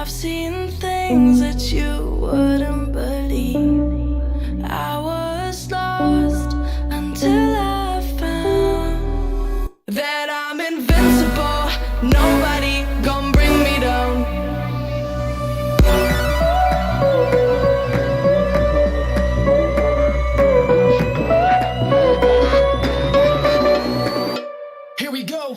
I've seen things that you wouldn't believe. I was lost until I found that I'm invincible. Nobody gon' bring me down. Here we go.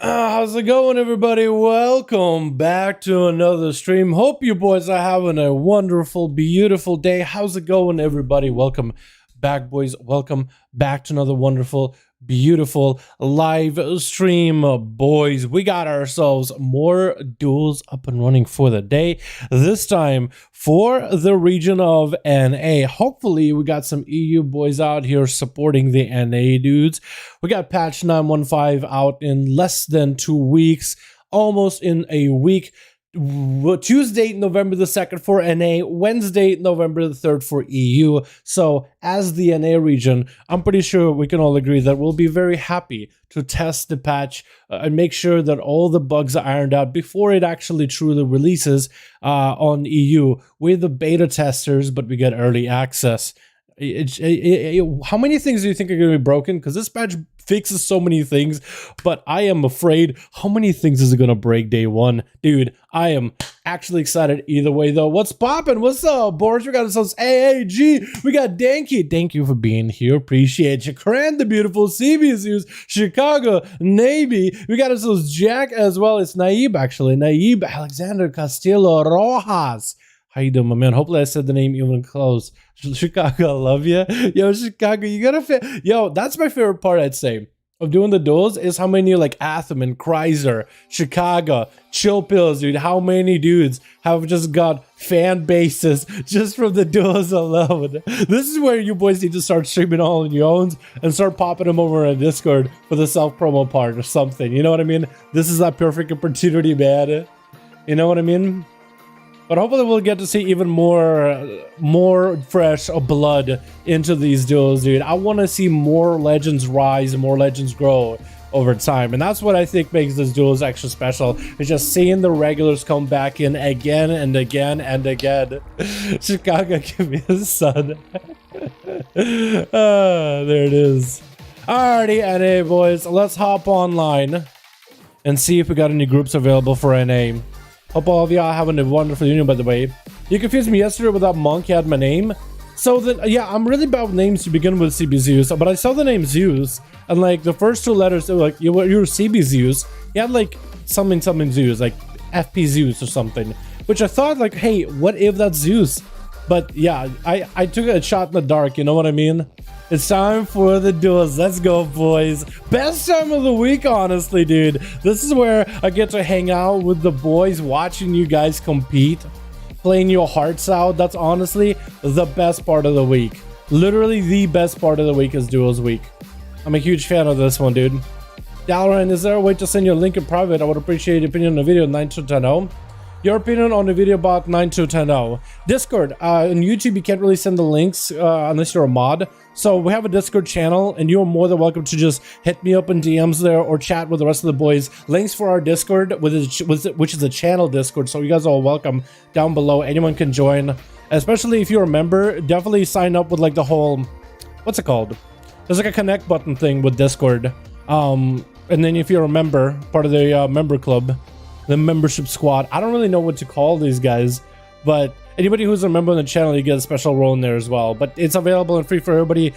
How's it going, everybody? Welcome back to another stream. Hope you boys are having a wonderful, beautiful day. How's it going, everybody? Welcome back, boys. Welcome back to another wonderful, beautiful live stream, boys. We got ourselves more duels up and running for the day, this time for the region of NA. Hopefully we got some EU boys out here supporting the NA dudes. We got patch 915 out in less than 2 weeks, almost in a week. Tuesday, November the 2nd for NA, Wednesday, November the 3rd for EU. So as the NA region, I'm pretty sure we can all agree that we'll be very happy to test the patch and make sure that all the bugs are ironed out before it actually truly releases on EU with the beta testers, but we get early access. How many things do you think are going to be broken? Because this patch fixes so many things, but I am afraid how many things is it going to break day one? Dude, I am actually excited either way, though. What's poppin'? What's up, Boris? We got ourselves AAG. We got Danky. Thank you for being here. Appreciate you. Cran, the beautiful CBSUs, Chicago, Navy. We got ourselves Jack as well. It's Naib, actually. Naib Alexander Castillo Rojas. How you doing, my man? Hopefully I said the name even close. Chicago, I love you. Yo, Chicago, you gotta fit. Yo, that's my favorite part, I'd say, of doing the duels is how many like Atham and Chrysler, Chicago, Chill Pills, dude. How many dudes have just got fan bases just from the duels alone? This is where you boys need to start streaming all on your own and start popping them over on Discord for the self-promo part or something. You know what I mean? This is that perfect opportunity, man. You know what I mean? But hopefully we'll get to see even more fresh blood into these duels, dude. I want to see more legends rise, more legends grow over time. And that's what I think makes this duels extra special. It's just seeing the regulars come back in again and again and again. Chicago, give me a sun. There it is. Alrighty, NA boys. Let's hop online and see if we got any groups available for NA. Hope all of y'all are having a wonderful union, by the way. You confused me yesterday with that monk had my name. So then, yeah, I'm really bad with names to begin with, CB Zeus. But I saw the name Zeus, and like the first two letters, they were like, you were CB Zeus. You had like something Zeus, like FP Zeus or something. Which I thought like, hey, what if that's Zeus? But yeah, I took a shot in the dark, you know what I mean? It's time for the duels. Let's go, boys. Best time of the week, honestly, dude. This is where I get to hang out with the boys, watching you guys compete, playing your hearts out. That's honestly the best part of the week. Literally the best part of the week is duels week. I'm a huge fan of this one, dude. Dalaran, is there a way to send your link in private? I would appreciate your opinion on the video. 9 to 10. Your opinion on the video about 9.2.10.0. Discord. On YouTube, you can't really send the links unless you're a mod. So we have a Discord channel, and you're more than welcome to just hit me up in DMs there or chat with the rest of the boys. Links for our Discord, which is a channel Discord, so you guys are all welcome down below. Anyone can join, especially if you're a member. Definitely sign up with like the whole, what's it called? There's like a connect button thing with Discord. And then if you're a member, part of the member club, the membership squad. I don't really know what to call these guys, but anybody who's a member on the channel, you get a special role in there as well. But it's available and free for everybody.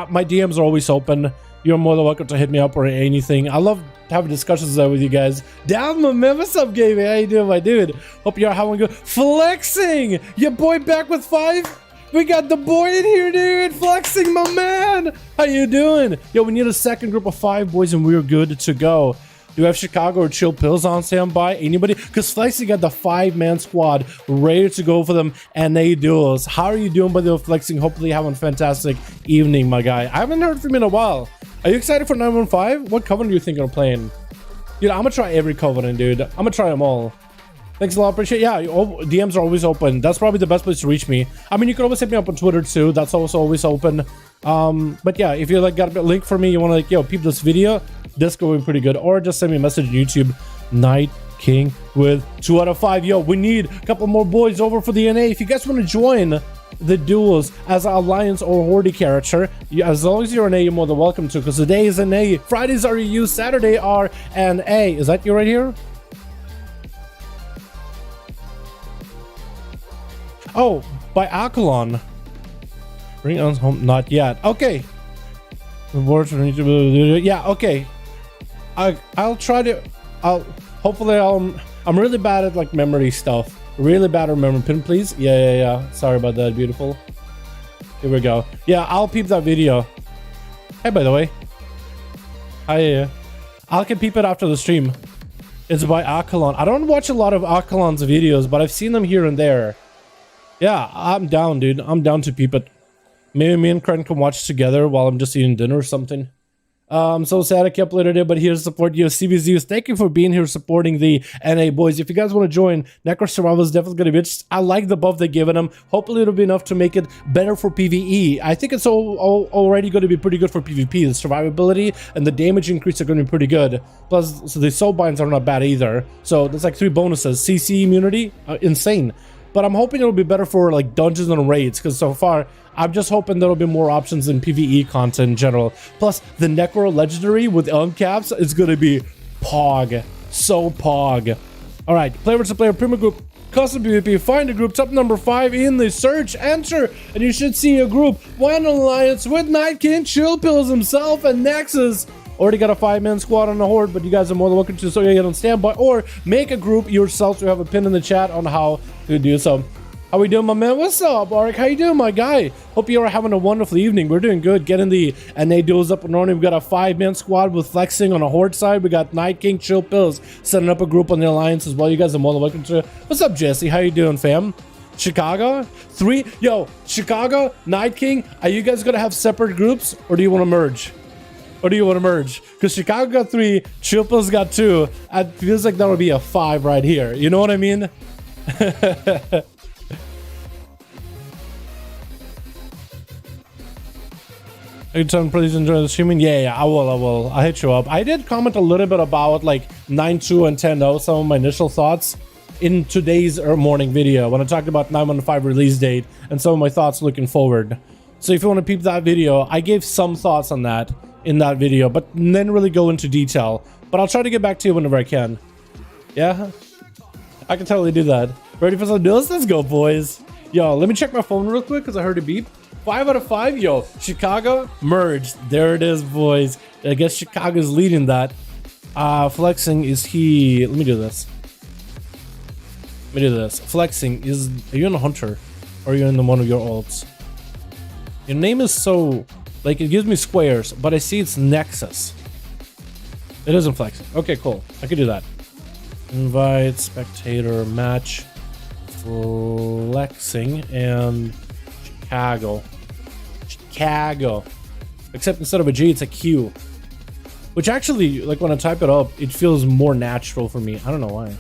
My DMs are always open. You're more than welcome to hit me up or anything. I love having discussions there with you guys. Down, my man. What's up, Gabe? How you doing, my dude? Hope you're having good. Flexing! Your boy back with 5? We got the boy in here, dude. Flexing, my man. How you doing? Yo, we need a second group of 5 boys and we're good to go. Do you have Chicago or Chill Pills on standby? Anybody? Because Flexing got the 5-man squad ready to go for them NA duels. How are you doing, by the way, Flexing? Hopefully having a fantastic evening, my guy. I haven't heard from you in a while. Are you excited for 915? What Covenant do you think of playing? Dude, I'm gonna try every Covenant, dude. I'm gonna try them all. Thanks a lot, appreciate it. Yeah, DMs are always open. That's probably the best place to reach me. I mean, you can always hit me up on Twitter too. That's also always open. But yeah, if you like got a link for me, you want to like, yo, peep this video, Discord will be pretty good. Or just send me a message on YouTube. Night King with 2 out of 5. Yo, we need a couple more boys over for the NA. If you guys want to join the duels as an alliance or horde character, as long as you're NA, you're more than welcome to, because today is NA, Fridays are EU, Saturday are NA. Is that you right here? Oh, by Alkalon. Bring us home, not yet. Okay. Yeah, okay. I'll try to. Hopefully I'm really bad at like memory stuff. Really bad at remembering. Pin, please. Yeah. Sorry about that. Beautiful. Here we go. Yeah, I'll peep that video. Hey, by the way. Hi. I can peep it after the stream. It's by Alkalon. I don't watch a lot of Alkalon's videos, but I've seen them here and there. Yeah, I'm down, dude. I'm down to peep it. Maybe me and Kren can watch together while I'm just eating dinner or something. I'm so sad I kept later today, but here to support you, CVZUs. Thank you for being here supporting the NA boys. If you guys want to join, Necro Survival is definitely going to be. I like the buff they're giving them. Hopefully it'll be enough to make it better for PvE. I think it's already going to be pretty good for PvP. The survivability and the damage increase are going to be pretty good. Plus, so the soul binds are not bad either. So there's like 3 bonuses. CC immunity, insane. But I'm hoping it'll be better for like dungeons and raids, because so far I'm just hoping there'll be more options in PvE content in general. Plus the Necro Legendary with caps is gonna be pog. So pog. Alright, player versus player, Prima group, custom PvP, find a group, top number 5 in the search, enter, and you should see a group. One alliance with Night King, Chill Pills himself, and Nexus. Already got a 5-man squad on the horde, but you guys are more than welcome to so you get on standby or make a group yourself. So we have a pin in the chat on how to do so. How we doing, my man? What's up, Arik? How you doing, my guy? Hope you are having a wonderful evening. We're doing good, getting the NA duels up and running. We've got a 5-man squad with Flexing on the horde side. We got Night King, Chill Pills setting up a group on the alliance as well. You guys are more than welcome to. What's up, Jesse? How you doing, fam? Chicago 3. Yo, Chicago, Night King, are you guys gonna have separate groups or do you want to merge? Or do you want to merge? Because Chicago got 3, Chill Pills got 2. It feels like that would be a 5 right here. You know what I mean? Anytime, please enjoy the streaming. Yeah, I will. I'll hit you up. I did comment a little bit about like 9.2 and 10.0, some of my initial thoughts in today's morning video when I talked about 9.15 release date and some of my thoughts looking forward. So if you want to peep that video, I gave some thoughts on that in that video, but then really go into detail. But I'll try to get back to you whenever I can. Yeah, I can totally do that. Ready for some duels? Let's go, boys. Yo, let me check my phone real quick because I heard a beep. 5 out of 5. Yo, Chicago merged. There it is, boys. I guess Chicago's leading that. Flexing is he. Let me do this. Flexing is. Are you in a hunter or are you in one of your ults? Your name is so. Like, it gives me squares, but I see it's Nexus. It isn't Flexing. Okay, cool. I could do that. Invite, spectator, match, Flexing, and Chicago. Except instead of a G, it's a Q. Which actually, like, when I type it up, it feels more natural for me. I don't know why.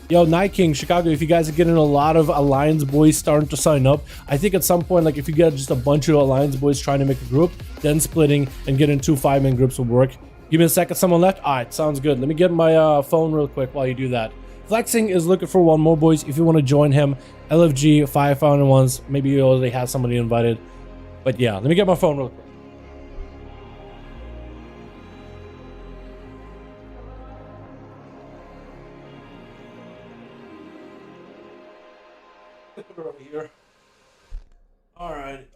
Yo, Night King, Chicago, if you guys are getting a lot of Alliance boys starting to sign up, I think at some point, like if you get just a bunch of Alliance boys trying to make a group, then splitting and getting 2 5-man groups will work. Give me a second, someone left? All right, sounds good. Let me get my phone real quick while you do that. Flexing is looking for one more, boys. If you want to join him, LFG 5 1s. Maybe you already have somebody invited. But yeah, let me get my phone real quick. Over here. All right.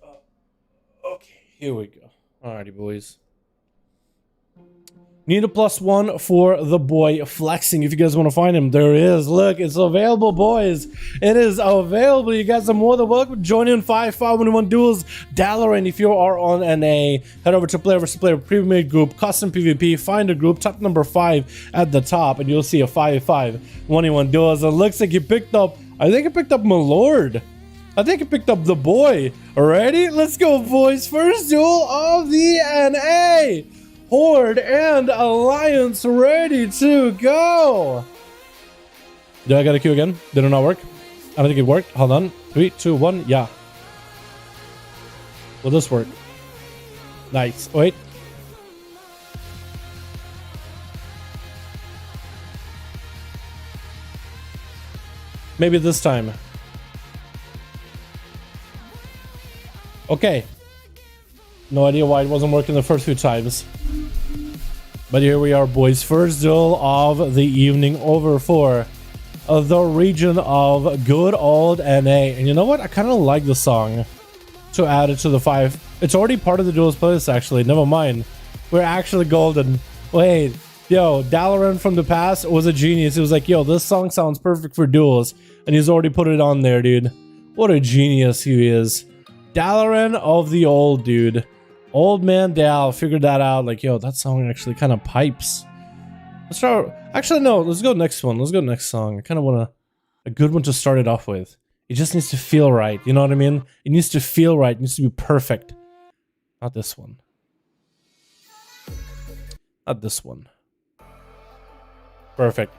Okay, here we go. Alrighty, boys. Need a +1 for the boy Flexing. If you guys want to find him, there he is. Look, it's available, boys. It is available. You guys are more than welcome. Join in 5v5 1v1 Duels Dalaran. If you are on NA, head over to player versus player pre-made group, custom PvP. Find a group, top number 5 at the top, and you'll see a 5v5 1v1 Duels. It looks like you picked up. I think I picked up my lord. I think I picked up the boy. Alrighty, let's go, boys. First duel of the NA. Horde and Alliance ready to go. Do I got a queue again? Did it not work? I don't think it worked. Hold on. 3, 2, 1. Yeah. Will this work? Nice. Wait. Maybe this time. Okay. No idea why it wasn't working the first few times. But here we are, boys. First duel of the evening over for the region of good old NA. And you know what? I kind of like the song to add it to the 5. It's already part of the duels playlist, actually. Never mind. We're actually golden. Wait. Yo, Dalaran from the past was a genius. It was like, yo, this song sounds perfect for duels. And he's already put it on there, dude. What a genius he is. Dalaran of the old, dude. Old man Dal figured that out. Like, yo, that song actually kind of pipes. Let's start. Actually, no. Let's go next one. Let's go next song. I kind of want a good one to start it off with. It just needs to feel right. You know what I mean? It needs to feel right. It needs to be perfect. Not this one. Not this one. Perfect.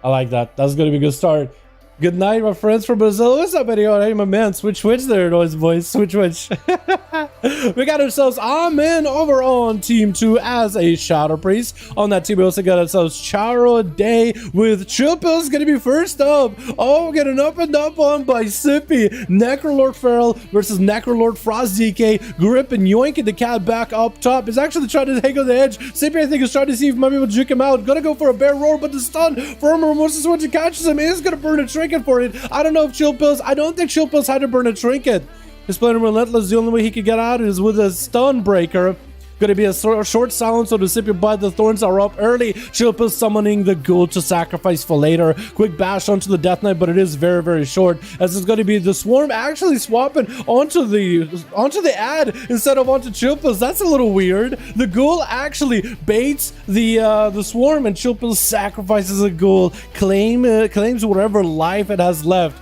I like that. That's gonna be a good start. Good night, my friends from Brazil. What's up, anyone? Hey, my man. Switch there, noise boys. Switch. We got ourselves Amen over on Team 2 as a Shadow Priest. On that team, we also got ourselves Charo Day with Chillpill's gonna be first up. Oh, getting up and up on by Sippy. Necrolord Feral versus Necrolord Frost DK. Grip and yoinking the cat back up top. Is actually trying to hang on the edge. Sippy, I think, is trying to see if might be able to juke him out. Gonna go for a bear roar, but the stun from Moses when he catches him is gonna burn a trinket for it. I don't know if Chillpills. I don't think Chillpills had to burn a trinket. He's playing relentless. The only way he could get out is with a stun breaker. Gonna be a short silence, so the Sippy, but the thorns are up early. Chillpills summoning the ghoul to sacrifice for later. Quick bash onto the Death Knight, but it is very, very short. As it's gonna be the Swarm actually swapping onto the ad instead of onto Chillpills. That's a little weird. The ghoul actually baits the Swarm, and Chillpills sacrifices a ghoul, claims whatever life it has left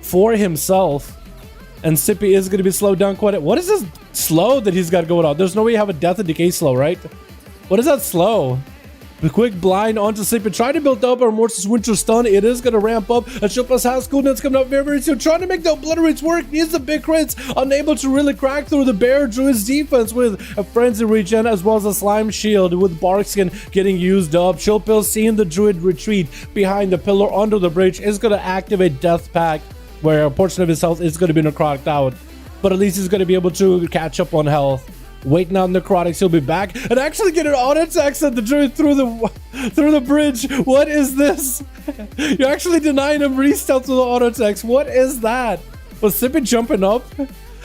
for himself. And Sippy is going to be slowed down quite a... What is this slow that he's got going on? There's no way you have a Death and Decay slow, right? What is that slow? The quick blind onto Sippy. Trying to build up our Mortis Winter Stun. It is going to ramp up. And Chillpills has cooldown's coming up very, very soon. Trying to make the Obliterates work. Needs the big crits. Unable to really crack through the Bear Druid's defense with a Frenzy Regen as well as a Slime Shield with Barkskin getting used up. Chillpills seeing the Druid retreat behind the pillar under the bridge is going to activate Death Pact, where a portion of his health is going to be necrotic out, but at least he's going to be able to catch up on health. Waiting out necrotics, he'll be back and actually get an auto attack at the druid through the bridge. What is this? You're actually denying him re-stealth with the auto attacks. What is that? Was Sippy jumping up?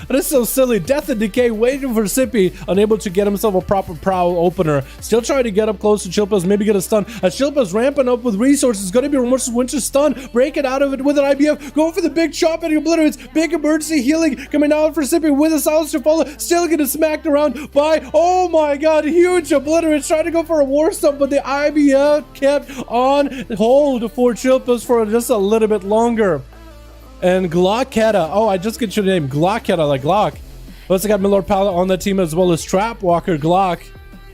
That is so silly. Death and Decay waiting for Sippy, unable to get himself a proper prowl opener. Still trying to get up close to Chillpills, maybe get a stun. As Chillpills ramping up with resources, going to be Remorseless Winter Stun, breaking out of it with an IBF, going for the big chop and he obliterates. Big emergency healing coming out for Sippy with a silence to follow. Still getting smacked around by, oh my god, huge obliterates. Trying to go for a war stump, but the IBF kept on hold for Chillpills for just a little bit longer. And Glocketta. Oh, I just get your name. Glocketta, like Glock. We also got Milord Paladin on the team as well as Trapwalker Glock.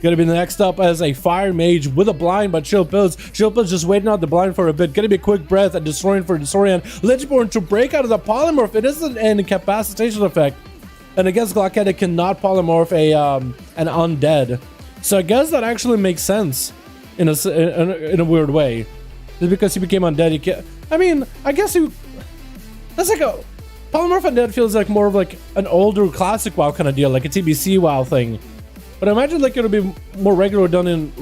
Gonna be next up as a Fire Mage with a blind by Chill Pills. Chill Pills just waiting out the blind for a bit. Gonna be a quick breath and destroying for Desorian. Lichborn to break out of the polymorph. It isn't an incapacitation effect. And against Glockhead, it cannot polymorph an undead. So I guess that actually makes sense in a weird way. Just because he became undead, he can't. I mean, I guess he. That's like a polymorph undead feels like more of like an older classic WoW kind of deal, like a TBC WoW thing. But I imagine like it'll be more regular done in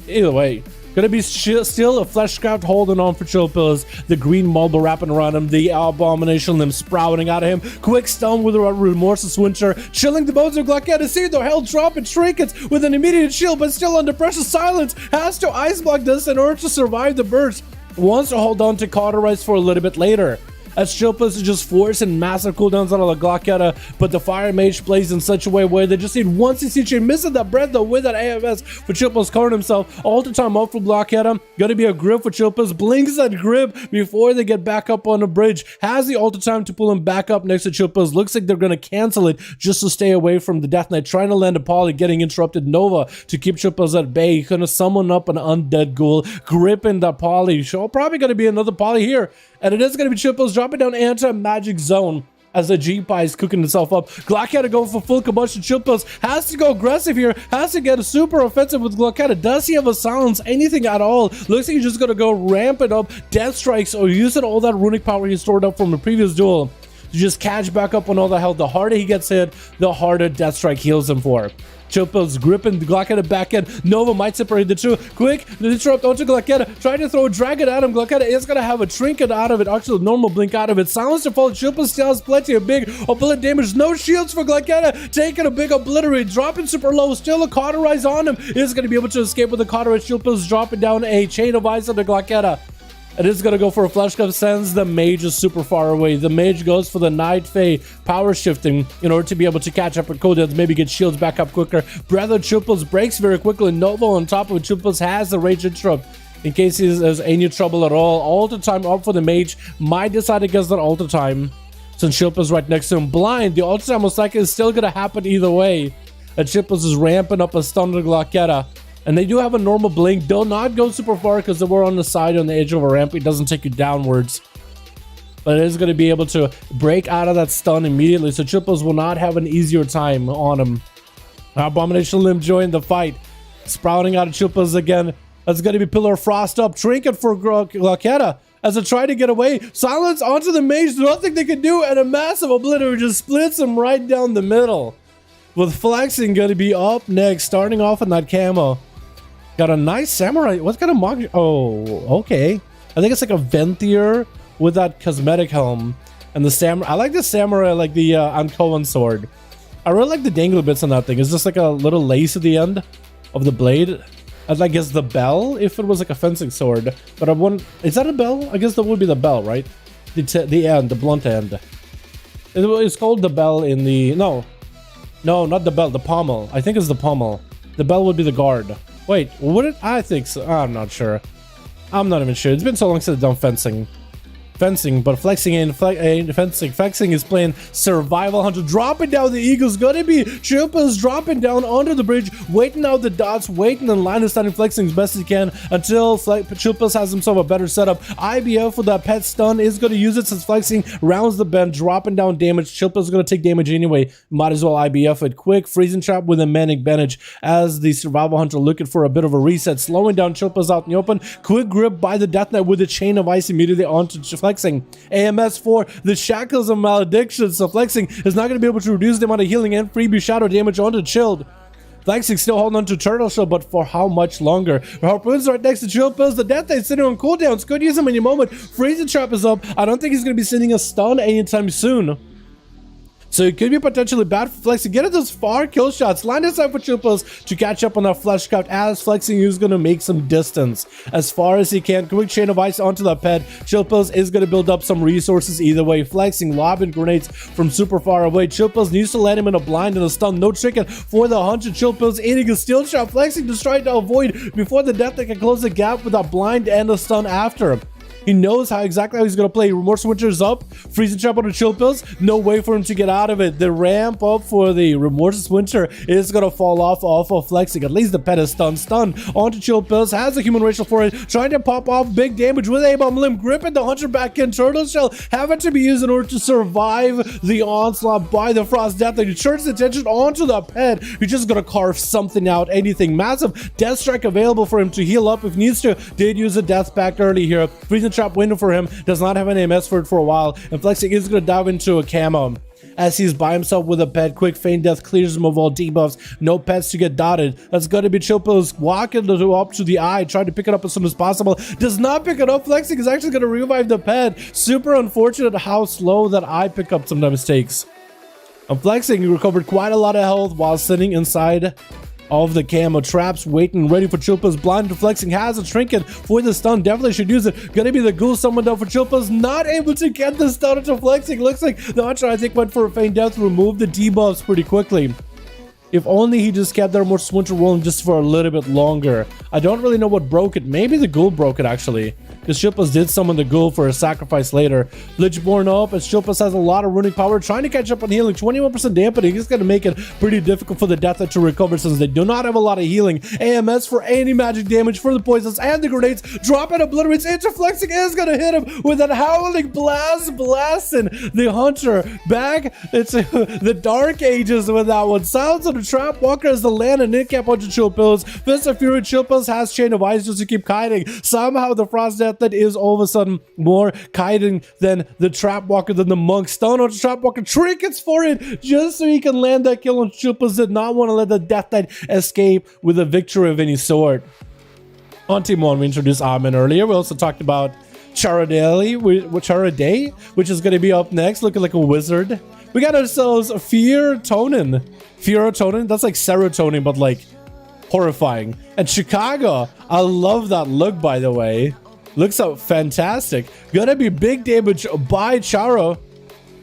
either way. Gonna be still a Fleshcraft holding on for Chill Pills. The green marble wrapping around him. The abomination limb sprouting out of him. Quick stun with a remorseless winter. Chilling the bones of Glockhead. See the hell drop and trinkets with an immediate shield, but still under pressure. Silence has to ice block this in order to survive the burst. Wants to hold on to Cauterize for a little bit later, as Chill Pills is just forcing massive cooldowns out of the Glockhead, but the Fire Mage plays in such a way where they just need one CC chain, missing that breath though with that AMS for Chill Pills covering himself. All the time up for Glockhead. Gonna be a grip for Chill Pills, blinks that grip before they get back up on the bridge. Has the ult time to pull him back up next to Chill Pills. Looks like they're gonna cancel it just to stay away from the Death Knight, trying to land a poly, getting interrupted Nova to keep Chill Pills at bay. He's gonna summon up an undead ghoul, gripping that poly. So probably gonna be another poly here. And it is going to be Chill Pills dropping down anti-magic zone as the G-Pie is cooking itself up. Glockhead going for full combustion. Chill Pills has to go aggressive here. Has to get a super offensive with Glockhead. Does he have a silence? Anything at all? Looks like he's just going to go ramping up Death Strikes or using all that runic power he stored up from the previous duel to just catch back up on all the health. The harder he gets hit, the harder Death Strike heals him for. Chill Pills gripping the Glockhead back end. Nova might separate the two. Quick, the interrupt onto Glockhead. Trying to throw a dragon at him. Glockhead is going to have a trinket out of it. Actually, normal blink out of it. Silence to fall. Chill Pills still has plenty of big bullet damage. No shields for Glockhead. Taking a big obliterate. Dropping super low. Still a Cauterize on him. Is going to be able to escape with the Cauterize. Chill Pills dropping down a chain of ice on the Glockhead. It is going to go for a Flesh Cup, sends the Mage is super far away. The Mage goes for the Night Fae power shifting in order to be able to catch up with cooldowns, maybe get shields back up quicker. Breath of Chill Pills breaks very quickly. Nova on top of Chill Pills has the Rage Interrupt in case there's any trouble at all. Alter time up for the Mage. Might decide against that alter time since Chill Pills right next to him. Blind, the alter time most likely is still going to happen either way. And Chill Pills is ramping up a stun to Glockhead. And they do have a normal blink. Do not go super far because they were on the side on the edge of a ramp. It doesn't take you downwards. But it is going to be able to break out of that stun immediately. So Chill Pills will not have an easier time on him. Abomination Limb joined the fight. Sprouting out of Chill Pills again. That's going to be Pillar of Frost up. Trinket for Glockhead as they try to get away. Silence onto the Mage. Nothing they can do. And a massive obliterate just splits him right down the middle. With Flexing going to be up next. Starting off in that camo. Got a nice samurai. What kind of mock? Oh, okay. I think it's like a Venthier with that cosmetic helm. And the samurai. I like the samurai, like the Ankoan sword. I really like the dangly bits on that thing. It's just like a little lace at the end of the blade. I guess the bell, if it was like a fencing sword. But I wouldn't. Is that a bell? I guess that would be the bell, right? The end, the blunt end. It's called the bell in the. No, not the bell. The pommel. I think it's the pommel. The bell would be the guard. Wait, would it? I think so. I'm not sure. I'm not even sure. It's been so long since I've done fencing. But flexing and fencing. Flexing is playing Survival Hunter. Dropping down the Eagles. Gonna be Chill Pills dropping down onto the bridge. Waiting out the dots. Waiting in line of standing flexing as best he can until Chill Pills has himself a better setup. IBF for that pet stun is going to use it since flexing rounds the bend. Dropping down damage. Chill Pills is going to take damage anyway. Might as well IBF it. Quick freezing trap with a manic bandage as the Survival Hunter looking for a bit of a reset. Slowing down Chill Pills out in the open. Quick grip by the Death Knight with a chain of ice immediately onto flexing. AMS for the Shackles of Malediction. So flexing is not going to be able to reduce the amount of healing and freebie shadow damage onto Chilled. Flexing still holding on to Turtle Shell, but for how much longer? Harpoon's right next to Chill Pills. The Death Knight sitting on cooldowns. Could use him any moment. Freezing Trap is up. I don't think he's going to be sending a stun anytime soon. So it could be potentially bad for Flexing. Get at those far kill shots. Line aside for Chill Pills to catch up on that Fleshcraft as Flexing is going to make some distance as far as he can. Quick chain of ice onto the pet. Chill Pills is going to build up some resources either way. Flexing, lobbing grenades from super far away. Chill Pills needs to land him in a blind and a stun. No chicken for the hunter. Chill Pills eating a steel shot. Flexing just trying to avoid before the Death Knight can close the gap with a blind and a stun after him. He knows exactly how he's going to play. Remorse Winter's up. Freezing Trap on the Chill Pills. No way for him to get out of it. The ramp up for the Remorse Winter is going to fall off of Flexing. At least the pet is stunned. Onto Chill Pills. Has a human racial for it. Trying to pop off big damage with A-Bomb Limb. Gripping the Hunter back in. Turtle Shell having to be used in order to survive the onslaught by the Frost Death. And he turns attention onto the pet. He's just going to carve something out. Anything. Massive Death Strike available for him to heal up if needs to. Did use a Death Pact early here. Freezing Trap window for him. Does not have an AMS for it for a while. And Flexing is going to dive into a camo. As he's by himself with a pet, quick feign death clears him of all debuffs. No pets to get dotted. That's going to be Chill Pills walking up to the eye, trying to pick it up as soon as possible. Does not pick it up. Flexing is actually going to revive the pet. Super unfortunate how slow that eye pickup sometimes takes. And Flexing recovered quite a lot of health while sitting inside of the camo. Traps waiting ready for Chill Pills. Blind to Flexing, has a trinket for the stun. Definitely should use it. Gonna be the ghoul summoned down for Chill Pills. Not able to get the stun into Flexing. Looks like the Hunter, I think, went for a feign death. Remove the debuffs pretty quickly. If only he just kept their more Winter rolling just for a little bit longer. I don't really know what broke it. Maybe the ghoul broke it, actually. Because Chill Pills did summon the ghoul for a sacrifice later. Lichborn up as Chill Pills has a lot of runic power. Trying to catch up on healing. 21% dampening. It's going to make it pretty difficult for the Death Knight to recover since they do not have a lot of healing. AMS for any magic damage for the poisons and the grenades. Drop and obliterates into Flexing. Is going to hit him with that howling blast. Blasting the Hunter back. It's the Dark Ages with that one. Sounds of the Trap Walker as the land and in-cap onto Chill Pills. Fist of Fury. Chill Pills has Chain of Ice just to keep kiting. Somehow the Frost Death that is all of a sudden more kiting than the Trap Walker, than the Monk. Stun on the Trap Walker. Trinkets for it just so he can land that kill on Chill Pills. Did not want to let the Death Knight escape with a victory of any sort. On Team 1, we introduced Amen earlier. We also talked about Charaday, which is going to be up next, looking like a wizard. We got ourselves Fearotonin. That's like serotonin, but like horrifying. And Chicago, I love that look, by the way. Looks so fantastic. Gonna be big damage by Charo,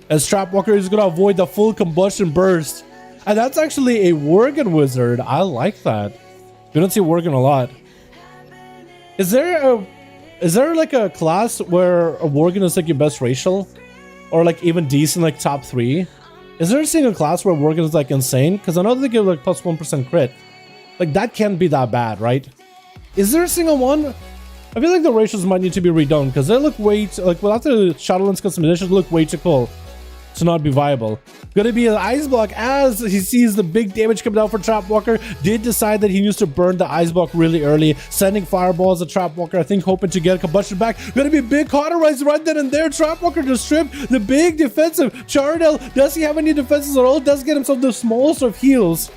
as Trap Walker is gonna avoid the full combustion burst. And that's actually a Worgen wizard. I like that. We don't see Worgen a lot. Is there like a class where a Worgen is like your best racial? Or like even decent, like top 3? Is there a single class where Worgen is like insane? Because I know they give like plus 1% crit. Like that can't be that bad, right? Is there a single one? I feel like the ratios might need to be redone because they look way too, like without the Shadowlands customizations, look way too cool to not be viable. Gonna be an ice block as he sees the big damage come down for Trap Walker. Did decide that he needs to burn the ice block really early, sending fireballs at Trap Walker, I think hoping to get a combustion back. Gonna be a big cauterize right then and there. Trap Walker just stripped the big defensive. Chardell, does he have any defenses at all? Does get himself the smallest of heals.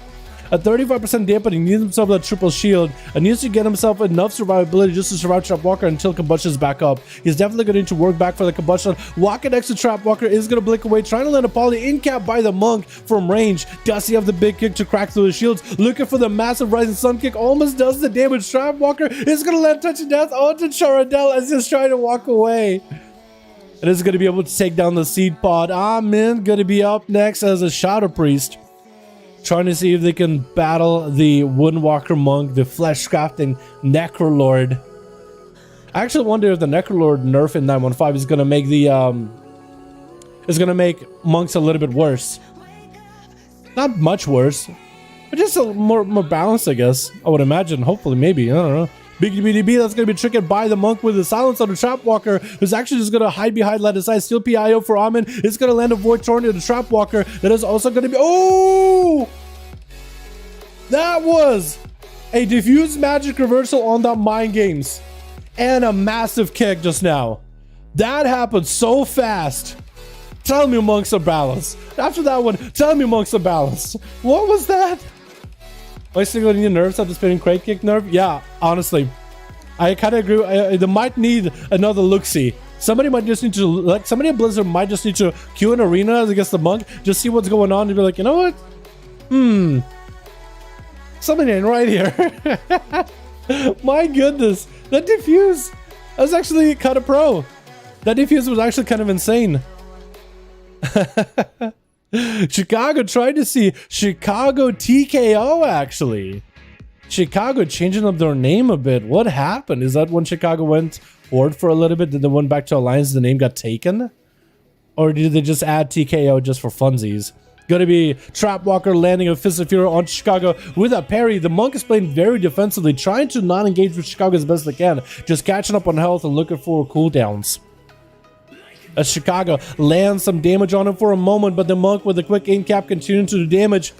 A 35% dampening, needs himself a triple shield, and needs to get himself enough survivability just to survive Trap Walker until combustion is back up. He's definitely going to need to work back for the combustion. Walking next to Trap Walker is going to blink away, trying to land a poly in cap by the Monk from range. Does he have the big kick to crack through the shields? Looking for the massive rising sun kick, almost does the damage. Trap Walker is going to land touch of death onto Charadel as he's trying to walk away. And is going to be able to take down the seed pod. Amen, going to be up next as a Shadow Priest, trying to see if they can battle the Woundwalker Monk, the flesh-crafting Necrolord. I actually wonder if the Necrolord nerf in 915 is gonna make the monks a little bit worse. Not much worse, but just a more balanced, I guess. I would imagine. Hopefully, maybe. I don't know. Big BDB, that's going to be triggered by the Monk with the silence on the Trap Walker, who's actually just going to hide behind line of sight. Steal PIO for Amen. It's going to land a Void Tornado to the Trap Walker. That is also going to be... Oh! That was a diffused magic reversal on that Mind Games. And a massive kick just now. That happened so fast. Tell me Monks are balanced. After that one, tell me Monks are balanced. What was that? Am I still getting nerves at the spinning crate kick nerve? Yeah, honestly. I kind of agree. They might need another look-see. Somebody might just need to, like, somebody at Blizzard might just need to queue an arena against the Monk, just see what's going on, and be like, you know what? Something ain't right here. My goodness. That diffuse, that was actually kind of pro. That diffuse was actually kind of insane. Chicago tried to see Chicago TKO, actually. Chicago changing up their name a bit. What happened? Is that when Chicago went support for a little bit, then they went back to Alliance, the name got taken? Or did they just add TKO just for funsies? Gonna be Trapwalker landing a Fist of Fury on Chicago with a parry. The Monk is playing very defensively, trying to not engage with Chicago as best they can, just catching up on health and looking for cooldowns. As Chicago lands some damage on him for a moment, but the Monk with a quick in cap continuing to do damage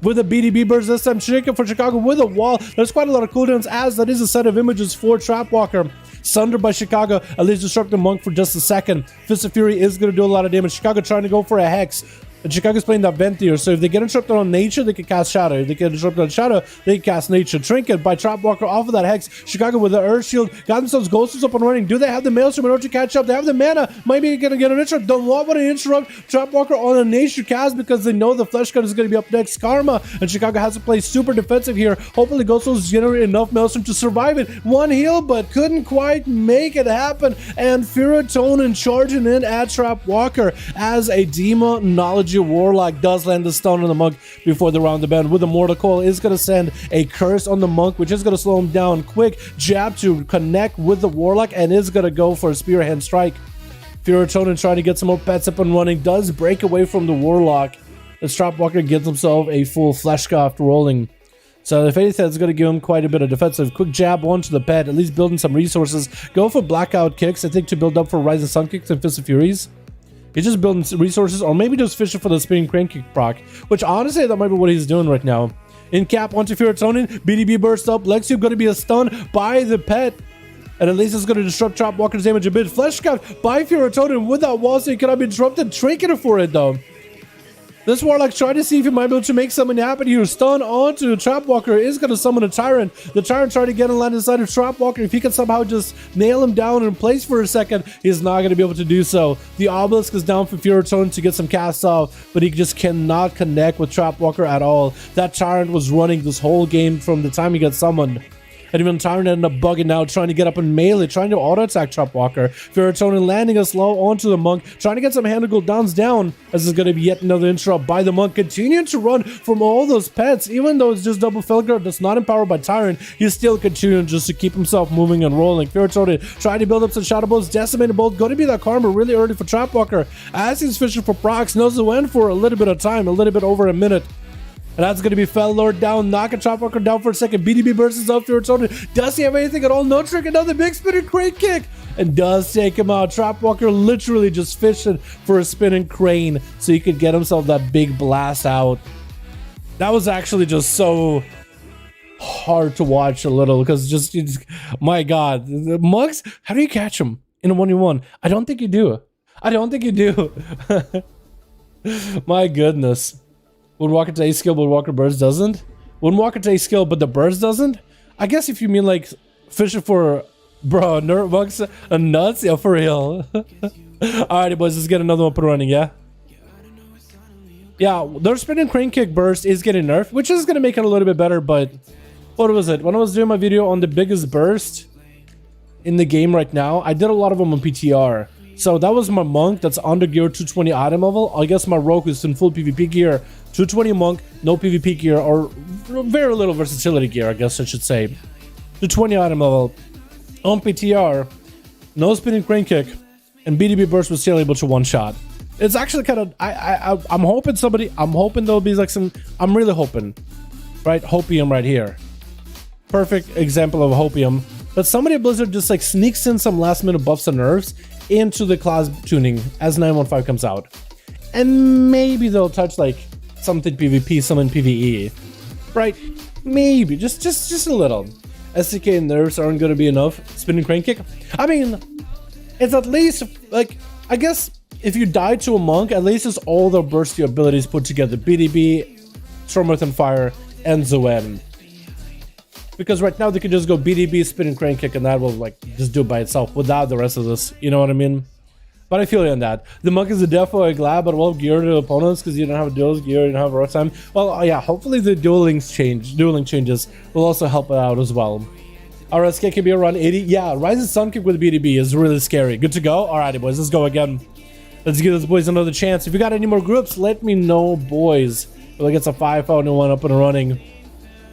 with a BDB burst this time. Shaking for Chicago with a wall. There's quite a lot of cooldowns, as that is a set of images for Trapwalker. Sundered by Chicago, at least disrupt the Monk for just a second. Fist of Fury is going to do a lot of damage. Chicago trying to go for a Hex. And Chicago's playing that Vent here, so if they get interrupted on Nature, they can cast Shadow. If they get interrupted on Shadow, they can cast Nature. Trinket by Trapwalker off of that Hex. Chicago with the Earth Shield, got themselves Ghosts up and running. Do they have the Maelstrom in order to catch up? They have the mana, maybe gonna get an interrupt. Don't want to interrupt Trapwalker on a Nature cast because they know the Flesh Cut is gonna be up next. Karma, and Chicago has to play super defensive here. Hopefully Ghosts generate enough Maelstrom to survive it. One heal, but couldn't quite make it happen. And Ferrotonin charging in at Trapwalker as a Demonology Warlock does land the stun on the Monk before the round the bend. With the Mortal Coil is going to send a curse on the Monk, which is going to slow him down. Quick jab to connect with the Warlock, and is going to go for a Spearhand Strike. Ferrotonin trying to get some more pets up and running, does break away from the Warlock as Trapwalker gets himself a full Fleshcraft rolling. So if anything, it's going to give him quite a bit of defensive. Quick jab onto the pet, at least building some resources. Go for Blackout Kicks, I think, to build up for Rising Sun Kicks and Fist of Furies. He's just building resources, or maybe just fishing for the Spinning Crane Kick proc, which honestly, that might be what he's doing right now. In cap onto Ferrotonin, BDB bursts up, Lexio going to be a stun by the pet, and at least it's going to disrupt Trapwalker's damage a bit. Fleshcraft by Ferrotonin with that wall, so he cannot be disrupted. Trinket for it though. This Warlock trying to see if he might be able to make something happen here. Stun onto Trapwalker, is going to summon a Tyrant. The Tyrant trying to get and land inside of Trapwalker. If he can somehow just nail him down in place for a second, he's not going to be able to do so. The Obelisk is down for Ferrotonin to get some casts off, but he just cannot connect with Trapwalker at all. That Tyrant was running this whole game from the time he got summoned. And even Tyrant ended up bugging out, trying to get up in melee, trying to auto-attack Trapwalker. Ferrotonin landing a slow onto the Monk, trying to get some hand cooldowns down, as there's going to be yet another interrupt by the Monk, continuing to run from all those pets. Even though it's just double Felguard that's not empowered by Tyrant, he's still continuing just to keep himself moving and rolling. Ferrotonin trying to build up some Shadow Bolts, Decimated Bolt, going to be that Karma really early for Trapwalker, as he's fishing for procs, knows the win for a little bit of time, a little bit over a minute. And that's going to be Fell Lord down, knocking Trapwalker down for a second. BDB bursts up to Ferrotonin. Does he have anything at all? No trick, another big spinning crane kick. And does take him out. Trapwalker literally just fishing for a spinning crane so he could get himself that big blast out. That was actually just so hard to watch a little, because just my God. The Mugs, how do you catch him in a 1v1? I don't think you do. I don't think you do. My goodness. Woodwalker to A skill, but Woodwalker burst doesn't. Woodwalker to A skill, but the burst doesn't. I guess if you mean like fishing for, bro, nerd bugs and nuts, yeah, for real. Alrighty, boys, let's get another one up and running, yeah. Yeah, their spinning crane kick burst is getting nerfed, which is gonna make it a little bit better. But what was it? When I was doing my video on the biggest burst in the game right now, I did a lot of them on PTR. So that was my Monk that's under gear 220 item level. I guess my Rogue is in full PvP gear. 220 Monk, no PvP gear, or very little versatility gear, I guess I should say. 220 item level. On PTR, no spinning crane kick, and BDB burst was still able to one-shot. It's actually kind of, I'm hoping there'll be like some, I'm really hoping, right? Hopium right here. Perfect example of Hopium. But somebody at Blizzard just like sneaks in some last minute buffs and nerfs into the class tuning as 915 comes out. And maybe they'll touch like something PvP, some in PvE. Right? Maybe. Just a little. SDK and nerfs aren't going to be enough. Spinning crane kick. I mean, it's at least like, I guess if you die to a Monk, at least it's all the bursty abilities put together. BDB, Storm Earth and Fire, and Zoen. Because right now they could just go BDB, spinning crane kick, and that will like just do it by itself without the rest of this. You know what I mean? But I feel you on that. The Monk is definitely glad, but well geared to opponents because you don't have duels gear, you don't have rough time. Well, yeah, hopefully the dueling changes will also help it out as well. RSK can be around 80. Yeah, Rising Sun Kick with BDB is really scary. Good to go? Alrighty, boys, let's go again. Let's give those boys another chance. If you got any more groups, let me know, boys. We'll get some 5V5 1 up and running.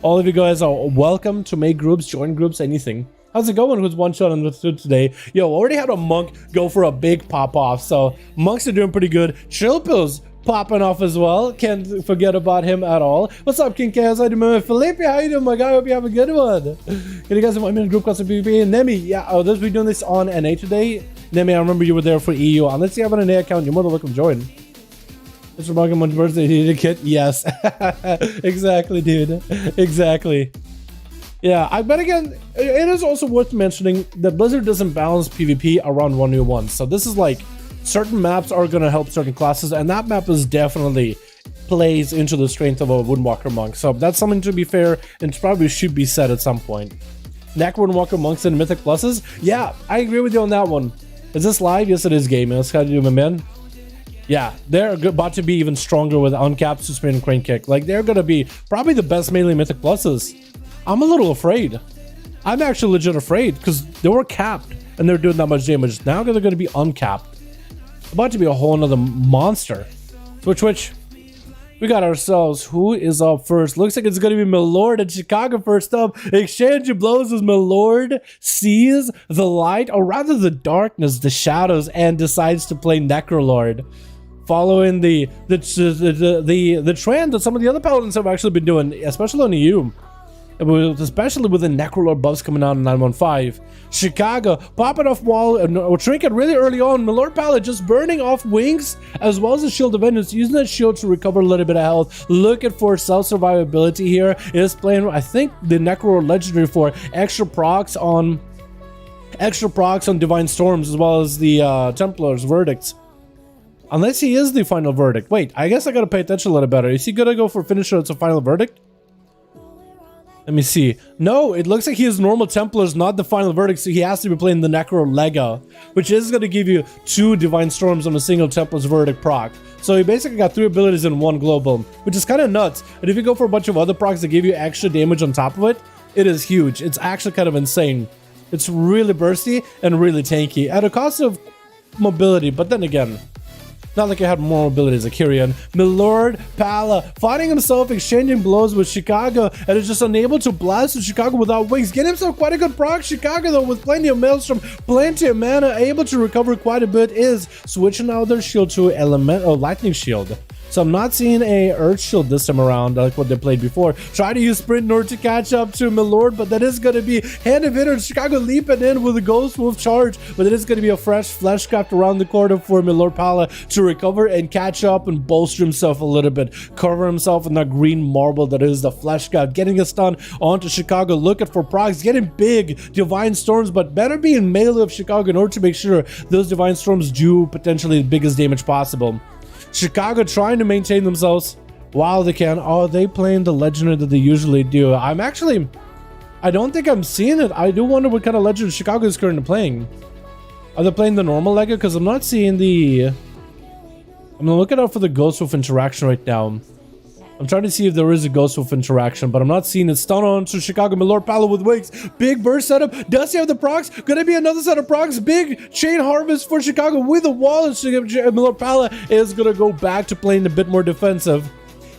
All of you guys are welcome to make groups, join groups, anything. How's it going? Who's one shot on the food today? Yo, already had a monk go for a big pop off, so monks are doing pretty good. Chill pills popping off as well. Can't forget about him at all. What's up, King Chaos? How you doing? Felipe, how you doing, my guy? Hope you have a good one. Can you guys invite me in a group called PvP? Nemi, yeah, oh, we're doing this on NA today. Nemi, I remember you were there for EU. Unless you have an NA account, you're more than welcome to join. Mr. Morgan, on birthday, you need a kit? Yes. Exactly, dude. Exactly. Yeah, but again, it is also worth mentioning that Blizzard doesn't balance PvP around 1v1. So this is like, certain maps are going to help certain classes, and that map is definitely plays into the strength of a Windwalker Monk. So that's something to be fair, and probably should be said at some point. Neck Windwalker Monks and Mythic Pluses? Yeah, I agree with you on that one. Is this live? Yes, it is gaming. That's how you do, my man. Yeah, they're about to be even stronger with uncapped Suspend and Crane Kick. Like, they're going to be probably the best melee Mythic Pluses. I'm a little afraid. I'm actually legit afraid because they were capped and they're doing that much damage. Now they're going to be uncapped. About to be a whole nother monster. Switch. We got ourselves. Who is up first? Looks like it's going to be Milord at Chicago first up. Exchange of blows as Milord sees the light, or rather the darkness, the shadows, and decides to play Necrolord. Following the trend that some of the other paladins have actually been doing, especially on EU. Especially with the Necrolord buffs coming out in 915. Chicago popping off wall or trinket really early on. Milord Paladin just burning off wings as well as the shield of vengeance, using that shield to recover a little bit of health. Looking for self-survivability here. Is playing, I think, the Necrolord legendary for extra procs on Divine Storms as well as the Templar's verdicts. Unless he is the final verdict. Wait, I guess I gotta pay attention a little better. Is he gonna go for finisher as a final verdict? Let me see. No, it looks like he is normal Templars, not the final verdict, so he has to be playing the Necro Lega, which is going to give you 2 Divine Storms on a single Templar's verdict proc. So he basically got 3 abilities in one global, which is kind of nuts. And if you go for a bunch of other procs that give you extra damage on top of it, it is huge. It's actually kind of insane. It's really bursty and really tanky at a cost of mobility, but then again, not like he had more mobility as a Kyrian. Milord Pala finding himself exchanging blows with Chicago and is just unable to blast with Chicago without wings. Getting himself quite a good proc. Chicago, though, with plenty of Maelstrom, plenty of mana, able to recover quite a bit, is switching out their shield to Lightning Shield. So I'm not seeing a Earth Shield this time around like what they played before. Try to use Sprint in order to catch up to Milord, but that is going to be Hand of Hitter. Chicago leaping in with a Ghost Wolf charge, but it is going to be a fresh Fleshcraft around the corner for Milord Pala to recover and catch up and bolster himself a little bit. Cover himself in that green marble that is the Fleshcraft. Getting a stun onto Chicago, looking for procs, getting big Divine Storms, but better be in melee of Chicago in order to make sure those Divine Storms do potentially the biggest damage possible. Chicago trying to maintain themselves while they can. Oh, they playing the legendary that they usually do. I don't think I'm seeing it. I do wonder what kind of legendary Chicago is currently playing. Are they playing the normal Lega? Because I'm not seeing the... I'm looking out for the Ghost Wolf interaction right now. I'm trying to see if there is a Ghost Wolf interaction, but I'm not seeing it. Stun on to Chicago. Milord Pala with wings. Big burst setup. Does he have the procs? Gonna be another set of procs. Big chain harvest for Chicago with a wall. Milord Pala is gonna go back to playing a bit more defensive.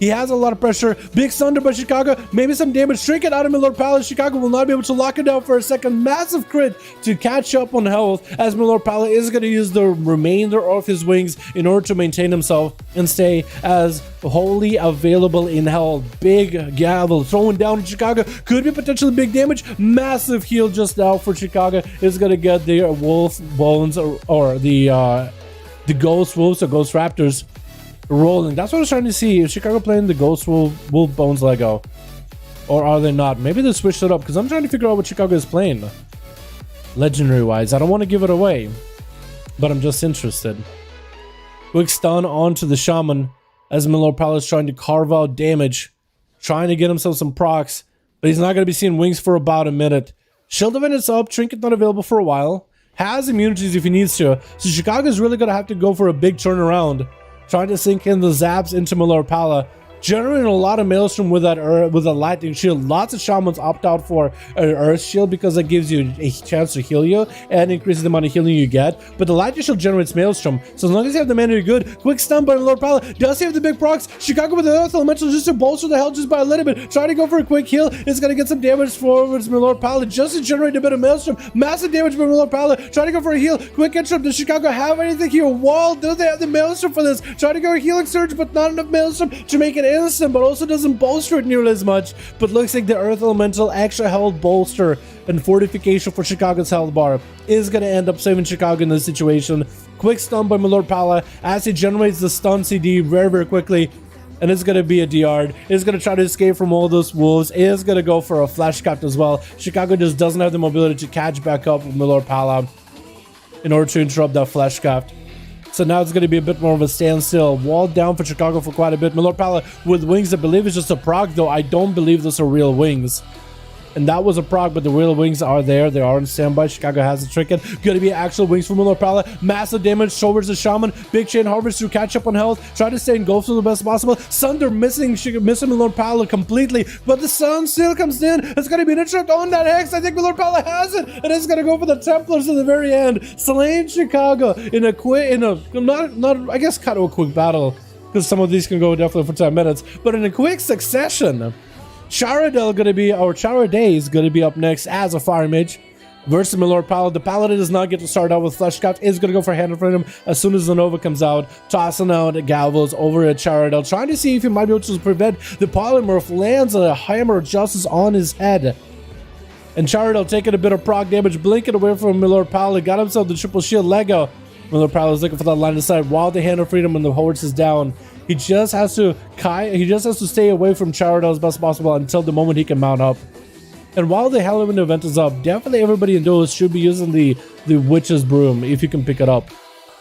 He has a lot of pressure. Big Thunder by Chicago. Maybe some damage. Trinket out of Milord Pala. Chicago will not be able to lock it down for a second. Massive crit to catch up on health as Milord Pala is going to use the remainder of his wings in order to maintain himself and stay as wholly available in health. Big gavel throwing down Chicago. Could be potentially big damage. Massive heal just now for Chicago. Is going to get the wolf bones or the ghost wolves or ghost raptors rolling. That's what I was trying to see. Is Chicago playing the Ghost Wolf Bones Lego? Or are they not? Maybe they switched it up because I'm trying to figure out what Chicago is playing. Legendary wise. I don't want to give it away, but I'm just interested. Quick stun onto the shaman as Milord Pala is trying to carve out damage. Trying to get himself some procs, but he's not going to be seeing wings for about a minute. Shield of Vengeance up. Trinket not available for a while. Has immunities if he needs to. So Chicago is really going to have to go for a big turnaround. Trying to sink in the zaps into Milord Pala. generating a lot of maelstrom with that with a lightning shield. Lots of shamans opt out for an earth shield because it gives you a chance to heal you and increases the amount of healing you get. But the lightning shield generates maelstrom, so as long as you have the mana, you're good. Quick stun by Lord Paladin. Does he have the big procs? Chicago with the earth elemental just to bolster the health just by a little bit. Trying to go for a quick heal. It's gonna get some damage forwards. My Lord Paladin just to generate a bit of maelstrom. Massive damage by my Lord Paladin. Trying to go for a heal. Quick interrupt. Does Chicago have anything here? Wall. Do they have the maelstrom for this? Trying to go a healing surge, but not enough maelstrom to make it instant, but also doesn't bolster it nearly as much. But looks like the earth elemental extra health bolster and fortification for Chicago's health bar is going to end up saving Chicago in this situation. Quick stun by my Lord Pala as he generates the stun CD very quickly, and it's going to be a DR. It's going to try to escape from all those wolves. It is going to go for a flash cap as well. Chicago just doesn't have the mobility to catch back up with my Lord Pala in order to interrupt that flash cap. So now it's going to be a bit more of a standstill. Walled down for Chicago for quite a bit. My Lord Pala with wings, I believe it's just a proc, though I don't believe those are real wings. And that was a proc, but the real wings are there. They are on standby. Chicago has the trick. Going to be actual wings from Miller Pala. Massive damage towards the shaman. Big chain harvest to catch up on health. Try to stay engulfed to the best possible. Sunder missing Miller Pala completely, but the sun still comes in. It's going to be an interrupt on that hex. I think Miller Pala has it, and it's going to go for the Templars at the very end. Slaying Chicago in a quick, not I guess kind of a quick battle, because some of these can go definitely for 10 minutes, but in a quick succession. Charaday is going to be up next as a Fire Mage versus my Lord Paladin. The Paladin does not get to start out with Flesh Scout. Is going to go for Hand of Freedom as soon as the Nova comes out. Tossing out Galvos over at Charadel, trying to see if he might be able to prevent the Polymorph. Lands a Hammer of Justice on his head. And Charadel taking a bit of proc damage, blinking away from my Lord Paladin. Got himself the triple shield Lego. My Lord Paladin is looking for that line of sight while the Hand of Freedom and the horse is down. He just has to stay away from Charadel as best possible until the moment he can mount up. And while the Halloween event is up, definitely everybody in Duels should be using the Witch's Broom if you can pick it up.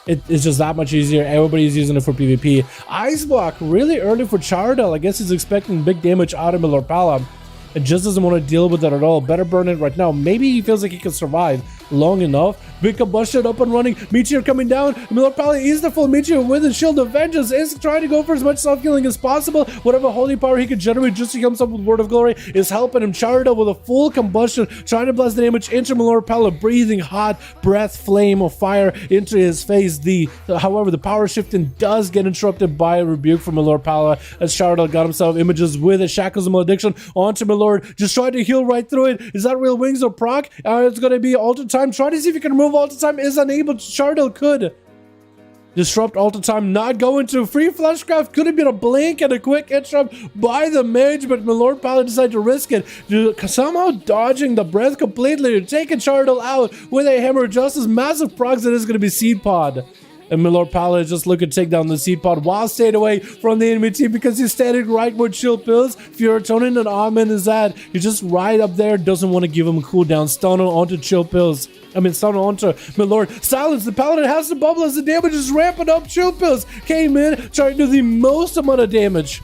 It's just that much easier. Everybody's using it for PvP. Ice Block really early for Charadel. I guess he's expecting big damage out of Lord Pala and just doesn't want to deal with that at all. Better burn it right now. Maybe he feels like he can survive long enough. Big combustion up and running. Meteor coming down. Miller Pally is the full Meteor with his Shield of Vengeance. Is trying to go for as much self-healing as possible. Whatever holy power he can generate just to heal himself with Word of Glory is helping him. Charadel with a full combustion, trying to blast the damage into Miller Pally, breathing hot breath flame of fire into his face. However, the power shifting does get interrupted by a rebuke from Miller Pally as Charadel got himself images with a Shackles of Malediction onto Milord. Just trying to heal right through it. Is that real wings or proc? It's going to be Alter Time. Try to see if you can remove Alter Time. Is unable. Charadel could disrupt Alter Time, not going to free Fleshcraft. Could have been a blink and a quick interrupt by the Mage, but my Lord Paladin decided to risk it, somehow dodging the breath completely, taking Charadel out with a Hammer of Justice. Massive procs. It is going to be Seed Pod. And my Lord Paladin just looking to take down the Seed Pod while staying away from the enemy team because he's standing right where Chill Pills, Furitonin, and Amen is at. He's just right up there, doesn't want to give him a cooldown. Stun onto Chill Pills. Stun onto my Lord. Silence. The Paladin has to bubble as the damage is ramping up. Chill Pills came in, trying to do the most amount of damage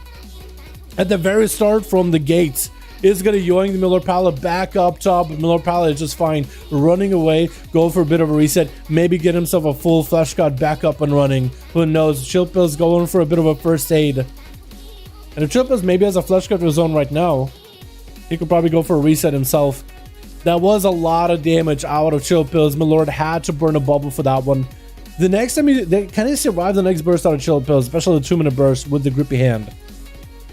at the very start from the gates. Is going to yoink the Miller Pala back up top. Miller Pala is just fine. Running away, going for a bit of a reset. Maybe get himself a full Flesh God back up and running. Who knows? Chillpill's going for a bit of a first aid. And if Chillpill's maybe has a Flesh God to his own right now, he could probably go for a reset himself. That was a lot of damage out of Chillpills. My Lord had to burn a bubble for that one. The next time can he survive the next burst out of Chillpills, especially the 2-minute burst with the grippy hand?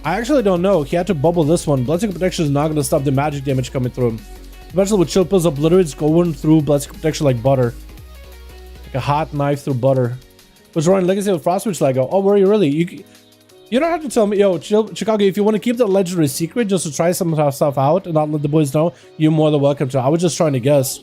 I actually don't know. He had to bubble this one. Bloodstreak Protection is not going to stop the magic damage coming through him. Especially with Chill Pills Obliterate's going through Bloodstreak Protection like butter. Like a hot knife through butter. Was running Legacy with Frostwitch Lego. Oh, were you really? You don't have to tell me. Yo, Chicago, if you want to keep the legendary secret just to try some stuff out and not let the boys know, you're more than welcome to. I was just trying to guess.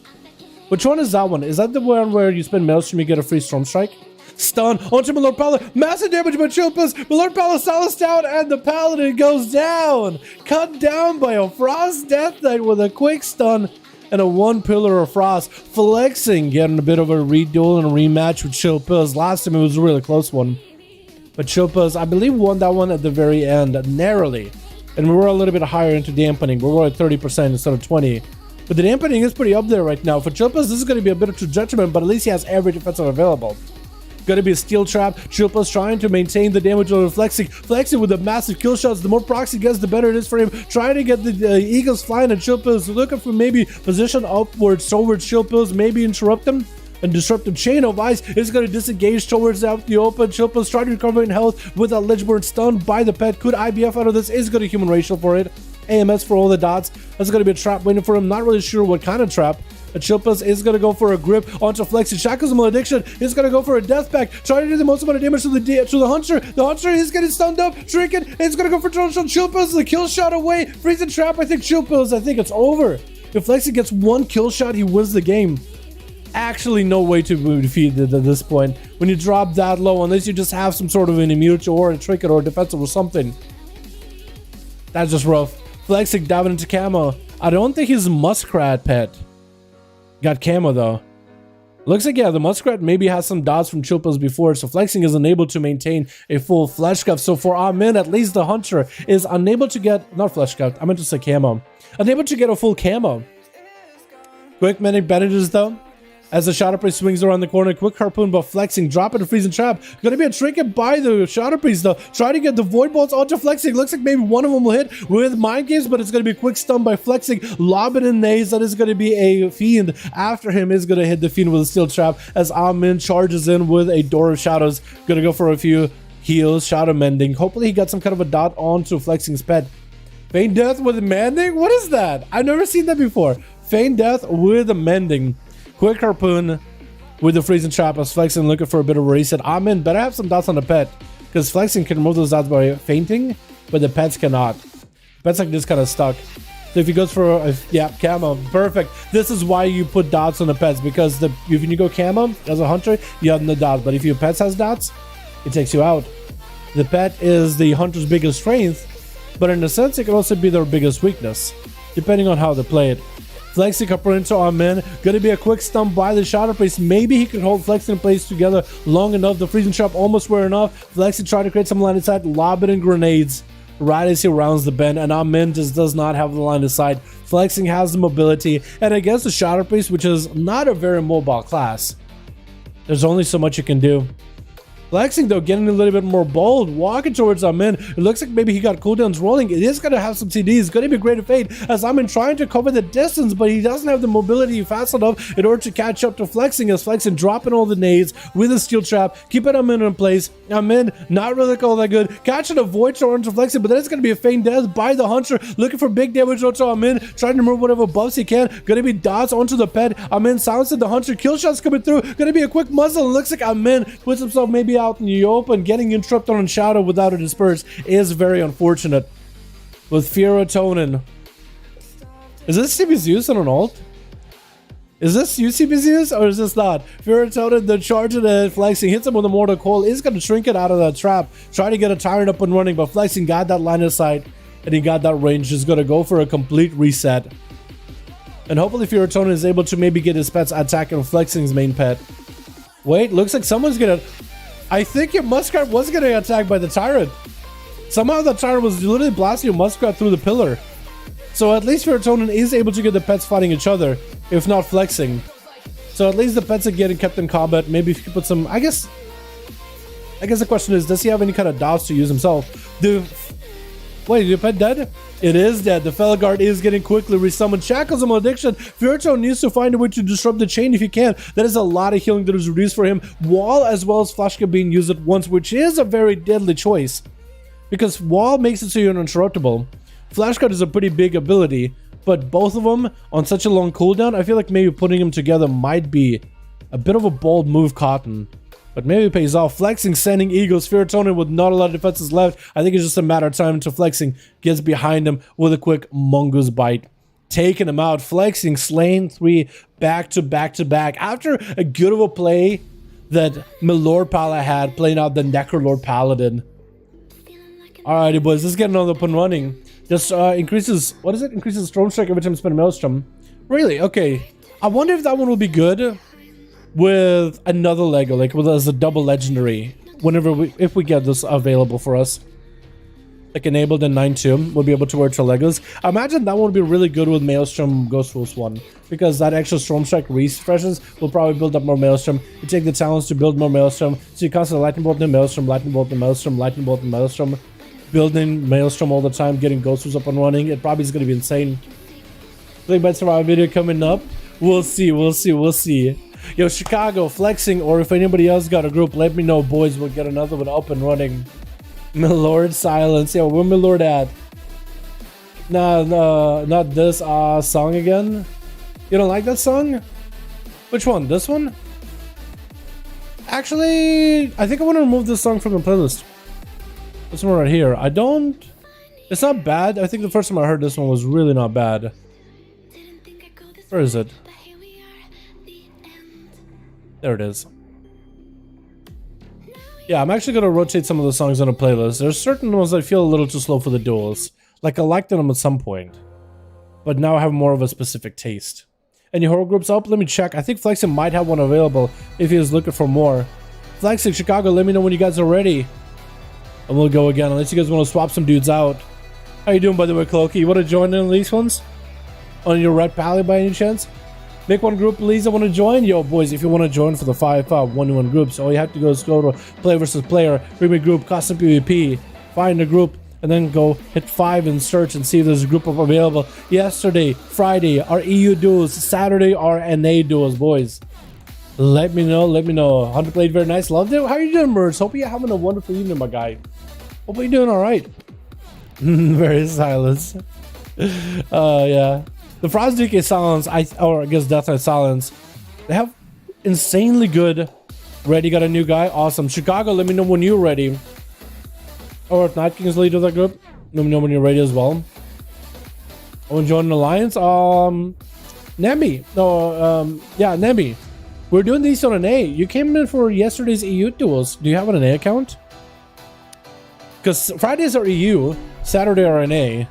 Which one is that one? Is that the one where you spend Maelstrom, you get a free Storm Strike? Stun onto my Lord Paladin. Massive damage by Chill Pills. My Lord Paladin silenced down and the Paladin goes down. Cut down by a Frost Death Knight with a quick stun and a 1 Pillar of Frost. Flexing, getting a bit of a reduel and a rematch with Chill Pills. Last time it was a really close one. But Chill Pills, I believe, won that one at the very end, narrowly. And we were a little bit higher into dampening. We were at 30% instead of 20%. But the dampening is pretty up there right now. For Chill Pills, this is going to be a bit of true judgment, but at least he has every defensive available. Gonna be a steel trap. Shield Plus trying to maintain the damage over Flexing. Flexing with the massive kill shots. The more procs he gets, the better it is for him. Trying to get the Eagles flying, and Shield Plus looking for maybe position upwards towards Shield Plus, maybe interrupt him. And disruptive chain of ice is going to disengage towards out the open. Shield Plus trying to recover in health with a Ledgeborn stunned by the pet. Could IBF out of this? Is going to human racial for it. AMS for all the dots. That's going to be a trap waiting for him. Not really sure what kind of trap. But Shield Plus is going to go for a grip onto Flexing. Shackles him addiction. Is going to go for a death pack. Trying to do the most amount of damage to the Hunter. The Hunter is getting stunned up. Shrinking. It's going to go for drone shot. Shield Plus the kill shot away. Freezing trap. I think Shield Plus. I think it's over. If Flexing gets one kill shot, he wins the game. Actually no way to defeat it at this point when you drop that low, unless you just have some sort of an immune or a trinket or a defensive or something. That's just rough. Flexing diving into camo. I don't think his muskrat pet got camo though. Looks like, yeah, the muskrat maybe has some dots from Chilpas before, so Flexing is unable to maintain a full flesh cuff. So for Amin, at least the Hunter is unable to get, not flesh cuff, I meant to say camo, unable to get a full camo. Quick many bandages though. As the Shadow Priest swings around the corner, quick harpoon, but Flexing, dropping a freezing trap. Gonna be a trinket by the Shadow Priest though. Trying to get the void bolts onto Flexing. Looks like maybe one of them will hit with mind games, but it's gonna be a quick stun by Flexing. Lobbing in nays. That is gonna be a fiend. After him is gonna hit the fiend with a steel trap as Amin charges in with a Door of Shadows. Gonna go for a few heals, shadow mending. Hopefully he got some kind of a dot onto Flexing's pet. Feign death with mending? What is that? I've never seen that before. Feign death with a mending. Quick harpoon with the freezing trap as Flexing looking for a bit of a reset. Amin better have some dots on the pet, because Flexing can remove those dots by fainting, but the pets cannot. Pets like this kind of stuck. So if he goes for a, yeah, camo, perfect. This is why you put dots on the pets, because if you go camo as a hunter, you have no dots. But if your pets has dots, it takes you out. The pet is the hunter's biggest strength, but in a sense, it can also be their biggest weakness, depending on how they play it. Flexing up into Amin. Gonna be a quick stun by the Shadow Priest. Maybe he can hold Flexing in place together long enough. The freezing trap almost wear enough. Flexing trying to create some line of sight, lob it in grenades right as he rounds the bend, and Amin just does not have the line of sight. Flexing has the mobility, and against the Shadow Priest, which is not a very mobile class, there's only so much you can do. Flexing though, getting a little bit more bold, walking towards Amin. It looks like maybe he got cooldowns rolling. It is going to have some CDs. Going to be great to fade as Amin trying to cover the distance, but he doesn't have the mobility fast enough in order to catch up to Flexing, as Flexing dropping all the nades with a steel trap, keeping Amin in place. Amin not really all that good. Catching a void shot onto Flexing, but then it's going to be a feign death by the Hunter, looking for big damage onto Amin, trying to remove whatever buffs he can. Going to be dots onto the pet. Amin silencing the Hunter, kill shots coming through. Going to be a quick muzzle. It looks like Amin puts himself maybe out in the open. Getting interrupted on Shadow without a disperse is very unfortunate. With Fearotonin. Is this CBZeus on an ult? Is this UCBZeus or is this not? Fearotonin, the charging and Flexing hits him with a Mortal Coil. Is going to shrink it out of that trap. Trying to get a Tyrant up and running, but Flexing got that line of sight and he got that range. Just going to go for a complete reset. And hopefully Fearotonin is able to maybe get his pets attacking Flexing's main pet. Wait, looks like someone's going to... I think your Muskrat was getting attacked by the Tyrant. Somehow the Tyrant was literally blasting your Muskrat through the pillar. So at least Fearotonin is able to get the pets fighting each other, if not Flexing. So at least the pets are getting kept in combat. Maybe if you could put some... I guess the question is, does he have any kind of dots to use himself? Wait, is your pet dead? It is dead. The Felguard is getting quickly resummoned. Shackles him on addiction. Fearotonin needs to find a way to disrupt the chain if he can. That is a lot of healing that is reduced for him. Wall as well as Flashka being used at once, which is a very deadly choice. Because Wall makes it so you're uninterruptible. Flashcard is a pretty big ability, but both of them on such a long cooldown, I feel like maybe putting them together might be a bit of a bold move, Cotton. But maybe it pays off. Flexing, sending Eagles. Fearotonin with not a lot of defenses left. I think it's just a matter of time until Flexing gets behind him with a quick Mongoose bite. Taking him out. Flexing, slaying 3 back to back to back. After a good of a play that Milord Pala had, playing out the Necrolord Paladin. Alrighty, boys. Let's get another up and running. Just increases... What is it? Increases Storm Strike every time you spend a Maelstrom. Really? Okay. I wonder if that one will be good with another Lego, like with as a double legendary, whenever if we get this available for us. like enabled in 9.2, will be able to wear Legolas. I imagine that would be really good with Maelstrom Ghost Rules 1, because that extra Storm Strike refreshes will probably build up more Maelstrom. You take the talents to build more Maelstrom, so you constantly Lightning Bolt and Maelstrom, Lightning Bolt and Maelstrom, Lightning Bolt and Maelstrom, building Maelstrom all the time, getting Ghost Rules up and running. It probably is going to be insane. Play by Survival video coming up. We'll see. Yo, Chicago flexing, or if anybody else got a group, let me know, boys. We'll get another one up and running. Milord silence. Yo, where Milord at? No, not this song again. You don't like that song? Which one? This one? Actually, I think I want to remove this song from the playlist. This one right here. I don't... It's not bad. I think the first time I heard this one was really not bad. Where is it? There it is. Yeah, I'm actually going to rotate some of the songs on a playlist. There's certain ones that feel a little too slow for the duels. Like I liked them at some point, but now I have more of a specific taste. Any horror groups up? Let me check. I think Flexing might have one available if he is looking for more. Flexing, Chicago, let me know when you guys are ready. And we'll go again, unless you guys want to swap some dudes out. How you doing, by the way, Cloaky? You want to join in these ones? On your red pally by any chance? Make one group, please. I want to join. Yo, boys, if you want to join for the 5v5 1v1 groups, all you have to go is go to play versus player, premium group, custom PvP, find a group, and then go hit 5 and search and see if there's a group of available. Yesterday, Friday, our EU duels. Saturday, our NA duels, boys. Let me know. 100 played very nice. Loved it. How are you doing, Merz? Hope you're having a wonderful evening, my guy. Hope you're doing all right. Very silence. Yeah. The Frost DK Silence, or I guess Death Knight Silence, they have insanely good. Ready, got a new guy. Awesome. Chicago, let me know when you're ready. Or if Night King's leader of that group, let me know when you're ready as well. I want to join an alliance. Nemi. No, yeah, Nemi. We're doing these on an A. You came in for yesterday's EU duels. Do you have an NA account? Because Fridays are EU, Saturday are NA.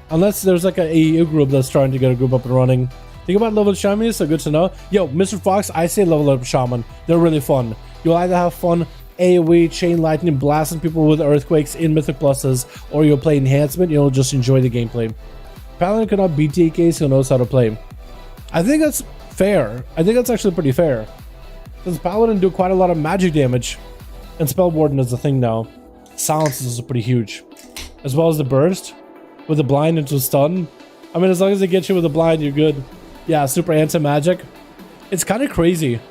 Unless there's like an EU group that's trying to get a group up and running. Think about level up shaman, so good to know. Yo, Mr. Fox, I say level up shaman. They're really fun. You'll either have fun AoE, chain lightning, blasting people with earthquakes in Mythic Pluses, or you'll play enhancement, you'll just enjoy the gameplay. Paladin cannot beat TKs who knows how to play. I think that's fair. I think that's actually pretty fair. Because Paladin do quite a lot of magic damage. And Spell Warden is the thing now. Silence is pretty huge. As well as the burst. With the blind into stun. I mean, as long as they get you with the blind, you're good. Yeah, super anti-magic. It's kind of crazy.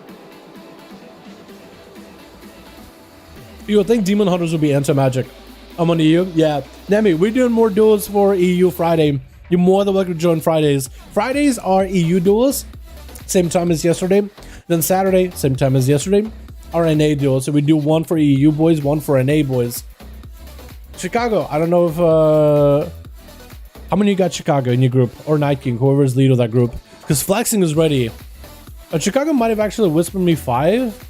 You would think Demon Hunters would be anti-magic. I'm on EU. Yeah. Nemi, we're doing more duels for EU Friday. You're more than welcome to join Fridays. Fridays are EU duels. Same time as yesterday. Then Saturday, same time as yesterday, are NA duels. So we do one for EU boys, one for NA boys. Chicago, I don't know if... How many you got Chicago in your group? Or Night King, whoever's lead of that group. Because Flexing is ready. Chicago might have actually whispered me 5.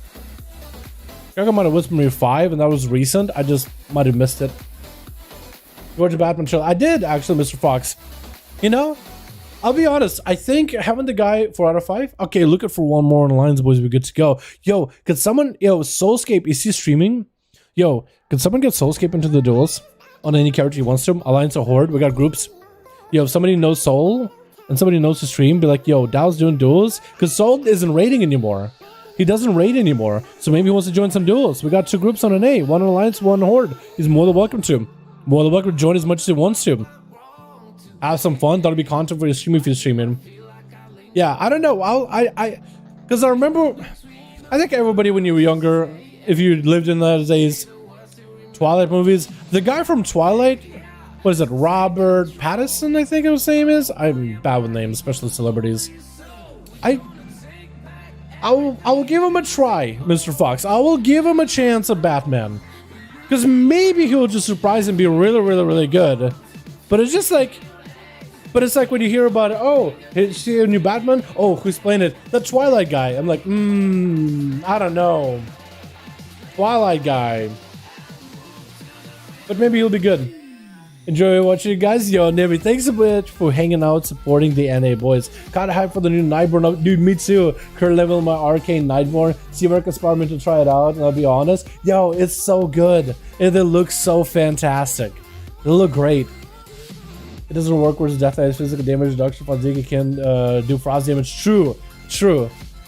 Chicago might have whispered me 5, and that was recent. I just might have missed it. Georgia Batman Chill. I did, actually, Mr. Fox. You know, I'll be honest. I think having the guy 4 out of 5. Okay, looking for one more on the lines, boys. We're good to go. Yo, could someone... Yo, Soulscape, is he streaming? Yo, could someone get Soulscape into the duels? On any character he wants to? Alliance or Horde? We got groups. Yo, if somebody knows Soul and somebody knows to stream, be like, yo, Dal's doing duels. Because Soul isn't raiding anymore. He doesn't raid anymore. So maybe he wants to join some duels. We got 2 groups on an A. One Alliance, one Horde. He's more than welcome to. More than welcome to join as much as he wants to. Have some fun. That'll be content for your stream if you're streaming. Yeah, I don't know. Because I remember, I think everybody when you were younger, if you lived in those days, Twilight movies, the guy from Twilight, what is it, Robert Pattinson, I think his name is? I'm bad with names, especially celebrities. I will give him a try, Mr. Fox. I will give him a chance at Batman. Because maybe he'll just surprise and be really, really, really good. But it's just like... But it's like when you hear about, oh, is he a new Batman? Oh, who's playing it? The Twilight guy. I'm like, I don't know. Twilight guy. But maybe he'll be good. Enjoy watching you guys. Yo, Nemi, thanks a bit for hanging out, supporting the NA boys. Kinda hyped for the new Nightborn. Dude, me too. Current level my Arcane Nightborn. See if I can inspire me to try it out, and I'll be honest. Yo, it's so good. It looks so fantastic. It'll look great. It doesn't work with death as physical damage reduction. Fazika can do frost damage. True.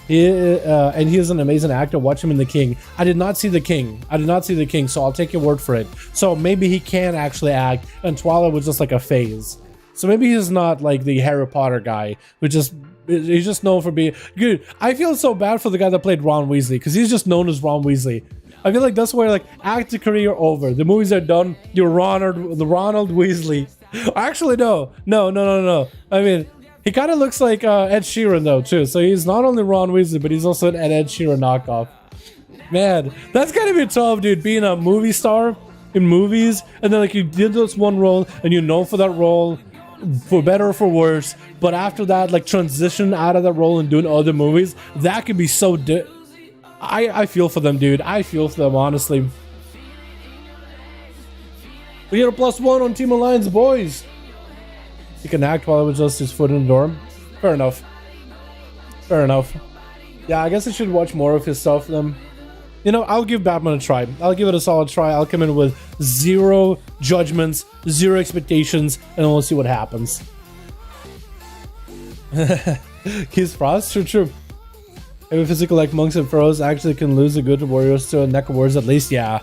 And he is an amazing actor. Watch him in The King. I did not see The King. So I'll take your word for it. So maybe he can actually act, and Twilight was just like a phase. So maybe he's not like the Harry Potter guy, he's just known for being good. I feel so bad for the guy that played Ron Weasley, because he's just known as Ron Weasley. I feel like that's where like actor career over. The movies are done. You're the Ronald Weasley. Actually, no. I mean, he kind of looks like Ed Sheeran though too. So he's not only Ron Weasley, but he's also an Ed Sheeran knockoff. Man, that's gotta be tough, dude. Being a movie star in movies, and then like you did this one role, and you're known for that role, for better or for worse. But after that, like transition out of that role and doing other movies, that could be so. I feel for them, dude. I feel for them, honestly. We get a +1 on Team Alliance, boys. He can act while it was just his foot in the door. Fair enough. Yeah, I guess I should watch more of his stuff then. You know, I'll give Batman a try. I'll give it a solid try. I'll come in with 0 judgments, 0 expectations, and then we'll see what happens. He's frost? True. Every physical like monks and pharaohs actually can lose the good warriors to Necro warriors at least, yeah.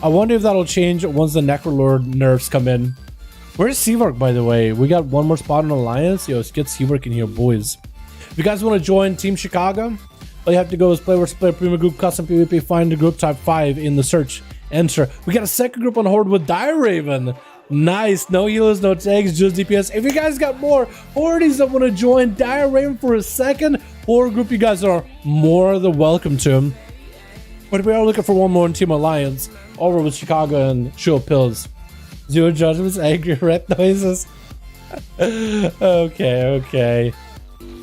I wonder if that'll change once the Necrolord nerfs come in. Where's Seavark, by the way? We got one more spot on Alliance. Yo, let's get Seavark in here, boys. If you guys want to join Team Chicago, all you have to go is play versus player, Prima Group, Custom PvP, find the group, type 5 in the search, enter. We got a second group on Horde with Dire Raven. Nice, no healers, no tags, just DPS. If you guys got more Hordes that want to join Dire Raven for a second Horde group, you guys are more than welcome to. But we are looking for one more in Team Alliance over with Chicago and Show Pills. 0 judgments, angry red noises. Okay.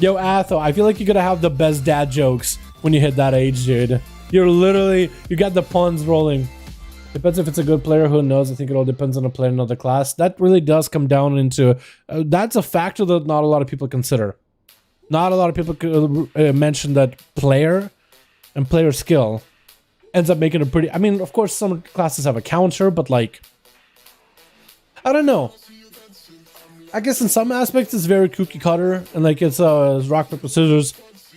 Yo, Atho, I feel like you're gonna have the best dad jokes when you hit that age, dude. You got the puns rolling. Depends if it's a good player, who knows. I think it all depends on the player in another class. That really does come down into... that's a factor that not a lot of people consider. Not a lot of people mention that player and player skill ends up making a pretty... I mean, of course, some classes have a counter, but like... I don't know. I guess in some aspects it's very cookie cutter, and like it's rock, paper, scissors.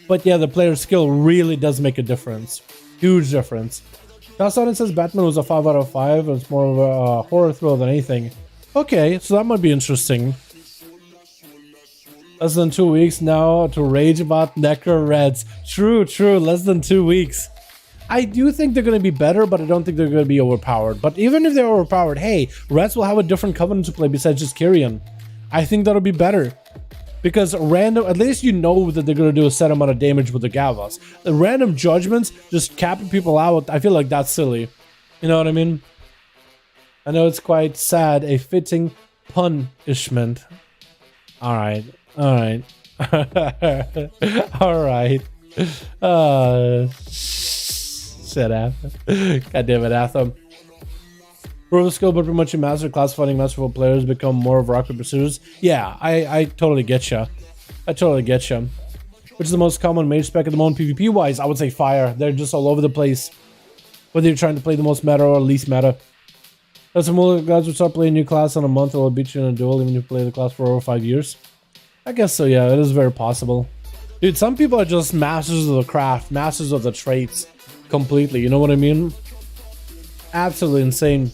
But yeah, the player skill really does make a difference. Huge difference. Now, says Batman was a 5 out of 5. It's more of a horror thrill than anything. Okay, so that might be interesting. Less than 2 weeks now to rage about Necro Reds. True. Less than 2 weeks. I do think they're going to be better, but I don't think they're going to be overpowered. But even if they're overpowered, hey, Reds will have a different covenant to play besides just Kyrian. I think that'll be better. Because random, at least you know that they're going to do a set amount of damage with the Gavas. The random judgments, just capping people out, I feel like that's silly. You know what I mean? I know it's quite sad. A fitting punishment. Alright. Alright. Shut up. God damn it, Atham. Pro skill, but pretty much in master class fighting masterful players become more of rocket pursuers. Yeah, I totally get you. Which is the most common mage spec at the moment PvP wise? I would say fire. They're just all over the place. Whether you're trying to play the most meta or least meta. That's some guys will start playing a new class in a month. It will beat you in a duel even if you play the class for over 5 years. I guess so, yeah. It is very possible. Dude, some people are just masters of the craft, masters of the traits completely. You know what I mean? Absolutely insane.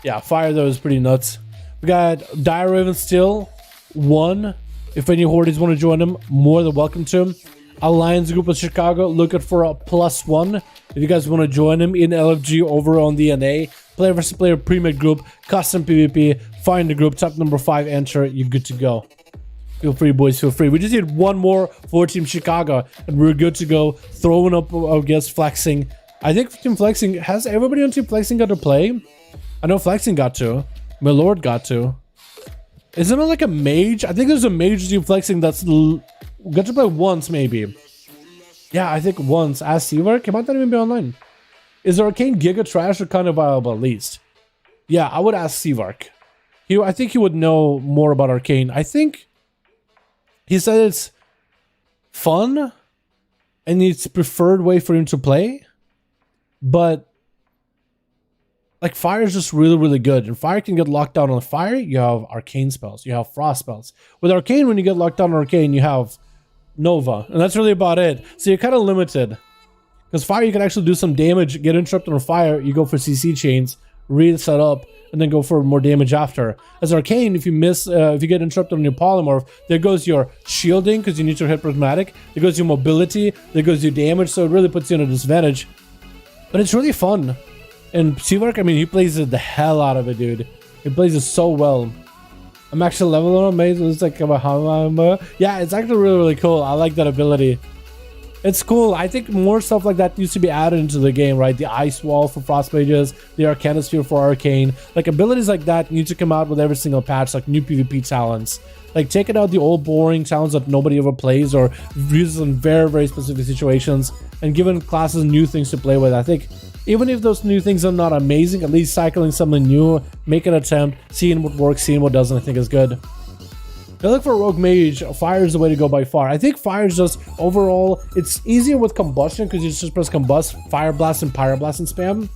Yeah, fire though is pretty nuts. We got Dire Raven still. 1. If any Hordes want to join them, more than welcome to them. Alliance group of Chicago looking for a +1. If you guys want to join them in LFG over on the NA, player versus player pre-made group, custom PvP, find the group, type number 5, enter, you're good to go. Feel free, boys, feel free. We just need one more for Team Chicago, and we're good to go. Throwing up against Flexing. I think Team Flexing, has everybody on Team Flexing got to play? I know Flexing got to. My Lord got to. Isn't it like a mage? I think there's a mage Team Flexing that's got to play once, maybe. Yeah, I think once. Ask Seavark. It might not even be online. Is Arcane Giga trash or kind of viable at least? Yeah, I would ask Seavark. I think he would know more about Arcane. I think he said it's fun and it's preferred way for him to play, but Like fire is just really, really good. And fire can get locked down on fire. You have arcane spells. You have frost spells. With arcane, when you get locked down on arcane, you have Nova. And that's really about it. So you're kind of limited. Because fire, you can actually do some damage, get interrupted on fire. You go for CC chains, reset up, and then go for more damage after. As arcane, if you miss, if you get interrupted on your polymorph, there goes your shielding because you need to hit prismatic. There goes your mobility. There goes your damage. So it really puts you in a disadvantage. But it's really fun. And Seawork, I mean, he plays the hell out of it, dude. He plays it so well. I'm actually leveling on Mage. It's like, yeah, it's actually really, really cool. I like that ability. It's cool. I think more stuff like that needs to be added into the game, right? The Ice Wall for Frost Mages, the Arcanosphere for Arcane. Like, abilities like that need to come out with every single patch, like new PvP talents. Like, taking out the old boring talents that nobody ever plays or uses in very, very specific situations and giving classes new things to play with. I think even if those new things are not amazing, at least cycling something new, make an attempt, seeing what works, seeing what doesn't, I think is good. I look for Rogue Mage. Fire is the way to go by far. I think fire is just overall, it's easier with combustion because you just press combust, fire blast, and pyroblast and spam.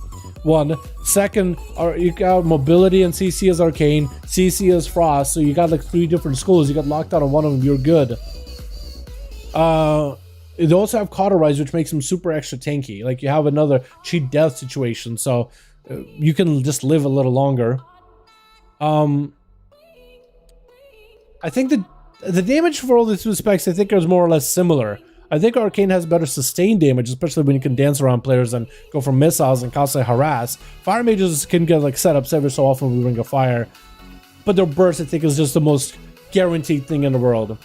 One. Second, you got mobility and CC as arcane, CC as frost. So you got like 3 different schools. You got locked out on one of them, you're good. They also have cauterize, which makes them super extra tanky. Like you have another cheat death situation, so you can just live a little longer. I think the damage for all these 2 specs, I think, is more or less similar. I think Arcane has better sustained damage, especially when you can dance around players and go for missiles and constantly harass. Fire mages can get like setups every so often when we Ring of Fire, but their burst, I think, is just the most guaranteed thing in the world.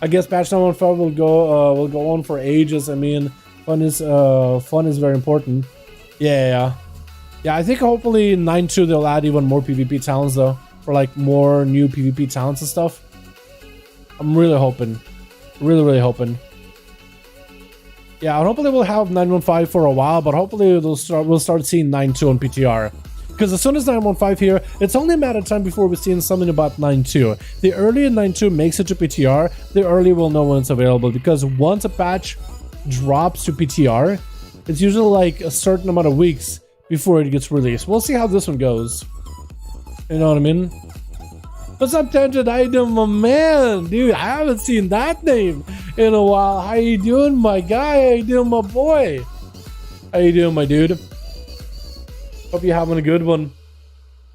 I guess patch 9.15 will go on for ages. I mean, fun is very important. Yeah. I think hopefully in 9.2 they'll add even more PvP talents though, for like more new PvP talents and stuff. I'm really hoping, really hoping. Yeah, and hopefully we'll have 9.15 for a while, but hopefully we'll start seeing 9.2 on PTR. Because as soon as 9.15 here, it's only a matter of time before we're seeing something about 9.2. The earlier 9.2 makes it to PTR, the earlier we'll know when it's available. Because once a patch drops to PTR, it's usually like a certain amount of weeks before it gets released. We'll see how this one goes. You know what I mean? What's up, Tangent Item, my man? Dude, I haven't seen that name in a while. How you doing, my guy? How you doing, my boy? How you doing, my dude? Hope you're having a good one.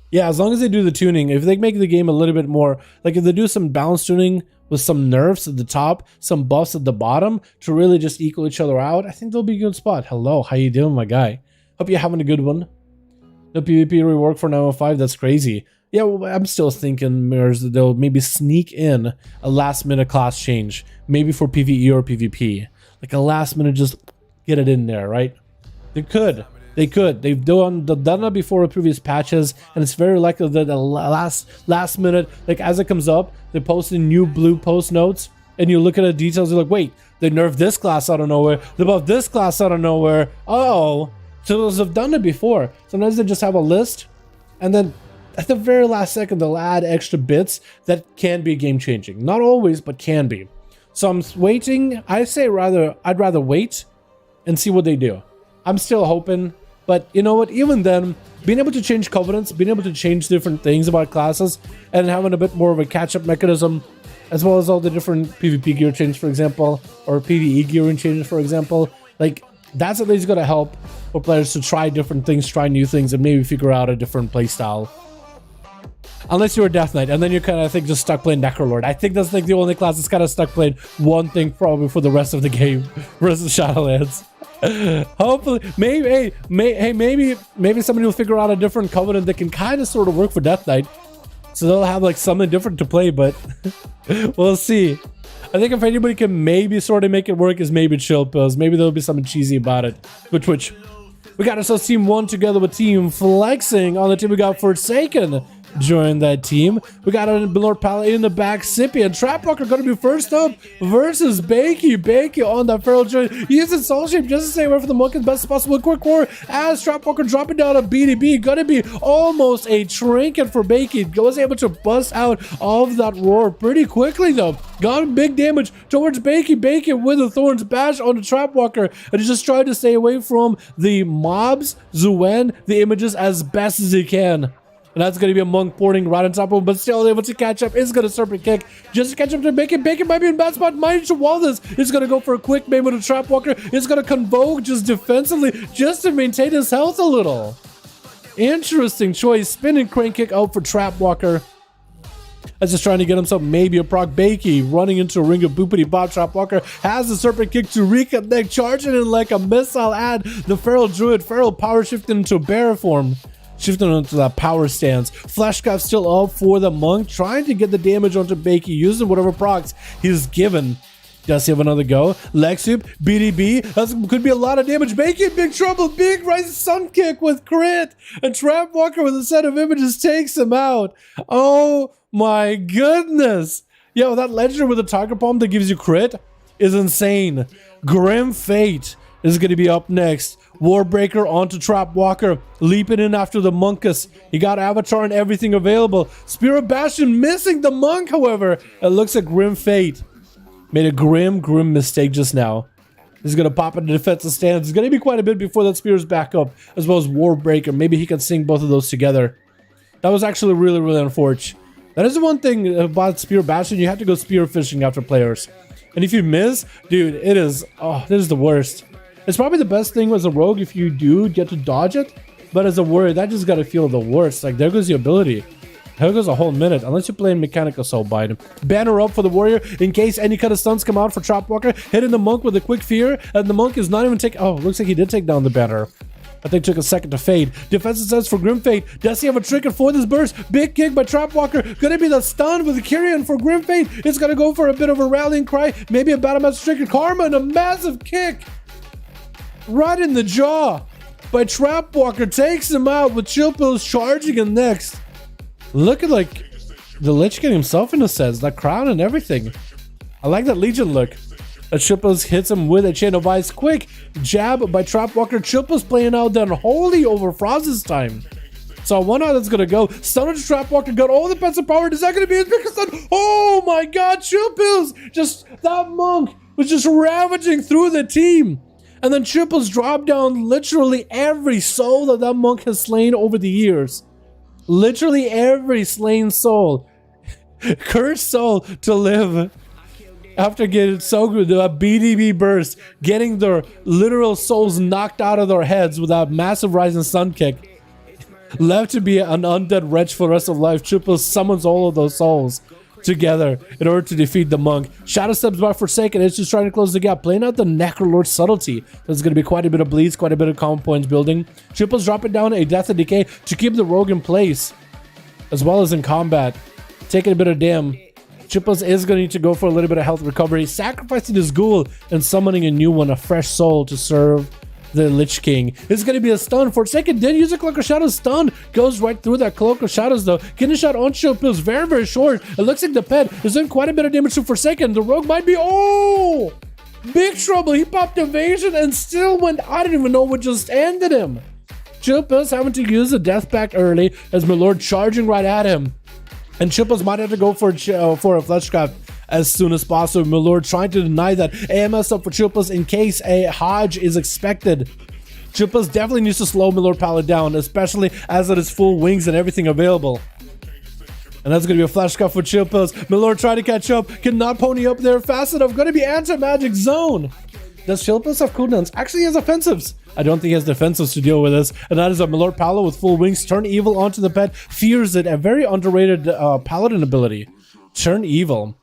Yeah, as long as they do the tuning, if they make the game a little bit more, like if they do some balance tuning with some nerfs at the top, some buffs at the bottom to really just equal each other out, I think they'll be a good spot. Hello, how you doing, my guy? Hope you're having a good one. No PvP rework for 9.05, that's crazy. Yeah, well, I'm still thinking, Mirrors, that they'll maybe sneak in a last minute class change, maybe for PvE or PvP. Like a last minute, just get it in there, right? They could. They could. They've done that before with previous patches, and it's very likely that the last minute, like as it comes up, they post in new blue post notes, and you look at the details, you're like, wait, they nerfed this class out of nowhere, they buffed this class out of nowhere. Oh, so those have done it before. Sometimes they just have a list, and then at the very last second, they'll add extra bits that can be game changing. Not always, but can be. So I'm waiting. I'd rather wait and see what they do. I'm still hoping. But you know what, even then, being able to change covenants, being able to change different things about classes, and having a bit more of a catch-up mechanism, as well as all the different PvP gear changes, for example, or PvE gearing changes, for example, like, that's at least going to help for players to try different things, try new things, and maybe figure out a different playstyle. Unless you're a Death Knight, and then you're kind of, I think, just stuck playing Necrolord. I think that's like the only class that's kind of stuck playing one thing probably for the rest of the game, versus Shadowlands. Hopefully, maybe somebody will figure out a different covenant that can kind of sort of work for Death Knight, so they'll have like something different to play. But we'll see. I think if anybody can maybe sort of make it work, is maybe Chill Pills. Maybe there'll be something cheesy about it. But Twitch, we got ourselves Team 1 together with Team Flexing. On the team we got Forsaken, join that team. We got a Lord Paladin in the back, Sippy, and Trapwalker going to be first up versus Bakey. Bakey on that feral druid, using soul shape just to stay away from the monk as best as possible. Quick war as Trapwalker dropping down a BDB. Going to be almost a trinket for Bakey. Was able to bust out of that roar pretty quickly though. Got big damage towards Bakey. Bakey with the Thorns bash on the Trapwalker, and he's just trying to stay away from the mobs, Zuen, the images as best as he can. And that's going to be a monk porting right on top of him, but still able to catch up. Is going to serpent kick just to catch up to Bacon. Bacon might be in bad spot. Might to wall this. He's going to go for a quick main with a Trapwalker. He's going to convoke just defensively just to maintain his health a little. Interesting choice. Spinning crane kick out for Trapwalker. That's just trying to get himself maybe a proc. Bakey running into a ring of boopity bop. Trapwalker has the serpent kick to reconnect, charging in like a missile at the feral druid. Feral power shifting into a bear form. Shifting onto that power stance. Fleshcraft still up for the monk, trying to get the damage onto Bakey, using whatever procs he's given. Does he have another go? Lexup, BDB, that could be a lot of damage. Bakey in big trouble. Big rising sun kick with crit. And Trapwalker with a set of images takes him out. Oh my goodness. Yo, that legendary with a tiger palm that gives you crit is insane. Grim Fate is going to be up next. Warbreaker onto Trapwalker, leaping in after the Monkus. He got Avatar and everything available. Spirit Bastion missing the Monk, however. It looks like Grim Fate made a grim mistake just now. He's going to pop into defensive stance. It's going to be quite a bit before that Spear's back up, as well as Warbreaker. Maybe he can sing both of those together. That was actually really unfortunate. That is the one thing about Spear Bastion. You have to go spear fishing after players. And if you miss, dude, it is, oh, this is the worst. It's probably the best thing as a rogue if you do get to dodge it, but as a warrior, that just gotta feel the worst. Like, there goes the ability. There goes a whole minute, unless you're playing Mechanical Soul Bite. Banner up for the warrior in case any kind of stuns come out for Trapwalker. Hitting the monk with a quick fear, and the monk is not even taking. Oh, looks like he did take down the banner. I think it took a second to fade. Defensive sense for Grim Fate. Does he have a trinket for this burst? Big kick by Trapwalker. Gonna be the stun with the Kyrian for Grim Fate. It's gonna go for a bit of a rallying cry. Maybe a battle match trinket. Karma and a massive kick. Right in the jaw by Trapwalker, takes him out with Chill Pills charging him next. Look at like the Lich King himself in a sense, that crown and everything. I like that Legion look. Chill Pills hits him with a Chain of Ice. Quick jab by Trapwalker. Chill Pills playing out then wholly over Frost this time. So I wonder how that's gonna go. Stun to Trapwalker, got all the defensive power. Is that gonna be his biggest stun? Oh my god, Chill Pills! Just that monk was just ravaging through the team. And then Triples drop down literally every soul that monk has slain over the years. Literally every slain soul. Cursed soul to live after getting so good. That BDB burst, getting their literal souls knocked out of their heads with that massive rising sun kick. Left to be an undead wretch for the rest of life. Triples summons all of those souls together in order to defeat the monk. Shadow steps by Forsaken. It's just trying to close the gap, playing out the Necrolord subtlety. There's going to be quite a bit of bleeds, quite a bit of common points building. Triples dropping down a Death and Decay to keep the rogue in place, as well as in combat, taking a bit of damn. Triples is going to need to go for a little bit of health recovery, sacrificing his ghoul and summoning a new one, a fresh soul to serve the Lich King. It's going to be a stun. Forsaken did use a Cloak of Shadows stun. Goes right through that Cloak of Shadows though. Getting a shot on Chill Pills. Very short. It looks like the pet is doing quite a bit of damage to Forsaken. The rogue might be, oh! Big trouble. He popped evasion and still went, I didn't even know what just ended him. Chill Pills having to use the death pact early as my lord charging right at him. And Chill Pills might have to go for a Fleshcraft as soon as possible. My lord trying to deny that AMS up for Chill Pills in case a Hodge is expected. Chill Pills definitely needs to slow my lord Paladin down, especially as it is full wings and everything available. And that's going to be a Fleshcraft for Chill Pills. My lord trying to catch up, cannot pony up there fast enough. Going to be anti-magic zone. Does Chill Pills have cooldowns? Actually, he has offensives. I don't think he has defensives to deal with this. And that is a Milord Paolo with full wings. Turn evil onto the pet. Fears it. A very underrated Paladin ability. Turn evil.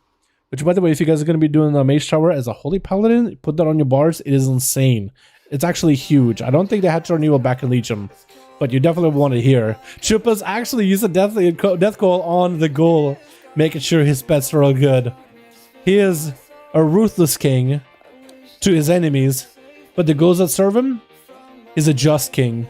Which, by the way, if you guys are going to be doing the Mage Tower as a Holy Paladin, put that on your bars. It is insane. It's actually huge. I don't think they had Turn evil back in Legion. But you definitely want it here. Chupas actually used a death call on the goal, making sure his pets are all good. He is a ruthless king to his enemies. But the goals that serve him is a just king.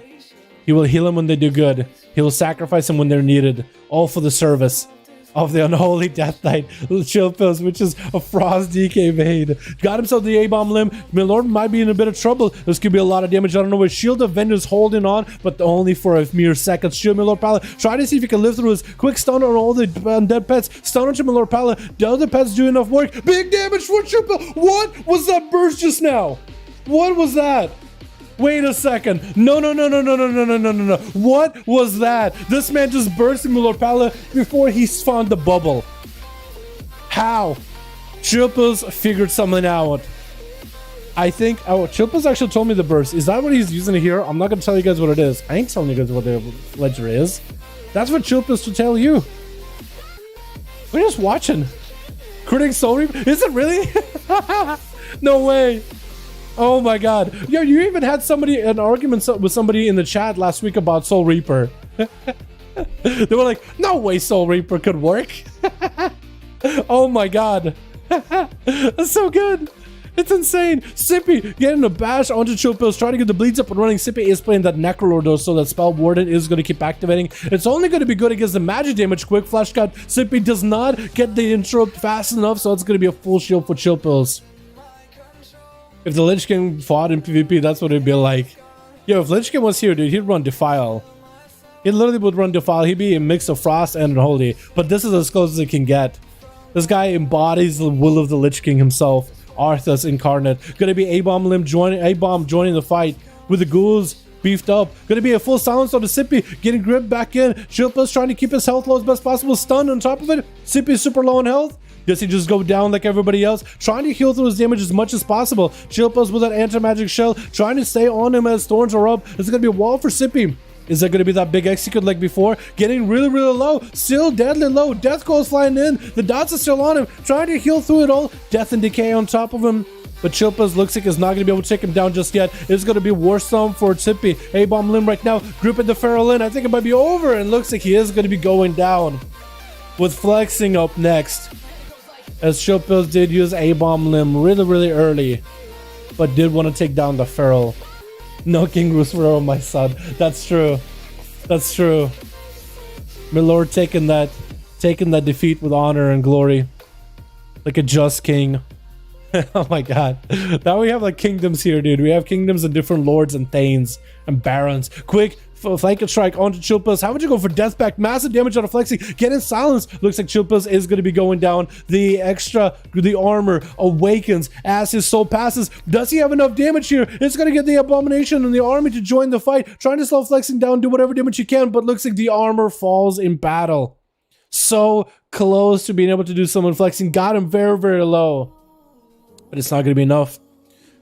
He will heal them when they do good. He will sacrifice them when they're needed. All for the service of the unholy Death Knight. Chill Pills, which is a Frost DK made. Got himself the A-bomb limb. My lord might be in a bit of trouble. This could be a lot of damage. I don't know what Shield of Vengeance holding on, but only for a mere second. Shield my lord Paladin. Try to see if he can live through his quick stun on all the undead pets. Stun on my lord Paladin. The other pets do enough work. Big damage for Chill Pill. What was that burst just now? What was that? Wait a second. No. What was that? This man just burst in Lord Pala before he spawned the bubble. How? Chilpus figured something out. I think, Chilpus actually told me the burst. Is that what he's using here? I'm not going to tell you guys what it is. I ain't telling you guys what the ledger is. That's what Chilpus to tell you. We're just watching. Critting Soul Reaper? Is it really? No way. Oh my god. Yo, you even had an argument with somebody in the chat last week about Soul Reaper. They were like, no way Soul Reaper could work. Oh my god. That's so good. It's insane. Sippy getting a bash onto Chill Pills, trying to get the bleeds up and running. Sippy is playing that Necrolord though, so that Spell Warden is going to keep activating. It's only going to be good against the magic damage. Quick flash cut. Sippy does not get the interrupt fast enough, so it's going to be a full shield for Chill Pills. If the Lich King fought in PvP, that's what it'd be like. Yo, if Lich King was here, dude, he'd run Defile. He literally would run Defile. He'd be a mix of Frost and Unholy. But this is as close as it can get. This guy embodies the will of the Lich King himself. Arthas incarnate. Gonna be A-Bomb Limb joining the fight with the ghouls beefed up. Gonna be a full silence on the Sippy. Getting gripped back in. Shilpa's trying to keep his health low as best possible. Stun on top of it. Sippy's super low in health. Does he just go down like everybody else? Trying to heal through his damage as much as possible. Shilpa's with that anti-magic shell. Trying to stay on him as thorns are up. It's gonna be a wall for Sippy. Is that going to be that big execute like before? Getting really, really low. Still deadly low. Death Coil's flying in. The dots are still on him. Trying to heal through it all. Death and Decay on top of him. But Chilpas looks like is not going to be able to take him down just yet. It's going to be Warstone for Sippy. A-Bomb Limb right now. Gripping the Feral in. I think it might be over. And looks like he is going to be going down. With Flexing up next. As Chilpas did use A-Bomb Limb really, really early. But did want to take down the Feral. No King Roosevelt, oh my son. That's true. That's true. My lord taking that defeat with honor and glory. Like a just king. Oh my god. Now we have like kingdoms here, dude. We have kingdoms and different lords and thanes and barons. Quick flank and strike onto Chilpas. How would you go for death back? Massive damage out of flexing. Get in silence. Looks like Chilpas is going to be going down. The armor awakens as his soul passes. Does he have enough damage here? It's going to get the abomination and the army to join the fight. Trying to slow flexing down, do whatever damage you can, but looks like the armor falls in battle. So close to being able to do someone flexing. Got him very, very low. But it's not going to be enough.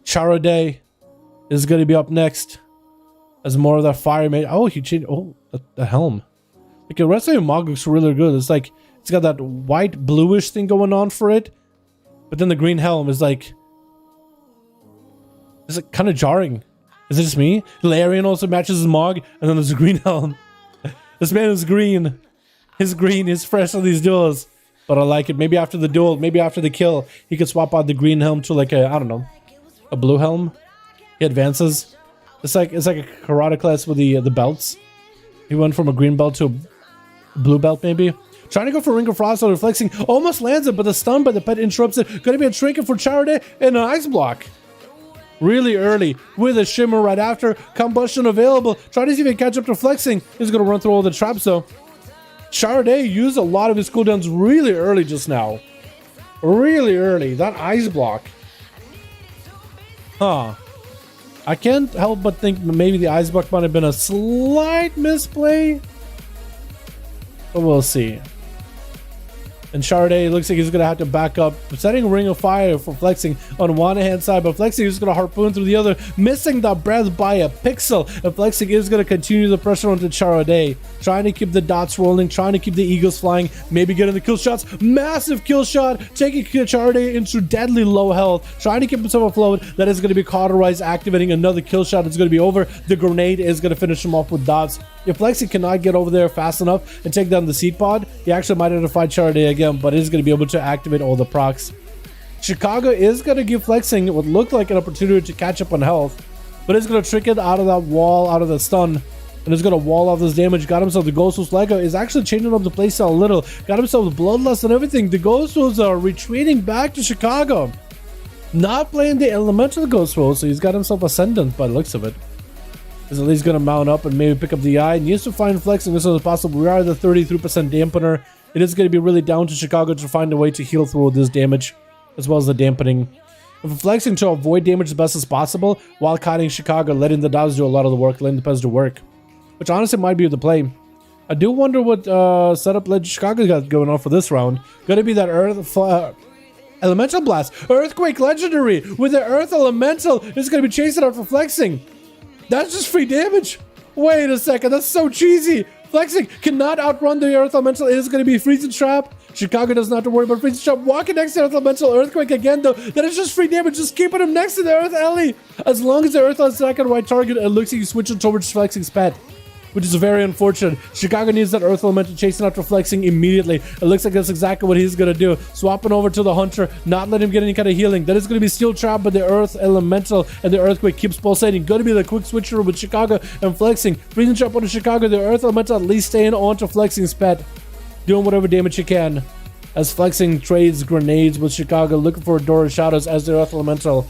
Charaday is going to be up next. As more of that fire made. Oh, he changed. Oh, the helm. Like the rest of the Mog looks really good. It's like it's got that white bluish thing going on for it, but then the green helm is like kind of jarring. Is it just me? Larian also matches his Mog, and then there's a green helm. This man is green. His green is fresh on these duels, but I like it. Maybe after the duel, maybe after the kill, he could swap out the green helm to like I don't know, a blue helm. He advances. It's like a karate class with the belts. He went from a green belt to a blue belt, maybe. Trying to go for Ring of Frost on reflexing. Almost lands it, but the stun by the pet interrupts it. Gonna be a trinket for Charaday and an ice block. Really early with a shimmer right after. Combustion available. Trying to see if he can catch up to flexing. He's gonna run through all the traps though. Charaday used a lot of his cooldowns really early just now. Really early. That ice block. Huh. I can't help but think maybe the ice block might have been a slight misplay. But we'll see. And Charaday looks like he's going to have to back up. Setting Ring of Fire for flexing on one hand side, but flexing is going to harpoon through the other, missing the breath by a pixel. And flexing is going to continue the pressure onto Charaday, trying to keep the dots rolling, trying to keep the eagles flying, maybe getting the kill shots. Massive kill shot, taking Charaday into deadly low health, trying to keep himself afloat. That is going to be cauterized, activating another kill shot. It's going to be over. The grenade is going to finish him off with dots. If Flexi cannot get over there fast enough and take down the seed pod, he actually might have to fight Charaday again, but is going to be able to activate all the procs. Chicago is going to give Flexing what looked like an opportunity to catch up on health, but it's going to trick it out of that wall, out of the stun. and is going to wall off this damage. Got himself the Ghost Wolves. Lego is actually changing up the playstyle a little. Got himself the Bloodlust and everything. The Ghost Wolves are retreating back to Chicago. Not playing the Elemental Ghost Wolves, so he's got himself Ascendant by the looks of it. He's at least going to mount up and maybe pick up the eye. Needs to find flexing as soon as possible. We are the 33% dampener. It is going to be really down to Chicago to find a way to heal through this damage, as well as the dampening. If flexing to avoid damage as best as possible, while cutting Chicago, letting the dots do a lot of the work, letting the pets do work. Which honestly might be the play. I do wonder what setup Chicago got going on for this round. Gonna be that Elemental Blast. Earthquake Legendary with the Earth Elemental is gonna be chasing out for flexing. That's just free damage. Wait a second, that's so cheesy. Flexing cannot outrun the Earth Elemental. It is going to be Freezing Trap. Chicago doesn't have to worry about Freezing Trap. Walking next to Earth Elemental. Earthquake again, though. That is just free damage. Just keeping him next to the Earth Ellie. As long as the Earth has second right target, it looks like you switch it towards Flexing's pet, which is very unfortunate. Chicago needs that Earth Elemental chasing after flexing immediately. It looks like that's exactly what he's going to do. Swapping over to the Hunter, not let him get any kind of healing. That is going to be Steel Trap, but the Earth Elemental and the Earthquake keeps pulsating. Going to be the quick switcher with Chicago and flexing. Freezing Trap onto Chicago, the Earth Elemental at least staying onto flexing's pet. Doing whatever damage he can. As flexing trades grenades with Chicago, looking for a door of shadows as the Earth Elemental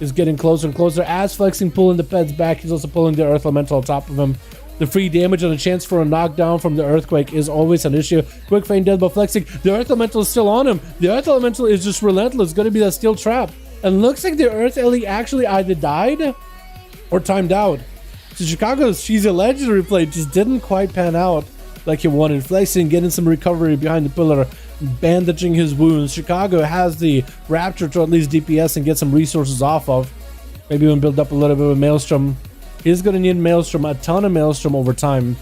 is getting closer and closer. As flexing pulling the pets back, he's also pulling the Earth Elemental on top of him. The free damage and a chance for a knockdown from the Earthquake is always an issue. Quick feint dead by flexing. The Earth Elemental is still on him. The Earth Elemental is just relentless. Going to be that Steel Trap. And looks like the Earth Ellie actually either died or timed out. So Chicago's cheesy legendary play just didn't quite pan out like he wanted. Flexing, getting some recovery behind the pillar, bandaging his wounds. Chicago has the Rapture to at least DPS and get some resources off of. Maybe even build up a little bit of a Maelstrom. He's going to need Maelstrom, a ton of Maelstrom over time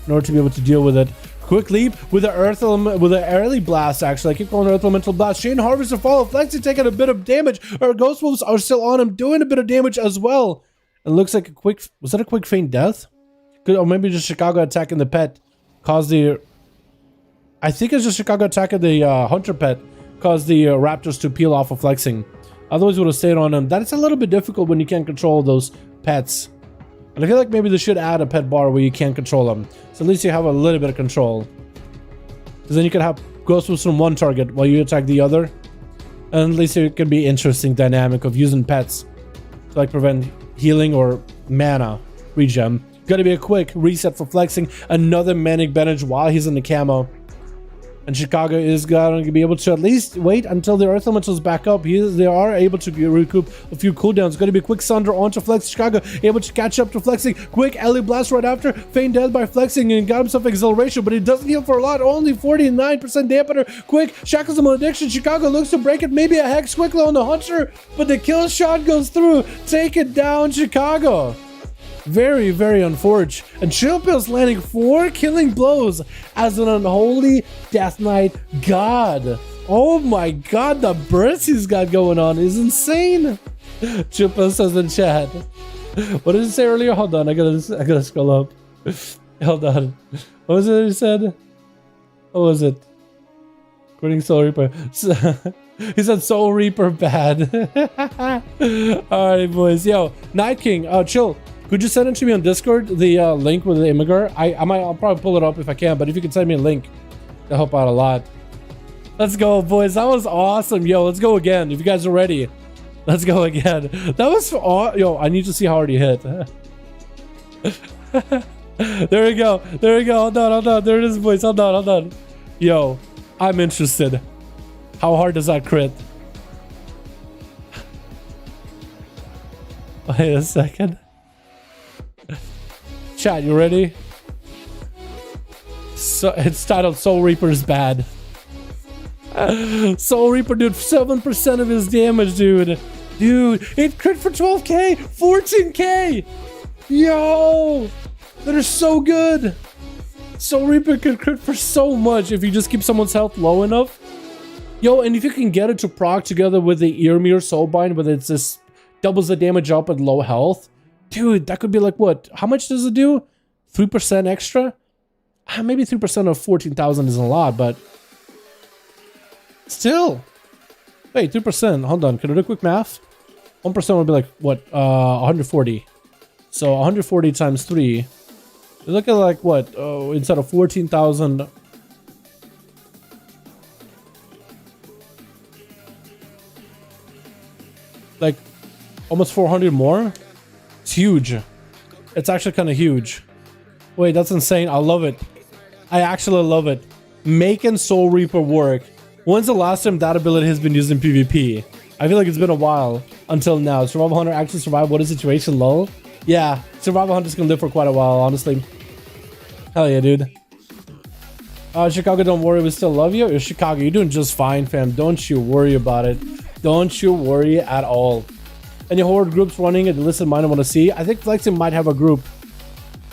in order to be able to deal with it. Quick leap with the Earth Element, with the early blast, actually. I keep calling it Earth Elemental Blast. Shane Harvester follow. Flexing taking a bit of damage. Our Ghost Wolves are still on him, doing a bit of damage as well. It looks like a quick, was that a quick feint death? Or maybe just Chicago attacking the pet caused the, I think it's just Chicago attacking the Hunter pet caused the Raptors to peel off of flexing. Otherwise, would have stayed on him. That's a little bit difficult when you can't control those pets. And I feel like maybe they should add a pet bar where you can't control them. So at least you have a little bit of control. Because then you can have Ghost Wolves from one target while you attack the other. And at least it can be interesting dynamic of using pets to like prevent healing or mana regen. Gotta be a quick reset for flexing. Another manic bandage while he's in the camo. And Chicago is going to be able to at least wait until the Earth Elemental is back up. They are able to recoup a few cooldowns. Going to be a quick Sunder onto Flex. Chicago able to catch up to flexing. Quick Ellie Blast right after. Feint dead by flexing and got himself acceleration, but he doesn't heal for a lot. Only 49% dampener. Quick Shackles of Malediction. Chicago looks to break it. Maybe a Hex quickly on the Hunter, but the kill shot goes through. Take it down, Chicago. Very, very unfortunate. And Chillpill's landing 4 killing blows as an unholy Death Knight god. Oh my god, the burst he's got going on is insane. Chillpill says in chat. What did it say earlier? Hold on, I gotta scroll up. Hold on. What was it he said? What was it? Quitting Soul Reaper. He said Soul Reaper bad. Alright, boys. Yo, Night King, chill. Could you send it to me on Discord, the link with the Immigrant? I'll probably pull it up if I can, but if you could send me a link, that'll help out a lot. Let's go, boys. That was awesome. Yo, let's go again. If you guys are ready, let's go again. That was yo, I need to see how hard he hit. There we go. There we go. Hold on. There it is, boys. Hold on. Yo, I'm interested. How hard does that crit? Wait a second. Chat, you ready? So it's titled Soul Reaper's bad. Soul Reaper did 7% of his damage, dude. Dude, it crit for 12k, 14k. Yo, that is so good. Soul Reaper could crit for so much if you just keep someone's health low enough. Yo, and if you can get it to proc together with the Earmere Soulbind, where it's just doubles the damage up at low health. Dude, that could be like what? How much does it do? 3% extra? Maybe 3% of 14,000 isn't a lot, but still. Wait, 3%. Hold on. Can I do quick math? 1% would be like what? 140. So 140 times 3 You look at like what? Oh, instead of 14,000. Like almost 400 more. It's huge. It's actually kind of huge. Wait, that's insane. I love it. I actually love it. Making Soul Reaper work. When's the last time that ability has been used in PvP? I feel like it's been a while until now. Survival Hunter actually survived. What is the situation? Lol. Yeah, Survival Hunter's gonna live for quite a while, honestly. Hell yeah, dude. Chicago, don't worry. We still love you. Chicago, you're doing just fine, fam. Don't you worry about it. Don't you worry at all. Any Horde groups running at the list of mine I want to see? I think Flexing might have a group.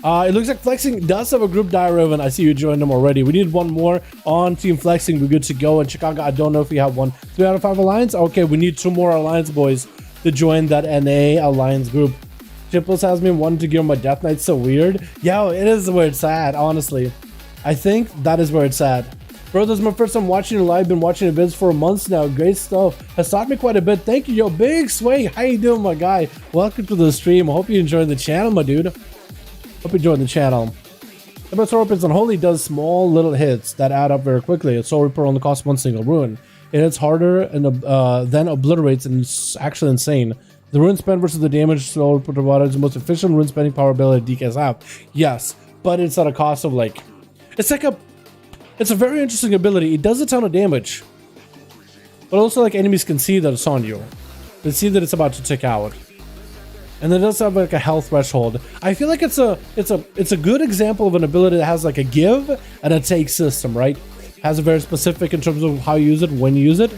It looks like Flexing does have a group, Dalaran. I see you joined them already. We need one more on Team Flexing. We're good to go. And Chicago, I don't know if we have one. 3 out of 5 Alliance? Okay, we need 2 more Alliance boys to join that NA Alliance group. Chipples has me wanting to give my Death Knight so weird. Yo, it is where it's at, honestly. I think that is where it's at. Bro, this is my first time watching it live. Been watching the vids for months now. Great stuff. Has taught me quite a bit. Thank you, yo. Big Sway. How you doing, my guy? Welcome to the stream. I hope you enjoyed the channel, my dude. Hope you enjoyed the channel. The Soul Reaper Unholy does small little hits that add up very quickly. A Soul Reaper only costs 1 single rune. It hits harder and then obliterates, and it's actually insane. The rune spend versus the damage Soul Reaper provided is the most efficient rune spending power ability DKs have. Yes, but it's at a cost of like... It's a very interesting ability. It does a ton of damage. But also like enemies can see that it's on you. They see that it's about to tick out. And then it does have like a health threshold. I feel like it's a good example of an ability that has like a give and a take system, right? Has a very specific in terms of how you use it, when you use it.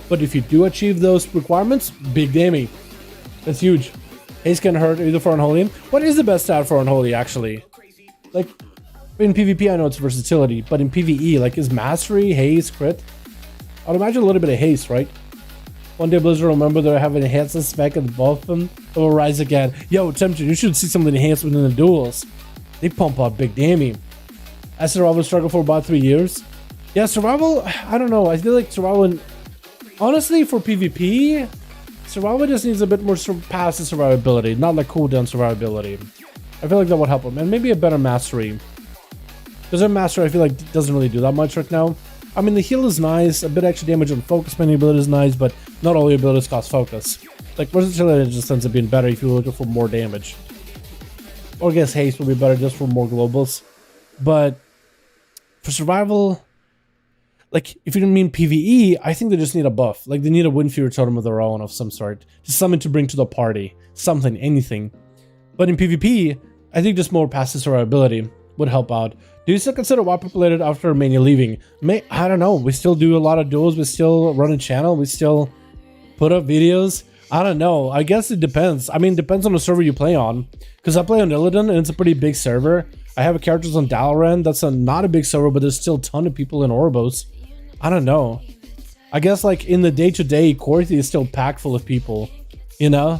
But if you do achieve those requirements, big damage. That's huge. Haste can hurt either for Unholy. What is the best stat for Unholy actually? Like in PvP I know it's versatility, but in PvE, like is Mastery, Haste, Crit? I'd imagine a little bit of Haste, right? One day Blizzard will remember they have an enhancement spec at both of them. It will rise again. Yo, Tempted, you should see some of the enhancements in the duels. They pump out big damage. As Survival struggled for about 3 years. Yeah, Survival, I don't know. I feel like Survival, honestly, for PvP, Survival just needs a bit more passive survivability, not like cooldown survivability. I feel like that would help them. And maybe a better Mastery. Because their Mastery, I feel like, doesn't really do that much right now. I mean, the heal is nice, a bit extra damage on focus spending ability is nice, but not all the abilities cost focus. Like, versatility just ends up being better if you're looking for more damage. Or I guess haste will be better just for more globals. But for survival, like, if you didn't mean PvE, I think they just need a buff. Like, they need a Wind Fury totem of their own of some sort. Just something to bring to the party. Something, anything. But in PvP, I think just more passive survivability would help out. Do you still consider WoW populated after Mania leaving? I don't know. We still do a lot of duels. We still run a channel. We still put up videos. I don't know. I guess it depends. I mean, it depends on the server you play on. Because I play on Illidan and it's a pretty big server. I have characters on Dalaran. That's not a big server, but there's still a ton of people in Orbos. I don't know. I guess like in the day-to-day, Corthi is still packed full of people. You know?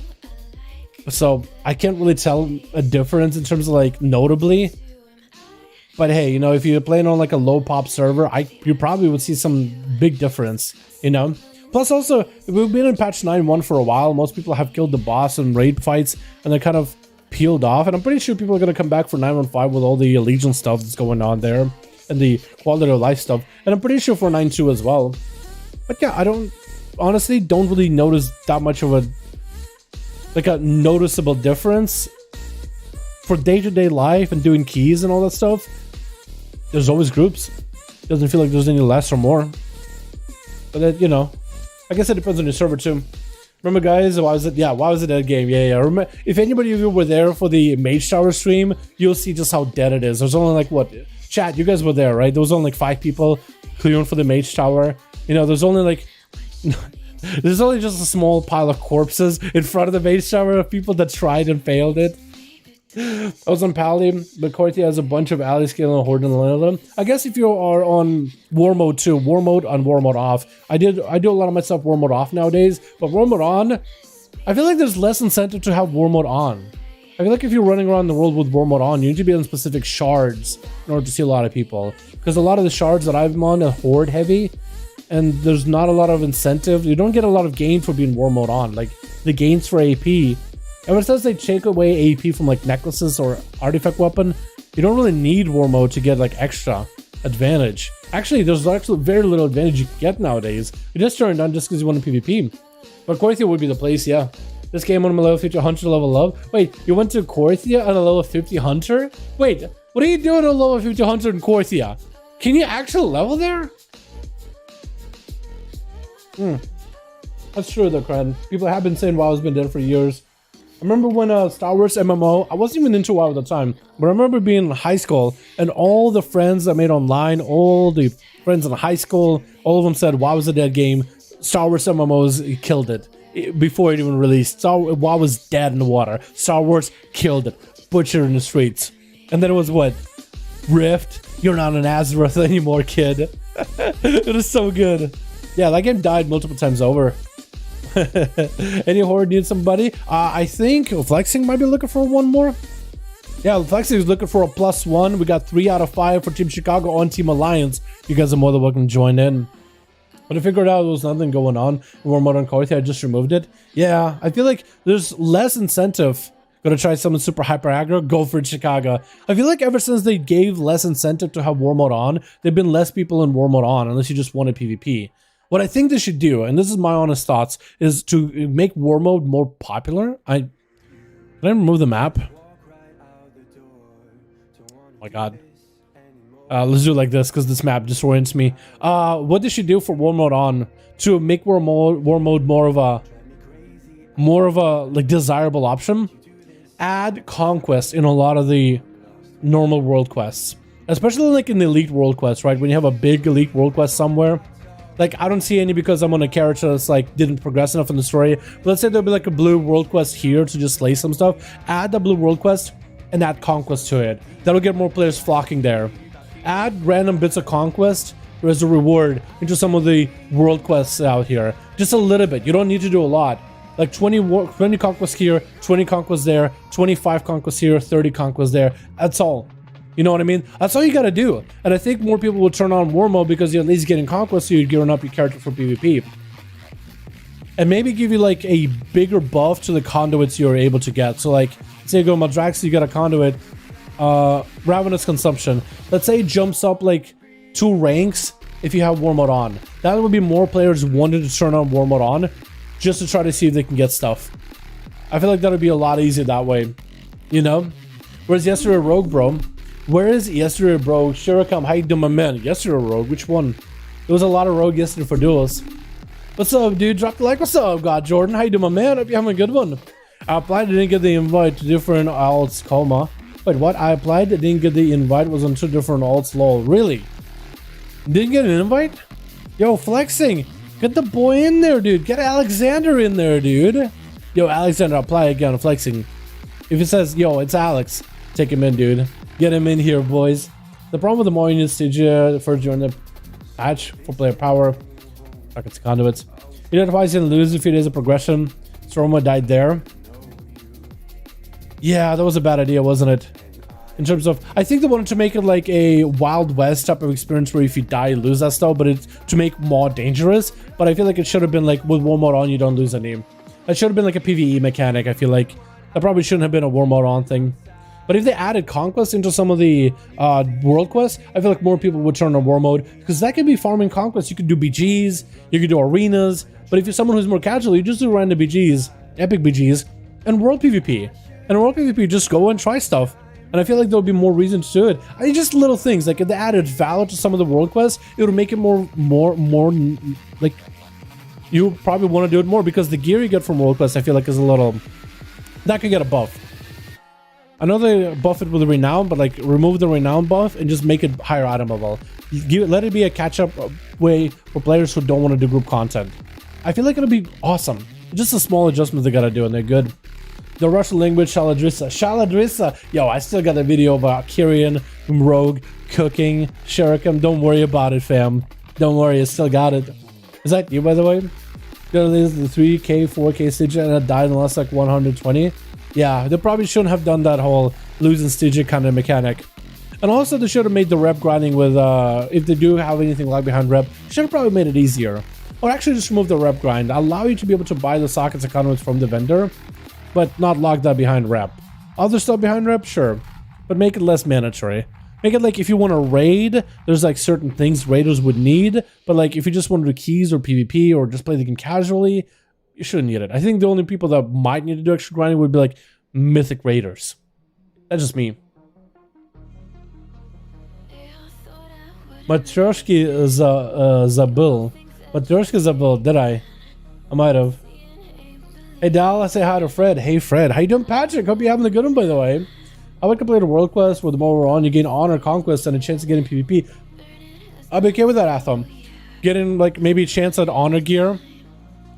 So I can't really tell a difference in terms of like notably. But hey, you know, if you're playing on like a low pop server, you probably would see some big difference, you know? Plus also, we've been in patch 9.1 for a while. Most people have killed the boss in raid fights and they're kind of peeled off. And I'm pretty sure people are going to come back for 9.1.5 with all the Legion stuff that's going on there and the quality of life stuff. And I'm pretty sure for 9.2 as well. But yeah, I honestly don't really notice that much of a noticeable difference. For day-to-day life and doing keys and all that stuff, there's always groups. Doesn't feel like there's any less or more. But that, you know, I guess it depends on your server too. Remember, guys, why was it? Yeah, why was it that game? Yeah. Remember, if anybody of you were there for the Mage Tower stream, you'll see just how dead it is. There's only like what? Chat, you guys were there, right? There was only like 5 people clearing for the Mage Tower. You know, there's only like there's only just a small pile of corpses in front of the Mage Tower of people that tried and failed it. I was on Paladin, but Corthi has a bunch of ally scale and Horde and Lilium. I guess if you are on War Mode 2, War Mode on, War Mode off. I do a lot of my stuff War Mode off nowadays, but War Mode on, I feel like there's less incentive to have War Mode on. I feel like if you're running around the world with War Mode on, you need to be on specific shards in order to see a lot of people. Because a lot of the shards that I'm on are Horde heavy, and there's not a lot of incentive. You don't get a lot of gain for being War Mode on. Like, the gains for AP... And when it says they take away AP from like necklaces or artifact weapon, You don't really need war mode to get like extra advantage. Actually, there's actually very little advantage you can get nowadays. You just turn it on just because you want a PvP. But Corsair would be the place, yeah. This game on a level 50 hunter level up. Wait, you went to Corsair on a level 50 hunter? Wait, what are you doing on a level 50 hunter in Corsair? Can you actually level there? That's true though, Cran. People have been saying WoW's been dead for years. I remember when Star Wars MMO, I wasn't even into WoW at the time, but I remember being in high school and all the friends I made online, all the friends in high school, all of them said WoW was a dead game. Star Wars MMOs killed it before it even released. WoW was dead in the water. Star Wars killed it, butchered in the streets. And then it was what? Rift, you're not an Azeroth anymore, kid. It was so good. Yeah, that game died multiple times over. Any horde need somebody? I think Flexing might be looking for one more. Yeah, Flexing is looking for a +1. We got 3 out of 5 for Team Chicago on Team Alliance. You guys are more than welcome to join in. But I figured out there was nothing going on. War mode on Corsair, I just removed it. Yeah, I feel like there's less incentive. Gonna try something super hyper aggro, go for Chicago. I feel like ever since they gave less incentive to have war mode on, there've been less people in war mode on, unless you just want a PvP. What I think they should do, and this is my honest thoughts, is to make war mode more popular. Can I remove the map? Oh my god. Let's do it like this because this map disorients me. What they should do for war mode on to make war mode more of a like desirable option. Add conquest in a lot of the normal world quests, especially like in the elite world quests, right? When you have a big elite world quest somewhere. Like, I don't see any because I'm on a character that's like didn't progress enough in the story. But let's say there'll be like a blue world quest here to just slay some stuff. Add the blue world quest and add conquest to it. That'll get more players flocking there. Add random bits of conquest as a reward into some of the world quests out here. Just a little bit. You don't need to do a lot. Like 20 conquests here, 20 conquests there, 25 conquests here, 30 conquests there. That's all. You know what I mean? That's all you gotta do. And I think more people will turn on war mode because you're at least getting conquest, so you're gearing up your character for PvP. And maybe give you like a bigger buff to the conduits you're able to get. So like, say you go Madrax, you got a conduit, Ravenous Consumption. Let's say it jumps up like 2 ranks if you have war mode on. That would be more players wanting to turn on war mode on just to try to see if they can get stuff. I feel like that would be a lot easier that way, you know? Whereas yesterday Rogue, bro. Where is yesterday, bro? Shirikam, how you doing, my man? Yesterday Rogue, which one? There was a lot of Rogue yesterday for duels. What's up, dude? Drop the like. What's up, God Jordan? How you doing, my man? Hope you're having a good one. I applied, didn't get the invite to different alts, coma. Wait, what? I applied, didn't get the invite, was on 2 different alts, lol. Really? Didn't get an invite? Yo, Flexing. Get the boy in there, dude. Get Alexander in there, dude. Yo, Alexander, apply again, Flexing. If it says, yo, it's Alex, take him in, dude. Get him in here, boys. The problem with the more you need to first join the patch for player power. It's conduits. He notifies you lose a few days of progression. Storma died there. Yeah, that was a bad idea, wasn't it? In terms of, I think they wanted to make it like a Wild West type of experience where if you die, you lose that stuff, but it's to make more dangerous. But I feel like it should have been like with war mode on, you don't lose any. It should have been like a PvE mechanic. I feel like that probably shouldn't have been a war mode on thing. But if they added conquest into some of the world quests, I feel like more people would turn on war mode because that can be farming conquest. You could do BGs, you could do arenas, but if you're someone who's more casual, you just do random BGs, epic BGs, and world PvP. And world PvP, just go and try stuff. And I feel like there would be more reasons to do it. I mean, just little things like if they added valor to some of the world quests, it would make it more like you probably want to do it more because the gear you get from world quests, I feel like is a little that could get a buff. I know they buff it with the renown, but like remove the renown buff and just make it higher item level. Let it be a catch-up way for players who don't want to do group content. I feel like it'll be awesome. Just a small adjustment they gotta do and they're good. The Russian language, Shaladrissa. Yo, I still got a video about Kyrian, Rogue, cooking, Sherikim. Don't worry about it, fam. Don't worry, I still got it. Is that you, by the way? The 3K, 4K stage and it died in the last like 120. Yeah, they probably shouldn't have done that whole losing stage kind of mechanic. And also they should have made the rep grinding with, if they do have anything lag behind rep, should have probably made it easier. Or actually just remove the rep grind. Allow you to be able to buy the sockets and conduits from the vendor, but not lock that behind rep. Other stuff behind rep, sure. but make it less mandatory. Make it like if you want to raid, there's like certain things raiders would need, but like if you just want to do keys or PvP or just play the game casually, you shouldn't need it. I think the only people that might need to do extra grinding would be like mythic raiders. That's just me. Matryoshki Zabil. Matryoshki Zabil, did I? I might have. Hey Dal, I say hi to Fred. Hey Fred, how you doing, Patrick? Hope you're having a good one, by the way. I would complete a world quest where the more we're on, you gain honor, conquest, and a chance of getting PvP. I'll be okay with that, Athom. Getting like maybe a chance at honor gear.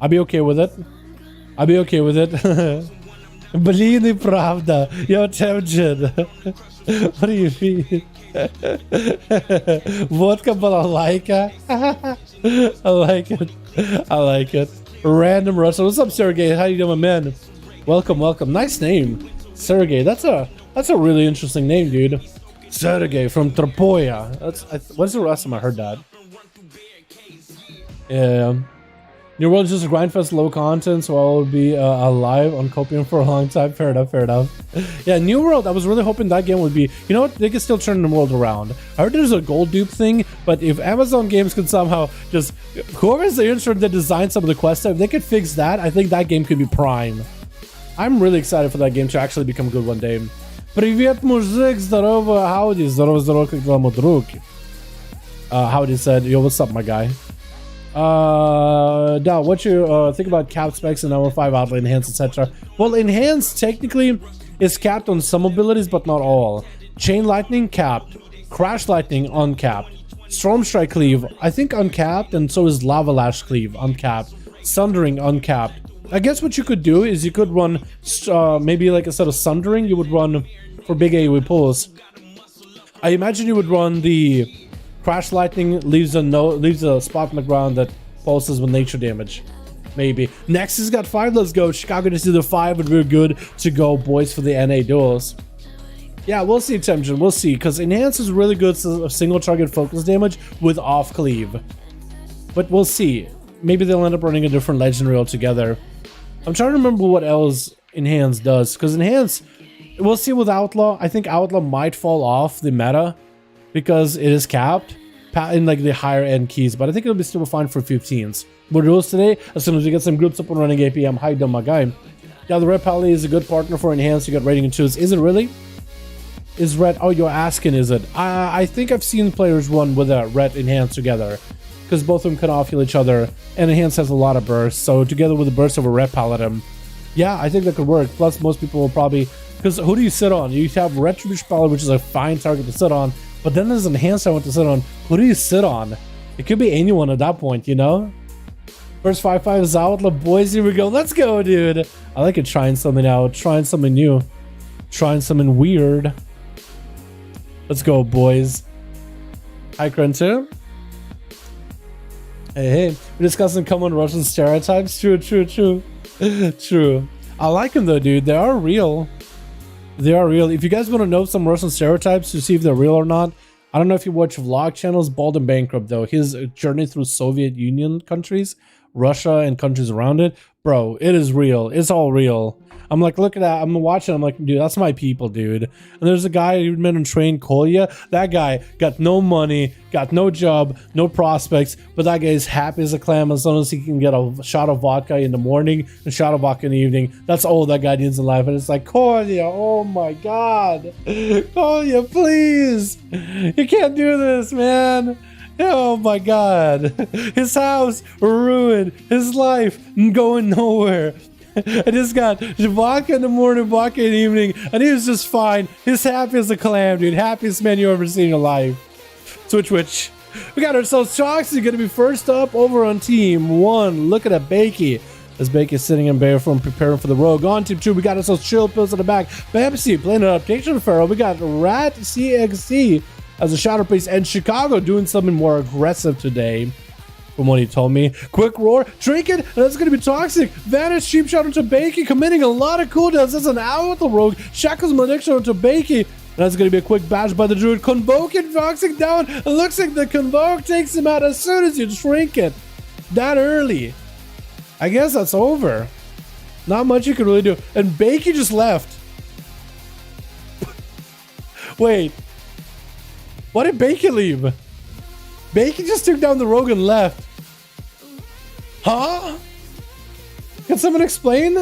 I'll be okay with it. I'll be okay with it. Блин, правда. Yo, tempted. What do you mean? Vodka balalaika. I like it. I like it. Random Russell. What's up, Sergey? How you doing, my man? Welcome, welcome. Nice name, Sergey. That's a really interesting name, dude. Sergey from Tropoya. When's the last time I heard that? Yeah. New World is just a grindfest, low content, so I will be alive on Copium for a long time. Fair enough, fair enough. Yeah, New World, I was really hoping that game would be... You know what? They could still turn the world around. I heard there's a gold dupe thing, but if Amazon Games could somehow just... Whoever's the intern that designed some of the quests, if they could fix that, I think that game could be prime. I'm really excited for that game to actually become good one day. Привет, мужик, здорово, howdy, здорово, как дела, мой друг? Howdy said, yo, what's up, my guy? Now, what you think about cap specs and number 5 outlet enhance, etc. Well, enhance technically is capped on some abilities, but not all. Chain lightning capped, crash lightning uncapped, storm strike cleave I think uncapped, and so is lava lash cleave uncapped, sundering uncapped. I guess what you could do is you could run maybe like instead of sundering, you would run for big AoE pulls. I imagine you would run the crash lightning, leaves a spot on the ground that pulses with nature damage. Maybe. Next has got 5. Let's go. Chicago to see the 5, and we're good to go, boys, for the NA duels. Yeah, we'll see, Temjin. We'll see, because enhance is really good single target focus damage with off cleave. But we'll see. Maybe they'll end up running a different legendary altogether. I'm trying to remember what else enhance does, because enhance, we'll see with outlaw. I think outlaw might fall off the meta because it is capped in like the higher end keys, but I think it'll be still fine for 15s. More duels today as soon as we get some groups up and running APM. Hi, done, my guy. Yeah, the Red Paladin is a good partner for enhance. You got rating and choose. Is it really? Is red? Oh, you're asking, is it? I think I've seen players run with a red enhance together, because both of them can off-heal each other, and enhance has a lot of bursts, so together with the burst of a Red Paladin, yeah, I think that could work. Plus, most people will probably, because who do you sit on? You have Retribution Paladin, which is a fine target to sit on, but then there's enhance I want to sit on. Who do you sit on? It could be anyone at that point, you know? First 5-5 is out. Boys, here we go. Let's go, dude. I like it trying something out, trying something new, trying something weird. Let's go, boys. Hi, Krenta. Hey, we're discussing common Russian stereotypes. True. True. I like them though, dude. They are real. They are real. If you guys want to know some Russian stereotypes to see if they're real or not, I don't know if you watch vlog channels. Bald and Bankrupt though, his journey through Soviet Union countries, Russia and countries around it, bro, it is real. It's all real. I'm like, look at that. I'm watching. I'm like, dude, that's my people, dude. And there's a guy who met and trained Kolya. That guy got no money, got no job, no prospects, but that guy is happy as a clam as long as he can get a shot of vodka in the morning and a shot of vodka in the evening. That's all that guy needs in life. And it's like, Kolya, oh my God. Kolya, please. You can't do this, man. Oh my God. His house ruined. His life going nowhere. I just got vodka in the morning, vodka in the evening, and he was just fine. He's happy as a clam, dude. Happiest man you ever seen in your life. Switch. We got ourselves Toxic gonna be first up over on team 1. Look at that Bakey. As Bakey sitting in bare form preparing for the rogue. On team 2, we got ourselves Chill Pills in the back. Pepsi playing it up. Take Pharaoh. We got Rat CXC as a Shadow Priest, and Chicago doing something more aggressive today. From what he told me. Quick Roar, drink it, and that's going to be Toxic. Vanish, Cheap Shot into Bakey, committing a lot of cooldowns. That's an hour with the Rogue. Shackles Malediction into Bakey. That's going to be a quick bash by the Druid. Convoking Toxic down. It looks like the Convoke takes him out as soon as you drink it. That early. I guess that's over. Not much you can really do. And Bakey just left. Wait. Why did Bacon leave? Bacon just took down the rogue and left. Huh? Can someone explain?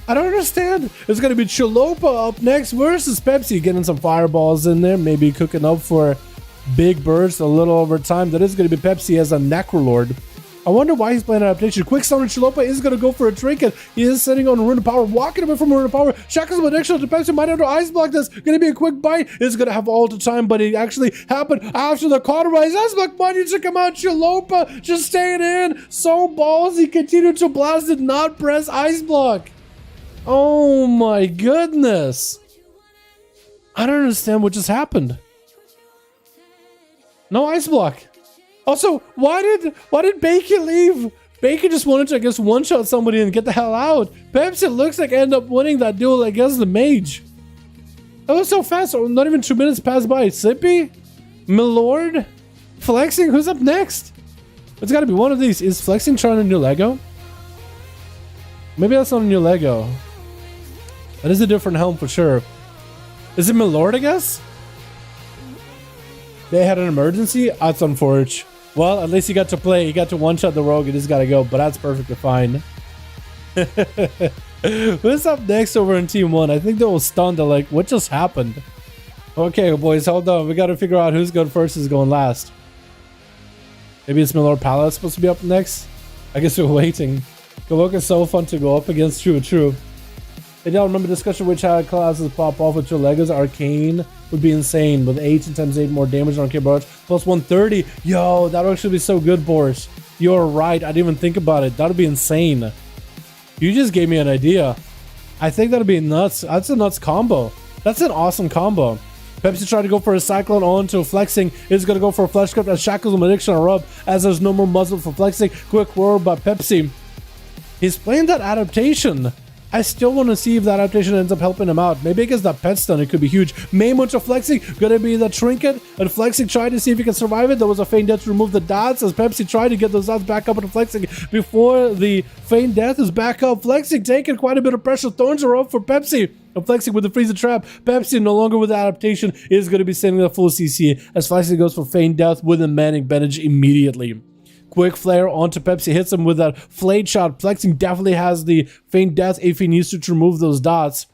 I don't understand. It's going to be Chalupa up next versus Pepsi. Getting some fireballs in there. Maybe cooking up for big bursts a little over time. That is going to be Pepsi as a Necrolord. I wonder why he's playing adaptation. Quick Stone and Chalupa is going to go for a trinket. He is sitting on Rune of Power, walking away from Rune of Power. Shackles of addiction to Pepsi might have to ice block this. Going to be a quick bite. It's going to have all the time, but it actually happened after the cauterize. Ice block money took him out. Chalupa just staying in. So ballsy. Continued to blast, did not press ice block. Oh my goodness. I don't understand what just happened. No ice block. Also, why did Bacon leave? Bacon just wanted to, I guess, one-shot somebody and get the hell out. Pepsi looks like end up winning that duel against the Mage. That was so fast. Not even 2 minutes passed by. Sippy? Milord? Flexing? Who's up next? It's got to be one of these. Is Flexing trying a new Lego? Maybe that's not a new Lego. That is a different helm for sure. Is it Milord, I guess? They had an emergency? That's unfortunate. Well, at least he got to play. He got to one-shot the rogue. He just got to go, but that's perfectly fine. Who's up next over in Team 1? I think they will stun. They're like, what just happened? Okay, boys, hold on. We got to figure out who's going first, who's going last. Maybe it's Milord Paladin supposed to be up next? I guess we're waiting. Warlock is so fun to go up against. True. I don't remember discussion which classes pop off with your Legos. Arcane would be insane with 18 times 8 more damage on Arcane Barrage plus 130. Yo, that would actually be so good, Boris. You're right. I didn't even think about it. That would be insane. You just gave me an idea. I think that'd be nuts. That's a nuts combo. That's an awesome combo. Pepsi tried to go for a Cyclone onto Flexing. Is going to go for a Flesh Cup as Shackles and Addiction are up as there's no more muzzle for Flexing. Quick roar by Pepsi. He's playing that adaptation. I still want to see if that adaptation ends up helping him out. Maybe against that pet stun, it could be huge. Main much of Flexing, gonna be the trinket, and Flexing tried to see if he can survive it. There was a feign death to remove the dots as Pepsi tried to get those dots back up into Flexing before the feign death is back up. Flexing taking quite a bit of pressure. Thorns are up for Pepsi. And Flexing with the freezer trap. Pepsi no longer with the adaptation is going to be sending the full CC as Flexing goes for feign death with a manning bandage immediately. Quick flare onto Pepsi, hits him with that flayed shot. Flexing definitely has the feign death if he needs to remove those dots.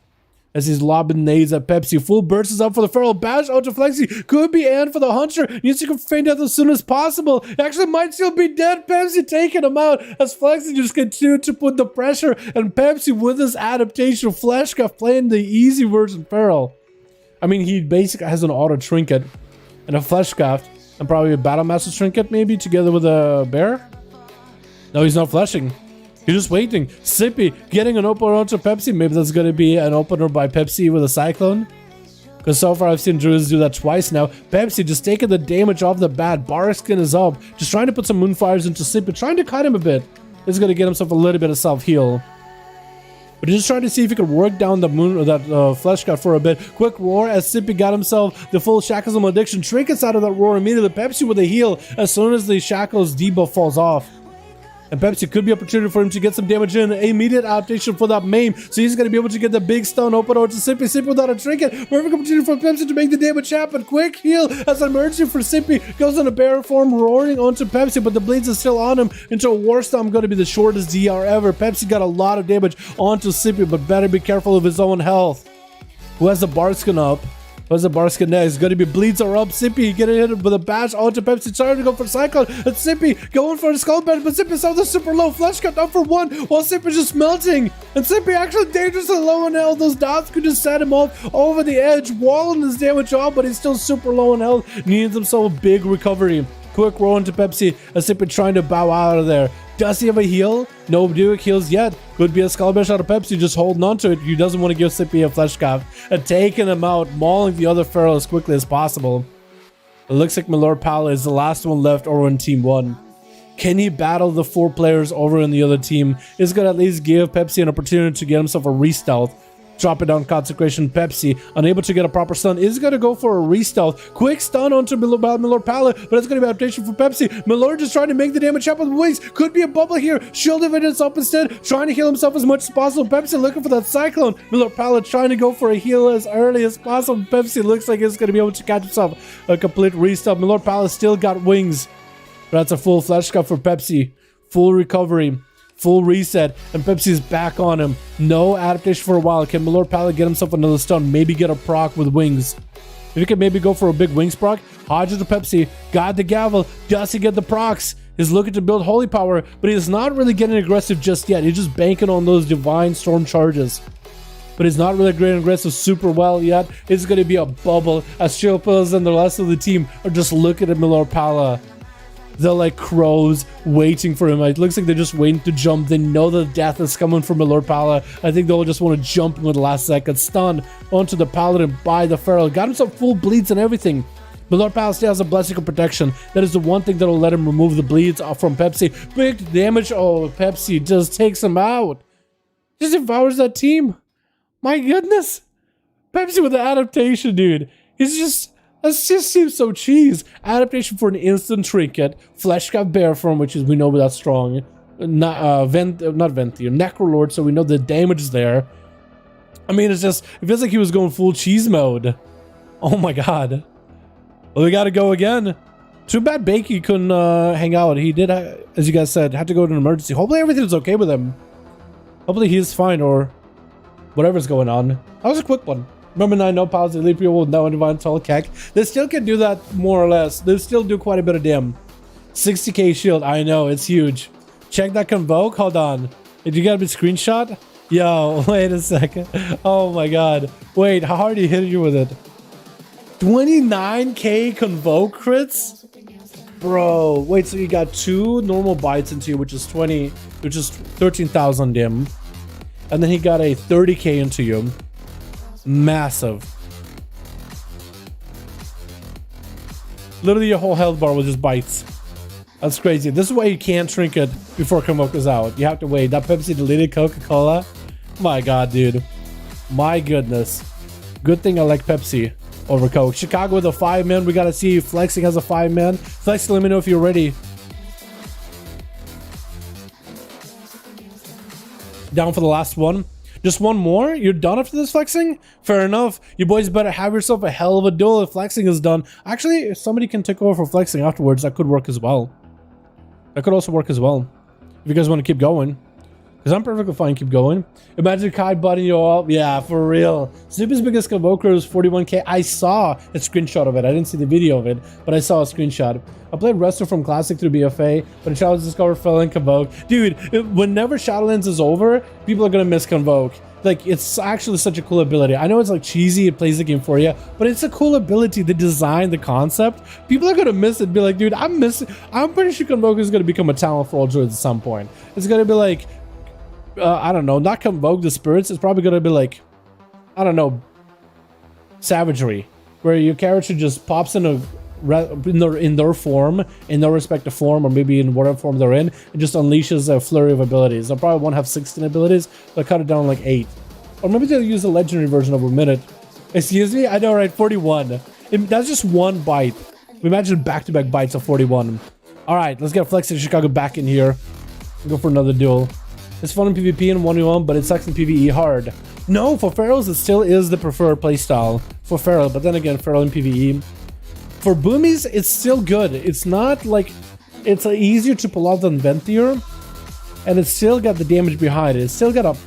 As he's lobbing nades at Pepsi. Full burst is up for the Feral Bash onto Flexi. Could be end for the Hunter. Needs to feign death as soon as possible. Actually might still be dead. Pepsi taking him out as Flexi just continued to put the pressure. And Pepsi with his adaptation Fleshcraft playing the easy version Feral. I mean, he basically has an auto trinket and a Fleshcraft. And probably a Battle Master trinket maybe together with a bear. No, he's not fleshing. He's just waiting. Sippy getting an opener onto Pepsi. Maybe that's going to be an opener by Pepsi with a Cyclone. Because so far I've seen Druids do that twice now. Pepsi just taking the damage off the bat. Barskin is up. Just trying to put some Moonfires into Sippy. Trying to cut him a bit. He's going to get himself a little bit of self-heal. But he's just trying to see if he could work down the moon or that flesh cut for a bit. Quick roar as Sippy got himself the full Shackles of Addiction. Trinkets out of that roar immediately. Pepsi with a heal as soon as the Shackles debuff falls off. And Pepsi could be an opportunity for him to get some damage in. Immediate adaptation for that main. So he's going to be able to get the big stun open over to Sippy. Sippy without a trinket. Perfect opportunity for Pepsi to make the damage happen. Quick heal as an emergency for Sippy. Goes in a bear form, roaring onto Pepsi. But the bleeds is still on him into a War Storm. Going to be the shortest DR ever. Pepsi got a lot of damage onto Sippy. But better be careful of his own health. Who has the Barskin up? What's the Barskin next? Going to be bleeds are up. Sippy getting hit with a bash onto Pepsi. Trying to go for Cyclone. And Sippy going for a skull bash. But Sippy saw the super low flesh cut up for one. While Sippy just melting. And Sippy actually dangerously low in health. Those dots could just set him off over the edge. Walling his damage off. But he's still super low in health. Needs himself a big recovery. Quick roll into Pepsi. As Sippy trying to bow out of there. Does he have a heal? No Duke heals yet. Could be a skull bash out of Pepsi, just holding on to it. He doesn't want to give Sippy a flesh cap. And taking him out, mauling the other Feral as quickly as possible. It looks like Milord Pala is the last one left over in Team 1. Can he battle the 4 players over in the other team? Is going to at least give Pepsi an opportunity to get himself a re-stealth. Drop it down, Consecration. Pepsi, unable to get a proper stun, is going to go for a re-stealth. Quick stun onto Milord Pala, but it's going to be adaptation for Pepsi. Milord just trying to make the damage happen with wings. Could be a bubble here. Shield evidence up instead, trying to heal himself as much as possible. Pepsi looking for that Cyclone. Milord Pala trying to go for a heal as early as possible. Pepsi looks like he's going to be able to catch himself a complete re-stealth. Milord Pala still got wings. But that's a full flash cut for Pepsi. Full recovery. Full reset, and Pepsi's back on him. No adaptation for a while. Can Milord Pala get himself another stun? Maybe get a proc with wings. If he can maybe go for a big wings proc. Hodges to Pepsi. Got the gavel. Does he get the procs? He's looking to build holy power, but he's not really getting aggressive just yet. He's just banking on those divine storm charges. But he's not really getting aggressive super well yet. It's going to be a bubble as Chilpills and the rest of the team are just looking at Milord Pala. They're like crows waiting for him. It looks like they're just waiting to jump. They know the death is coming from Milord Pala. I think they'll just want to jump in the last second. Stun onto the Paladin by the Feral. Got himself full bleeds and everything. Milord Pala still has a blessing of protection. That is the one thing that'll let him remove the bleeds from Pepsi. Big damage. Oh, Pepsi just takes him out. Just devours that team. My goodness. Pepsi with the adaptation, dude. He's just... That just seems so cheese. Adaptation for an instant trinket. Flesh cut bear form, which is we know that's strong. Not Venthier, Necrolord, so we know the damage is there. I mean, it's just, it feels like he was going full cheese mode. Oh my god. Well, we gotta go again. Too bad Bakey couldn't hang out. He did, as you guys said, had to go to an emergency. Hopefully everything's okay with him. Hopefully he's fine or whatever's going on. That was a quick one. Remember, I know Pals Elite people will know Divine Tall Keck. They still can do that more or less. They still do quite a bit of damage. 60k shield. I know, it's huge. Check that Convoke. Hold on. Did you get a screenshot? Yo, wait a second. Oh my god. Wait, how hard he hit you with it? 29k Convoke crits? Bro, wait, so you got 2 normal bites into you, which is 13,000 dim. And then he got a 30k into you. Massive. Literally your whole health bar was just bites. That's crazy. This is why you can't trinket before Convoke is out. You have to wait. That Pepsi deleted Coca-Cola. My god, dude. My goodness. Good thing I like Pepsi over Coke. Chicago with a 5-man. We gotta see if Flexing has a 5-man. Flexing, let me know if you're ready. Down for the last one. Just one more? You're done after this, Flexing? Fair enough. You boys better have yourself a hell of a duel if Flexing is done. Actually, if somebody can take over for Flexing afterwards, that could work as well. That could also work as well. If you guys want to keep going. Because I'm perfectly fine keep going. Imagine Kai butting you up. Yeah, for real. Snoopy's biggest Convoker is 41k. I saw a screenshot of it. I didn't see the video of it, but I saw a screenshot. I played Wrestler from Classic through BFA, but a Shadowlands Discover fell in Convoke. Dude, whenever Shadowlands is over, people are going to miss Convoke. Like, it's actually such a cool ability. I know it's like cheesy, it plays the game for you, but it's a cool ability, the design, the concept. People are going to miss it and be like, dude, I'm pretty sure Convoke is going to become a talent for all druids at some point. It's going to be like, I don't know, not Convoke the spirits. It's probably going to be like, I don't know, Savagery, where your character just pops in their form, in their respective form, or maybe in whatever form they're in, and just unleashes a flurry of abilities. They'll probably won't have 16 abilities, they'll cut it down like 8. Or maybe they'll use the legendary version of a minute. Excuse me? I know, right? 41. That's just one bite. Imagine back-to-back bites of 41. Alright, let's get Flex in Chicago back in here. Go for another duel. It's fun in PvP and 1v1, but it sucks in PvE hard. No, for Ferals, it still is the preferred playstyle for Feral, but then again, Feral in PvE. For Boomies, it's still good. It's not like... It's easier to pull off than Venthier, and it's still got the damage behind it. It's still got a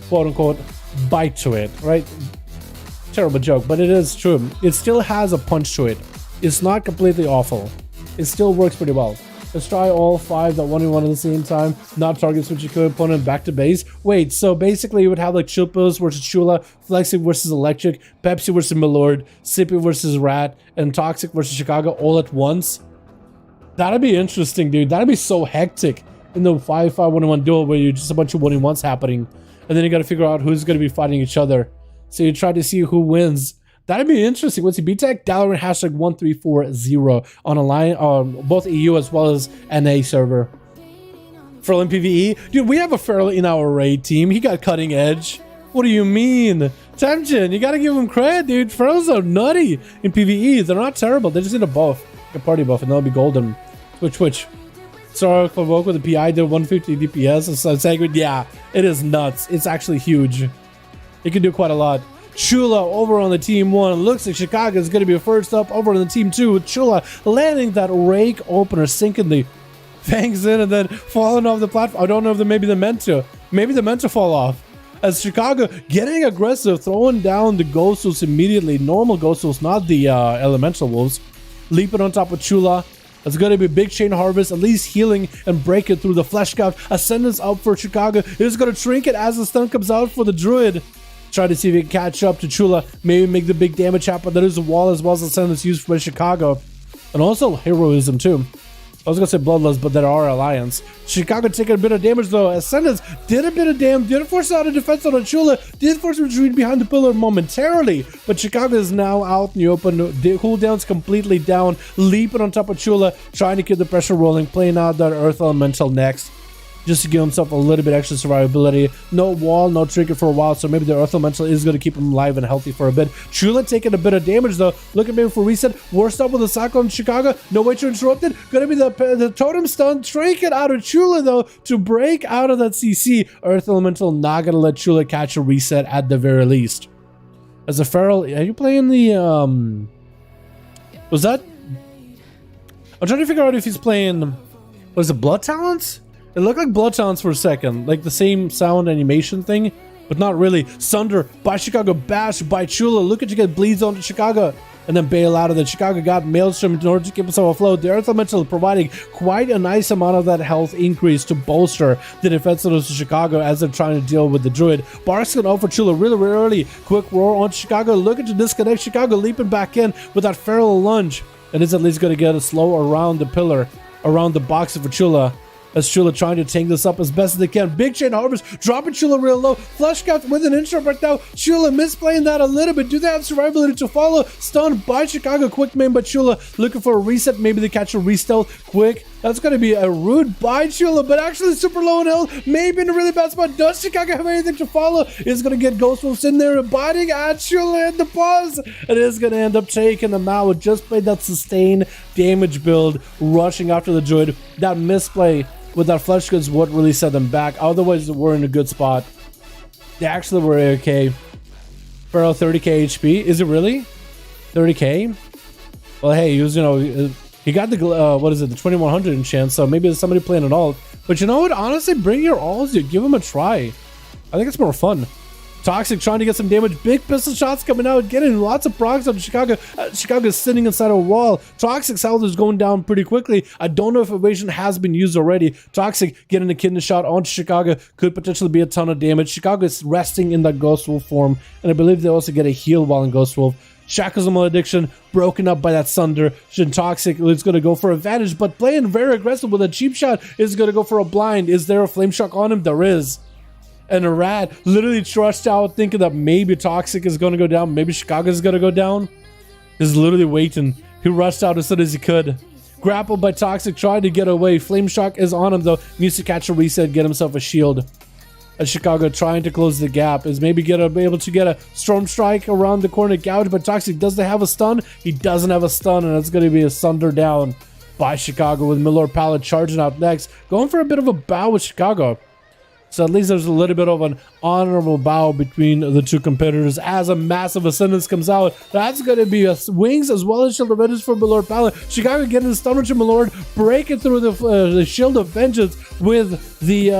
quote-unquote bite to it, right? Terrible joke, but it is true. It still has a punch to it. It's not completely awful. It still works pretty well. Let's try all 5 that 1v1 at the same time. Not target switch your opponent back to base. Wait, so basically you would have like Chilpos versus Chula, Flexi versus Electric, Pepsi versus Milord, Sippy versus Rat, and Toxic versus Chicago all at once? That'd be interesting, dude. That'd be so hectic in the 5v5 1v1 duel where you're just a bunch of 1v1s happening. And then you gotta figure out who's gonna be fighting each other. So you try to see who wins. That'd be interesting. What's he BTech? Dalaran hashtag 1340 on a line on both EU as well as NA server. Feral in PvE. Dude, we have a Feral in our raid team. He got cutting edge. What do you mean? Temchin, you gotta give them credit, dude. Pharaohs are nutty in PvE. They're not terrible. They just need a buff, a party buff, and they'll be golden. Twitch. Sorry, Provoke with the PI did 150 DPS. It's sacred. Yeah, it is nuts. It's actually huge. It can do quite a lot. Chula over on the team 1. Looks like Chicago is going to be first up over on the team 2 with Chula landing that rake opener, sinking the fangs in and then falling off the platform. I don't know if maybe they're meant to. Maybe they're meant to fall off. As Chicago getting aggressive, throwing down the Ghost Wolves immediately. Normal Ghost Wolves, not the Elemental Wolves. Leaping on top of Chula. It's going to be a big chain harvest, at least healing and breaking through the flesh scout. Ascendance up for Chicago. It is going to trinket as the stun comes out for the druid. Try to see if he can catch up to Chula. Maybe make the big damage happen. There is a wall as well as Ascendance used for Chicago. And also heroism too. I was going to say Bloodlust, but there are Alliance. Chicago taking a bit of damage though. Ascendance did a bit of damage. Did force out a defense on Chula. Did force a retreat behind the pillar momentarily. But Chicago is now out in the open. The cooldown's completely down. Leaping on top of Chula. Trying to keep the pressure rolling. Playing out that Earth Elemental next. Just to give himself a little bit extra survivability. No wall, no trinket for a while, so maybe the Earth Elemental is going to keep him alive and healthy for a bit. Chula taking a bit of damage though. Looking maybe for reset. Worst up with the cyclone Chicago. No way to interrupt it. Going to be the totem stun. Trinket out of Chula though to break out of that CC. Earth Elemental not going to let Chula catch a reset at the very least. As a Feral, are you playing the was that? I'm trying to figure out if he's playing, was it Blood Talents? It looked like Blood Talents for a second, like the same sound animation thing, but not really. Sunder by Chicago, bash by Chula. Look at you get bleeds onto Chicago, and then bail out of the Chicago got Maelstrom in order to keep himself afloat. The Earth Elemental providing quite a nice amount of that health increase to bolster the defensiveness of Chicago as they're trying to deal with the druid. Barks going out for Chula really early. Quick roar on Chicago, looking to disconnect. Chicago leaping back in with that feral lunge, and is at least going to get a slow around the pillar, around the box for Chula. As Chula trying to tank this up as best as they can. Big chain harvest, dropping Chula real low. Flush cut with an interrupt right now. Chula misplaying that a little bit. Do they have survivability to follow? Stunned by Chicago. Quick main by Chula. Looking for a reset. Maybe they catch a restealth. Quick. That's going to be a rude by Chula, but actually super low in health. Maybe in a really bad spot. Does Chicago have anything to follow? Is going to get Ghost Wolves in there and biting at Chula in the pause. It is going to end up taking them out. Just played that sustained damage build, rushing after the druid. That misplay with that flesh gun is what really set them back. Otherwise, we're in a good spot. They actually were okay. Feral 30k HP. Is it really 30k? Well, hey, he was, you know, he got the what is it, the 2100 enchant. So maybe there's somebody playing an alt. But you know what? Honestly, bring your alts, dude. Give them a try. I think it's more fun. Toxic trying to get some damage. Big pistol shots coming out, getting lots of procs on Chicago. Chicago's sitting inside a wall. Toxic's health is going down pretty quickly. I don't know if evasion has been used already. Toxic getting a kidney shot onto Chicago. Could potentially be a ton of damage. Chicago is resting in that Ghost Wolf form. And I believe they also get a heal while in Ghost Wolf. Shackles of Malediction, broken up by that Sunder. Toxic is going to go for advantage, but playing very aggressive with a cheap shot is going to go for a blind. Is there a flame shock on him? There is. And a rat literally trusted out thinking that maybe Toxic is going to go down. Maybe Chicago is going to go down. He's literally waiting. He rushed out as soon as he could. Grappled by Toxic, trying to get away. Flame Shock is on him though. Needs to catch a reset, get himself a shield. As Chicago trying to close the gap. Is maybe be able to get a Storm Strike around the corner gouge. But Toxic, does they have a stun? He doesn't have a stun, and it's going to be a Sunder down by Chicago with Milord Paladin charging out next. Going for a bit of a bow with Chicago. So at least there's a little bit of an honorable bow between the two competitors as a massive Ascendance comes out. That's going to be a Wings as well as Shield of Vengeance for Milord Paladin. Chicago getting the stun to Milord, breaking through the Shield of Vengeance with the,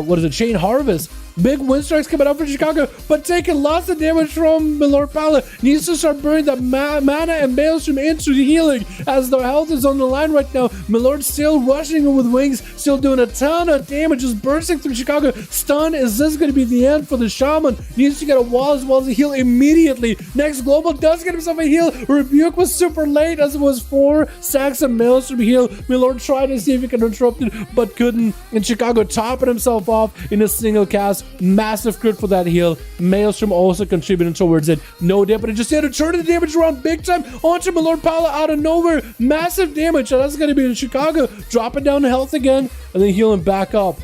what is it, Chain Harvest. Big wind strikes coming out for Chicago, but taking lots of damage from Milord Paladin. Needs to start burning that mana and Maelstrom into the healing as their health is on the line right now. Milord still rushing with wings, still doing a ton of damage, just bursting through Chicago. Stun, is this going to be the end for the Shaman? Needs to get a wall as well as a heal immediately. Next Global does get himself a heal. Rebuke was super late as it was 4 stacks of Maelstrom heal. Milord tried to see if he could interrupt it, but couldn't. And Chicago topping himself off in a single cast. Massive crit for that heal. Maelstrom also contributing towards it. No damage, but it just had to turn the damage around big time onto Milord Paladin out of nowhere. Massive damage, and that's going to be in Chicago. Dropping down health again, and then healing back up.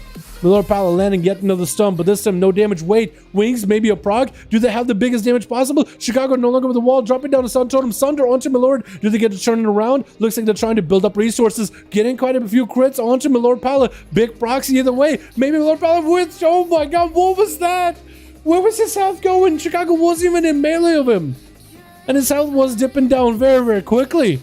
Milord Pala landing yet another stun, but this time no damage. Wait, wings, maybe a proc? Do they have the biggest damage possible? Chicago no longer with the wall, dropping down a Sun Totem. Sunder onto Milord. Do they get to turn it around? Looks like they're trying to build up resources, getting quite a few crits onto Milord Pala. Big proxy either way. Maybe Milord Pala wins. Oh my god, what was that? Where was his health going? Chicago wasn't even in melee of him. And his health was dipping down very, very quickly,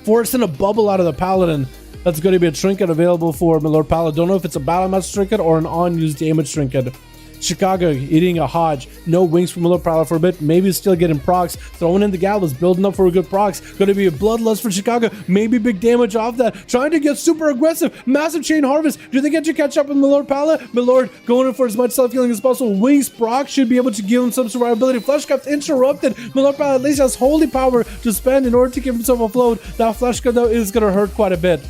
forcing a bubble out of the Paladin. That's going to be a trinket available for Milord Pala. Don't know if it's a battle match trinket or an unused damage trinket. Chicago eating a Hodge. No wings from Milord Pala for a bit. Maybe still getting procs. Throwing in the Gallows. Building up for a good procs. Going to be a bloodlust for Chicago. Maybe big damage off that. Trying to get super aggressive. Massive chain harvest. Do they get to catch up with Milord Pala? Milord going in for as much self-healing as possible. Wings proc should be able to give him some survivability. Fleshcraft interrupted. Milord Pala at least has holy power to spend in order to give himself afloat. That Fleshcraft though is going to hurt quite a bit.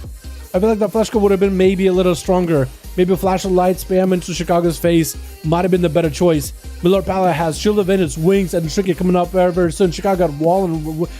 I feel like that Fleshcraft would have been maybe a little stronger. Maybe a flash of light spam into Chicago's face might have been the better choice. Milord Pala has Shield of Vengeance, Wings, and Trinket coming up very, very soon. Chicago got Wall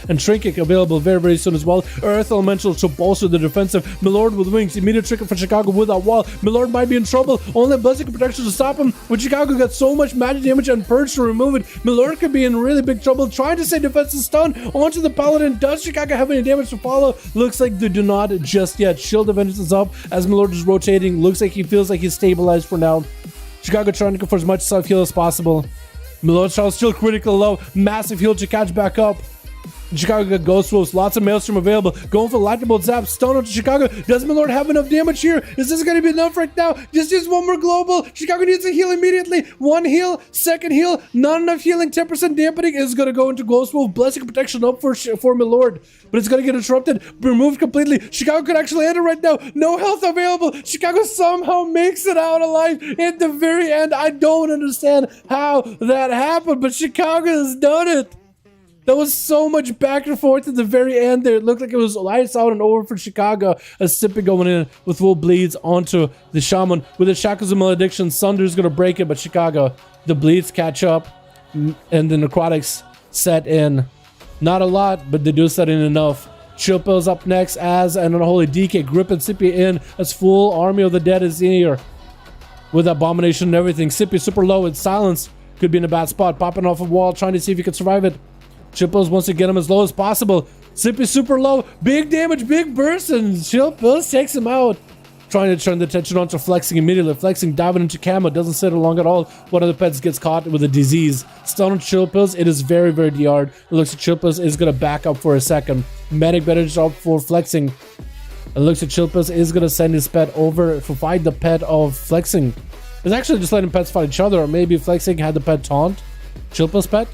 and Trinket available very, very soon as well. Earth Elemental to bolster the defensive. Milord with Wings, immediate Trinket for Chicago without Wall. Milord might be in trouble. Only Blessing Protection to stop him. When Chicago got so much magic damage and Purge to remove it, Milord could be in really big trouble. Trying to stay defensive stun onto the Paladin. Does Chicago have any damage to follow? Looks like they do not just yet. Shield of Vengeance is up as Milord is rotating. Looks like he feels like he's stabilized for now. Chicago trying to go for as much self-heal as possible. Milord Charles still critical low. Massive heal to catch back up. Chicago got Ghost Wolves, lots of Maelstrom available. Going for Lightning Bolt Zap, stun onto Chicago. Does Milord have enough damage here? Is this going to be enough right now? Just use one more global. Chicago needs to heal immediately. One heal, second heal, not enough healing. 10% dampening is going to go into Ghost Wolf. Blessing Protection up for Milord, but it's going to get interrupted, removed completely. Chicago could actually end it right now. No health available. Chicago somehow makes it out alive at the very end. I don't understand how that happened, but Chicago has done it. That was so much back and forth at the very end there. It looked like it was lights out and over for Chicago. As Sippy going in with full bleeds onto the Shaman. With the Shackles of Malediction, Sunder's going to break it, but Chicago, the bleeds catch up and the necrotics set in. Not a lot, but they do set in enough. Chill Pills up next as an Unholy DK gripping Sippy in as full Army of the Dead is here. With Abomination and everything. Sippy super low with Silence. Could be in a bad spot. Popping off a wall, trying to see if he can survive it. Chippos wants to get him as low as possible. Sippy super low. Big damage, big burst, and Chippos takes him out. Trying to turn the attention onto Flexing immediately. Flexing diving into Camo. Doesn't sit along at all. One of the pets gets caught with a disease. Stun on Chippos. It is very, very DR'd. It looks like Chippos is going to back up for a second. Medic better job for Flexing. It looks like Chippos is going to send his pet over to fight the pet of Flexing. It's actually just letting pets fight each other, or maybe Flexing had the pet taunt Chippos' pet.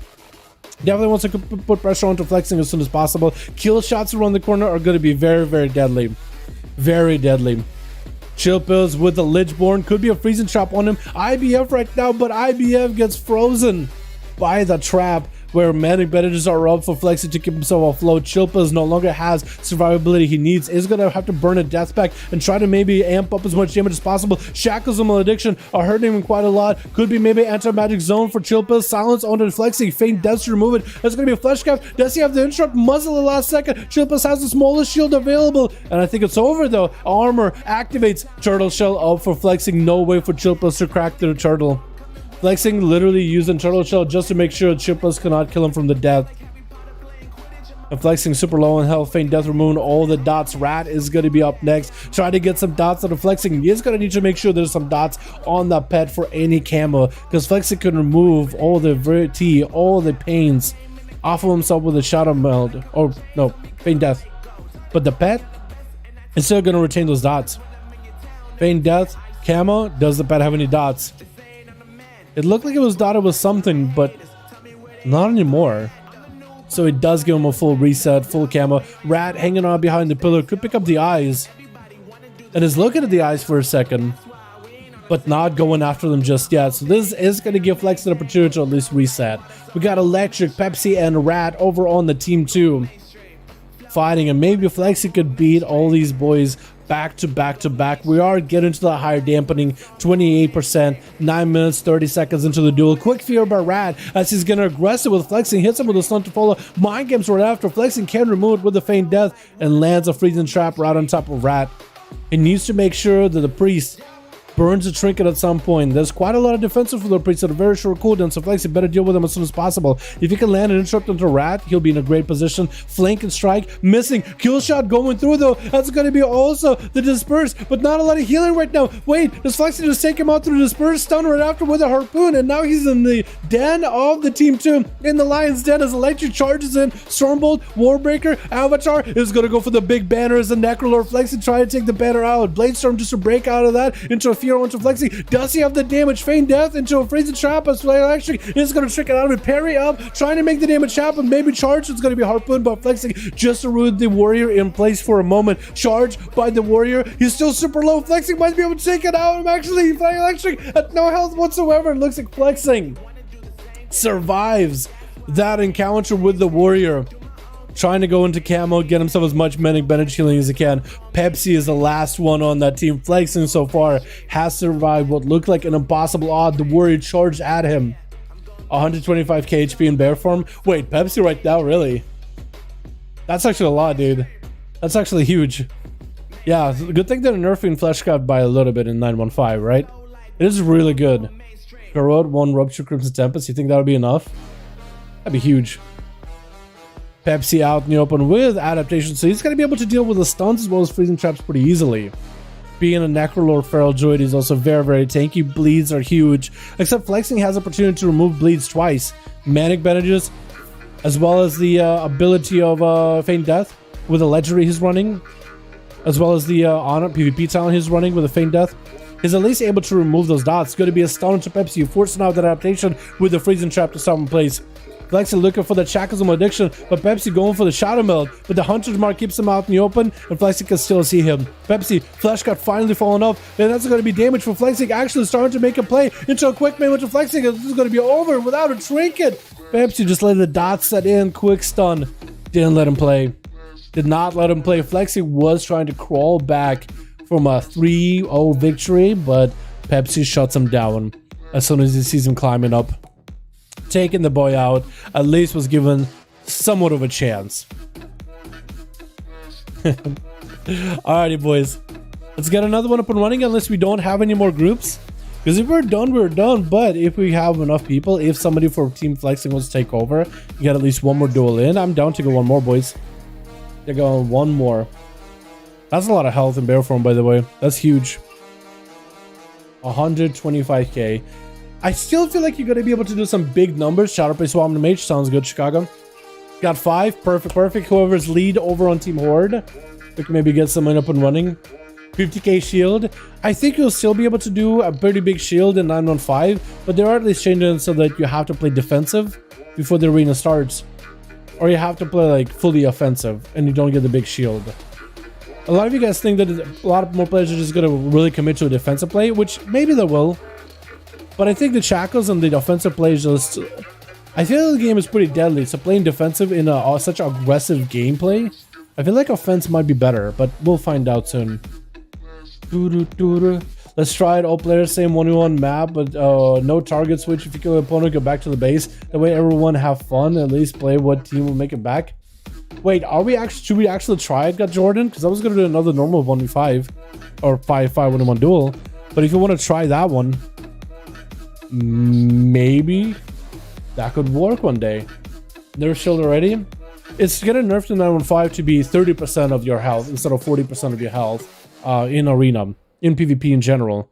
Definitely wants to put pressure onto Flexing as soon as possible. Kill shots around the corner are going to be very, very deadly. Very deadly. Chill Pills with the Lichborn. Could be a freezing trap on him. IBF right now, but IBF gets frozen by the trap where Manic Bandages are up for Flexing to keep himself afloat. Chill Pills no longer has survivability he needs. Is going to have to burn a Death Pack and try to maybe amp up as much damage as possible. Shackles of Malediction are hurting him quite a lot. Could be maybe Anti-Magic Zone for Chill Pills. Silence onto Flexing. Feint Death to remove it. That's going to be a Fleshcraft. Does he have the interrupt? Muzzle the last second. Chill Pills has the smallest shield available. And I think it's over though. Armor activates. Turtle Shell up for Flexing. No way for Chill Pills to crack through the turtle. Flexing literally using Turtle Shell just to make sure Chippos cannot kill him from the death. And Flexing super low on health, Feint Death removing all the dots. Rat is going to be up next. Try to get some dots out of Flexing. He is going to need to make sure there's some dots on the pet for any camo, because Flexing can remove all the verity, all the pains off of himself with a Shadow Meld. Or no, Feint Death. But the pet is still going to retain those dots. Feint Death, camo. Does the pet have any dots? It looked like it was dotted with something, but not anymore. So it does give him a full reset, full camo. Rat hanging on behind the pillar. Could pick up the eyes. And is looking at the eyes for a second, but not going after them just yet. So this is going to give Flex an opportunity to at least reset. We got Electric, Pepsi, and Rat over on the team 2. Fighting, and maybe Flexi could beat all these boys back to back to back. We are getting to the higher dampening, 28%, 9 minutes, 30 seconds into the duel. Quick fear by Rat as he's getting aggressive with Flexing, hits him with a stun to follow. Mind Games right after. Flexing can remove it with a Feint Death and lands a freezing trap right on top of Rat. He needs to make sure that the priest burns a trinket at some point. There's quite a lot of defensive for the priest at a very short cooldown, so Flexi better deal with him as soon as possible. If he can land an interrupt into Rat, he'll be in a great position. Flank and strike, missing. Kill shot going through though. That's going to be also the disperse, but not a lot of healing right now. Wait, does Flexi just take him out through the disperse? Stun right after with a harpoon, and now he's in the den of the team 2. In the Lion's Den as Electric charges in. Stormbolt, Warbreaker, Avatar is going to go for the big banner as a Necrolord. Flexi try to take the banner out. Bladestorm just to break out of that into a fear onto Flexi. Does he have the damage? Feign Death into a Freezing Trap as Electric is going to trick it out of it. Parry up, trying to make the damage happen. Maybe charge. It's going to be Harpoon by Flexi just to root the Warrior in place for a moment. Charge by the Warrior. He's still super low. Flexi might be able to take it out. Actually, Electric at no health whatsoever. It looks like Flexing survives that encounter with the Warrior. Trying to go into camo, get himself as much medic bench healing as he can. Pepsi is the last one on that team. Flexing so far has survived what looked like an impossible odd. The Warrior charged at him. 125k HP in bear form. Wait, Pepsi right now, really? That's actually a lot, dude. That's actually huge. Yeah, good thing they're nerfing Fleshcraft by a little bit in 915, right? It is really good. Corrode, 1 Rupture Crimson Tempest. You think that would be enough? That'd be huge. Pepsi out in the open with adaptation, so he's going to be able to deal with the stuns as well as freezing traps pretty easily. Being a Necrolord Feral Druid, he's also very, very tanky. Bleeds are huge, except Flexing has opportunity to remove bleeds twice. Manic Bandages, as well as the ability of Feign Death with a Legendary he's running, as well as the Honor PvP talent he's running with a Feign Death. He's at least able to remove those dots. It's going to be a stun to Pepsi, forcing out that adaptation with the freezing trap to stop in place. Flexi looking for the Shackles of Malediction, but Pepsi going for the Shadow Meld. But the Hunter's Mark keeps him out in the open, and Flexi can still see him. Pepsi, Flesh got finally fallen off, and that's going to be damage for Flexi. Actually starting to make a play into a quick man with Flexi. This is going to be over without a trinket. Pepsi just let the dots set in, quick stun. Didn't let him play. Did not let him play. Flexi was trying to crawl back from a 3-0 victory, but Pepsi shuts him down as soon as he sees him climbing up. Taking the boy out, at least was given somewhat of a chance. Alrighty, boys. Let's get another one up and running unless we don't have any more groups. Because if we're done, we're done. But if we have enough people, if somebody for Team Flexing wants to take over, you get at least one more duel in. I'm down to go one more, boys. They're going one more. That's a lot of health in bear form, by the way. That's huge. 125k. I still feel like you're going to be able to do some big numbers. Shadowplay Swamp and Mage. Sounds good, Chicago. Got 5. Perfect. Whoever's lead over on Team Horde, we can maybe get someone up and running. 50k shield. I think you'll still be able to do a pretty big shield in 915, but they are at least changing it so that you have to play defensive before the arena starts. Or you have to play like fully offensive and you don't get the big shield. A lot of you guys think that a lot of more players are just going to really commit to a defensive play, which maybe they will. But I think the Shackles and the offensive plays just... I feel the game is pretty deadly, so playing defensive in such aggressive gameplay, I feel like offense might be better, but we'll find out soon. Let's try it. All players, same 1v1 map, but no target switch. If you kill an opponent, go back to the base. That way everyone have fun, at least play what team will make it back. Wait, should we actually try it, Got Jordan? Because I was going to do another normal 1v5 or 5v5 1v1 duel. But if you want to try that one, maybe that could work one day. Nerf shield already. It's gonna nerf the 915 to be 30% of your health instead of 40% of your health in arena, in PvP in general.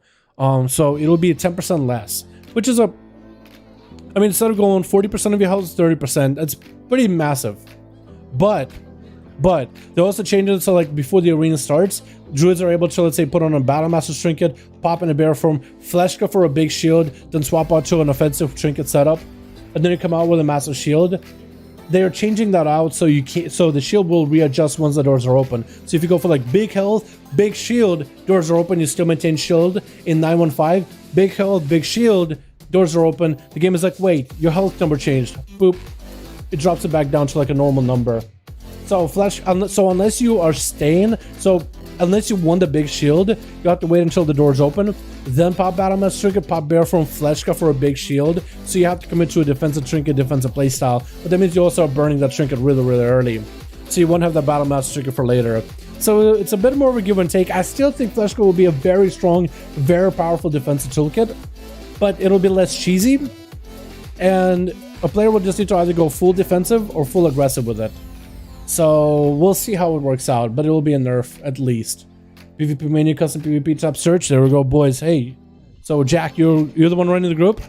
So it'll be 10% less, which is I mean, instead of going 40% of your health, 30%. That's pretty massive. But they also changed it so like before the arena starts, druids are able to, let's say, put on a Battle Master's trinket, pop in a bear form, Fleshka for a big shield, then swap out to an offensive trinket setup, and then you come out with a massive shield. They are changing that out so you can't, so the shield will readjust once the doors are open. So if you go for like big health, big shield, doors are open, you still maintain shield in 915. Big health, big shield, doors are open. The game is like, wait, your health number changed. Boop. It drops it back down to like a normal number. So unless you are staying, unless you won the big shield, you have to wait until the doors open, then pop Battle Master Trinket, pop Bear from Fleshka for a big shield. So you have to commit to a defensive trinket, defensive playstyle. But that means you also are burning that trinket really, really early. so you won't have the battle master trigger for later. So it's a bit more of a give and take. I still think Fleshcore will be a very strong, very powerful defensive toolkit, but it'll be less cheesy, and a player will just need to either go full defensive or full aggressive with it. So we'll see how it works out, but it will be a nerf at least. PvP menu, custom PvP top search. There we go, boys. Hey, so Jack, you're the one running the group.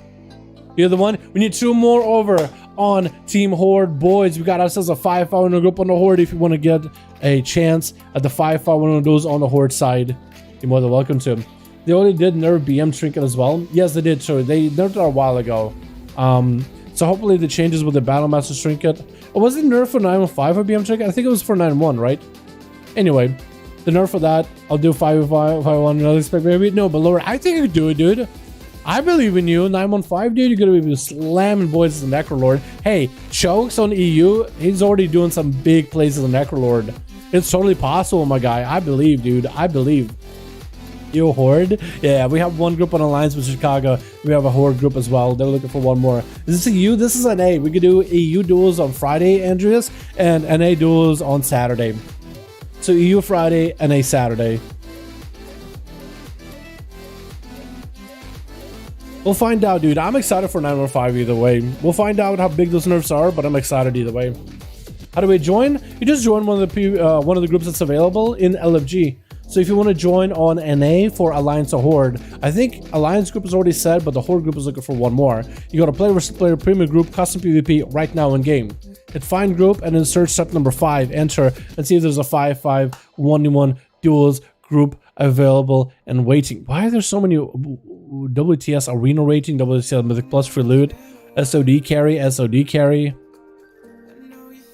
You're the one. We need 2 more over on Team Horde, boys. We got ourselves a 5v5 group on the Horde. If you want to get a chance at the 5v5 duels on the Horde side, you're more than welcome to. They only did nerf BM trinket as well. Yes, they did. So they nerfed it a while ago. So hopefully the changes with the Battle Master trinket. Or was it nerf for 915 or BM trinket? I think it was for 9.1, right? Anyway, the nerf for that, I'll do 5v5 if I want another spec maybe. No, but Lord, I think you can do it, dude. I believe in you, 915, dude. You're gonna be slamming boys as a Necrolord. Hey, Chokes on EU, he's already doing some big plays as a Necrolord. It's totally possible, my guy. I believe, dude. I believe. You Horde? Yeah, we have one group on Alliance with Chicago. We have a Horde group as well. They're looking for one more. Is this EU? This is NA. We could do EU duels on Friday, Andreas, and NA duels on Saturday. So EU Friday, NA Saturday. We'll find out, dude. I'm excited for 915 either way. We'll find out how big those nerfs are, but I'm excited either way. How do we join? You just join one of the groups that's available in LFG. So if you want to join on NA for Alliance or Horde, I think Alliance group is already set, but the Horde group is looking for one more. You go to Player vs Player Premium Group Custom PvP right now in game. Hit Find Group and then search step number 5. Enter and see if there's a 5v5 1v1 Duels group available and waiting. Why are there so many WTS Arena rating, WTS Mythic Plus for loot, SOD carry?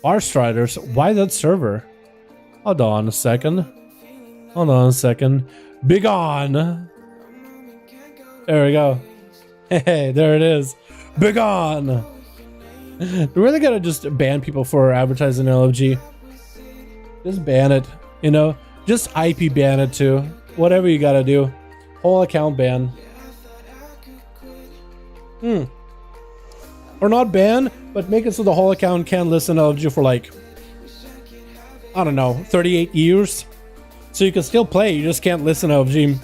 Bar Striders, why that server? Hold on a second. Big on. There we go. Hey, there it is. Big on. We're really gonna just ban people for advertising LFG. Just ban it, you know? Just IP ban it too. Whatever you gotta do. Whole account ban. Or not ban, but make it so the whole account can listen to LFG for like, I don't know, 38 years. So you can still play, you just can't listen to LFG.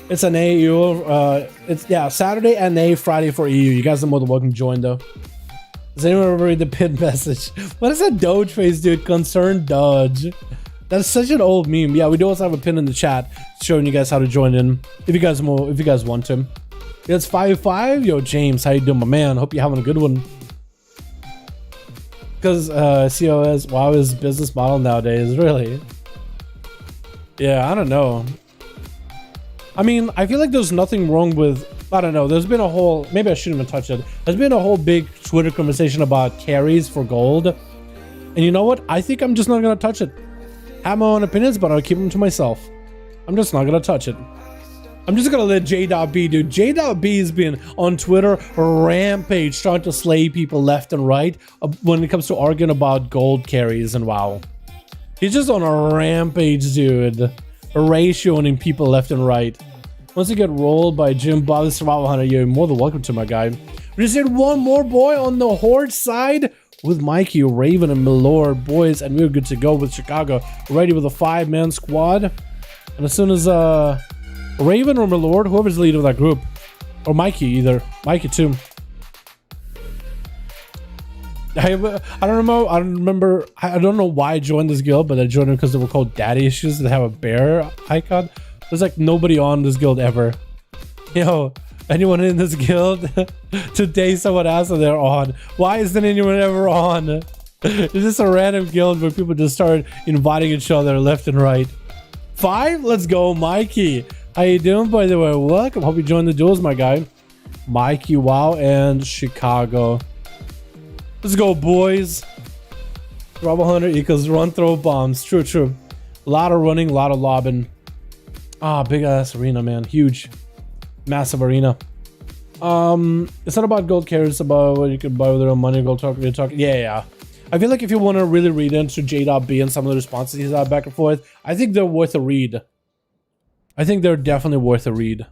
It's an AU, it's, yeah, Saturday NA, Friday for EU. You guys are more than welcome to join though. Does anyone ever read the pinned message? What is that Doge face, dude? Concerned Dodge. That's such an old meme. Yeah, we do also have a pin in the chat showing you guys how to join in if you guys want to. It's 5-5. Yo, James, how you doing, my man? Hope you're having a good one. Because COS, WoW is business model nowadays, really. Yeah, I don't know. I mean, I feel like there's nothing wrong with, I don't know, there's been a whole, maybe I shouldn't even touch it. There's been a whole big Twitter conversation about carries for gold. And you know what? I think I'm just not going to touch it. I have my own opinions, but I'll keep them to myself. I'm just not going to touch it. I'm just going to let J.B, dude. J.B has been on Twitter rampage trying to slay people left and right when it comes to arguing about gold carries and WoW. He's just on a rampage, dude. Ratioing people left and right. Once you get rolled by Jim Bob the Survival Hunter, you're more than welcome to, my guy. We just did one more boy on the Horde side with Mikey, Raven, and Milord, boys, and we're good to go with Chicago. Ready with a 5-man squad. And as soon as Raven or Milord, whoever's the leader of that group, or Mikey either, Mikey too. I don't know why I joined this guild, but I joined it because they were called daddy issues. They have a bear icon. There's like nobody on this guild ever. Yo, anyone in this guild? Today someone asked if they're on. Why isn't anyone ever on? It's just a random guild where people just start inviting each other left and right. 5? Let's go, Mikey. How you doing, by the way? Welcome. Hope you joined the duels, my guy. Mikey, WoW, and Chicago. Let's go, boys. Rubble Hunter equals run, throw bombs. True, true. A lot of running, a lot of lobbing. Ah, big ass arena, man. Huge. Massive arena. It's not about gold carries, it's about what you can buy with your own money. Gold talking. Yeah. I feel like if you want to really read into J.B and some of the responses he's had back and forth, I think they're worth a read. I think they're definitely worth a read.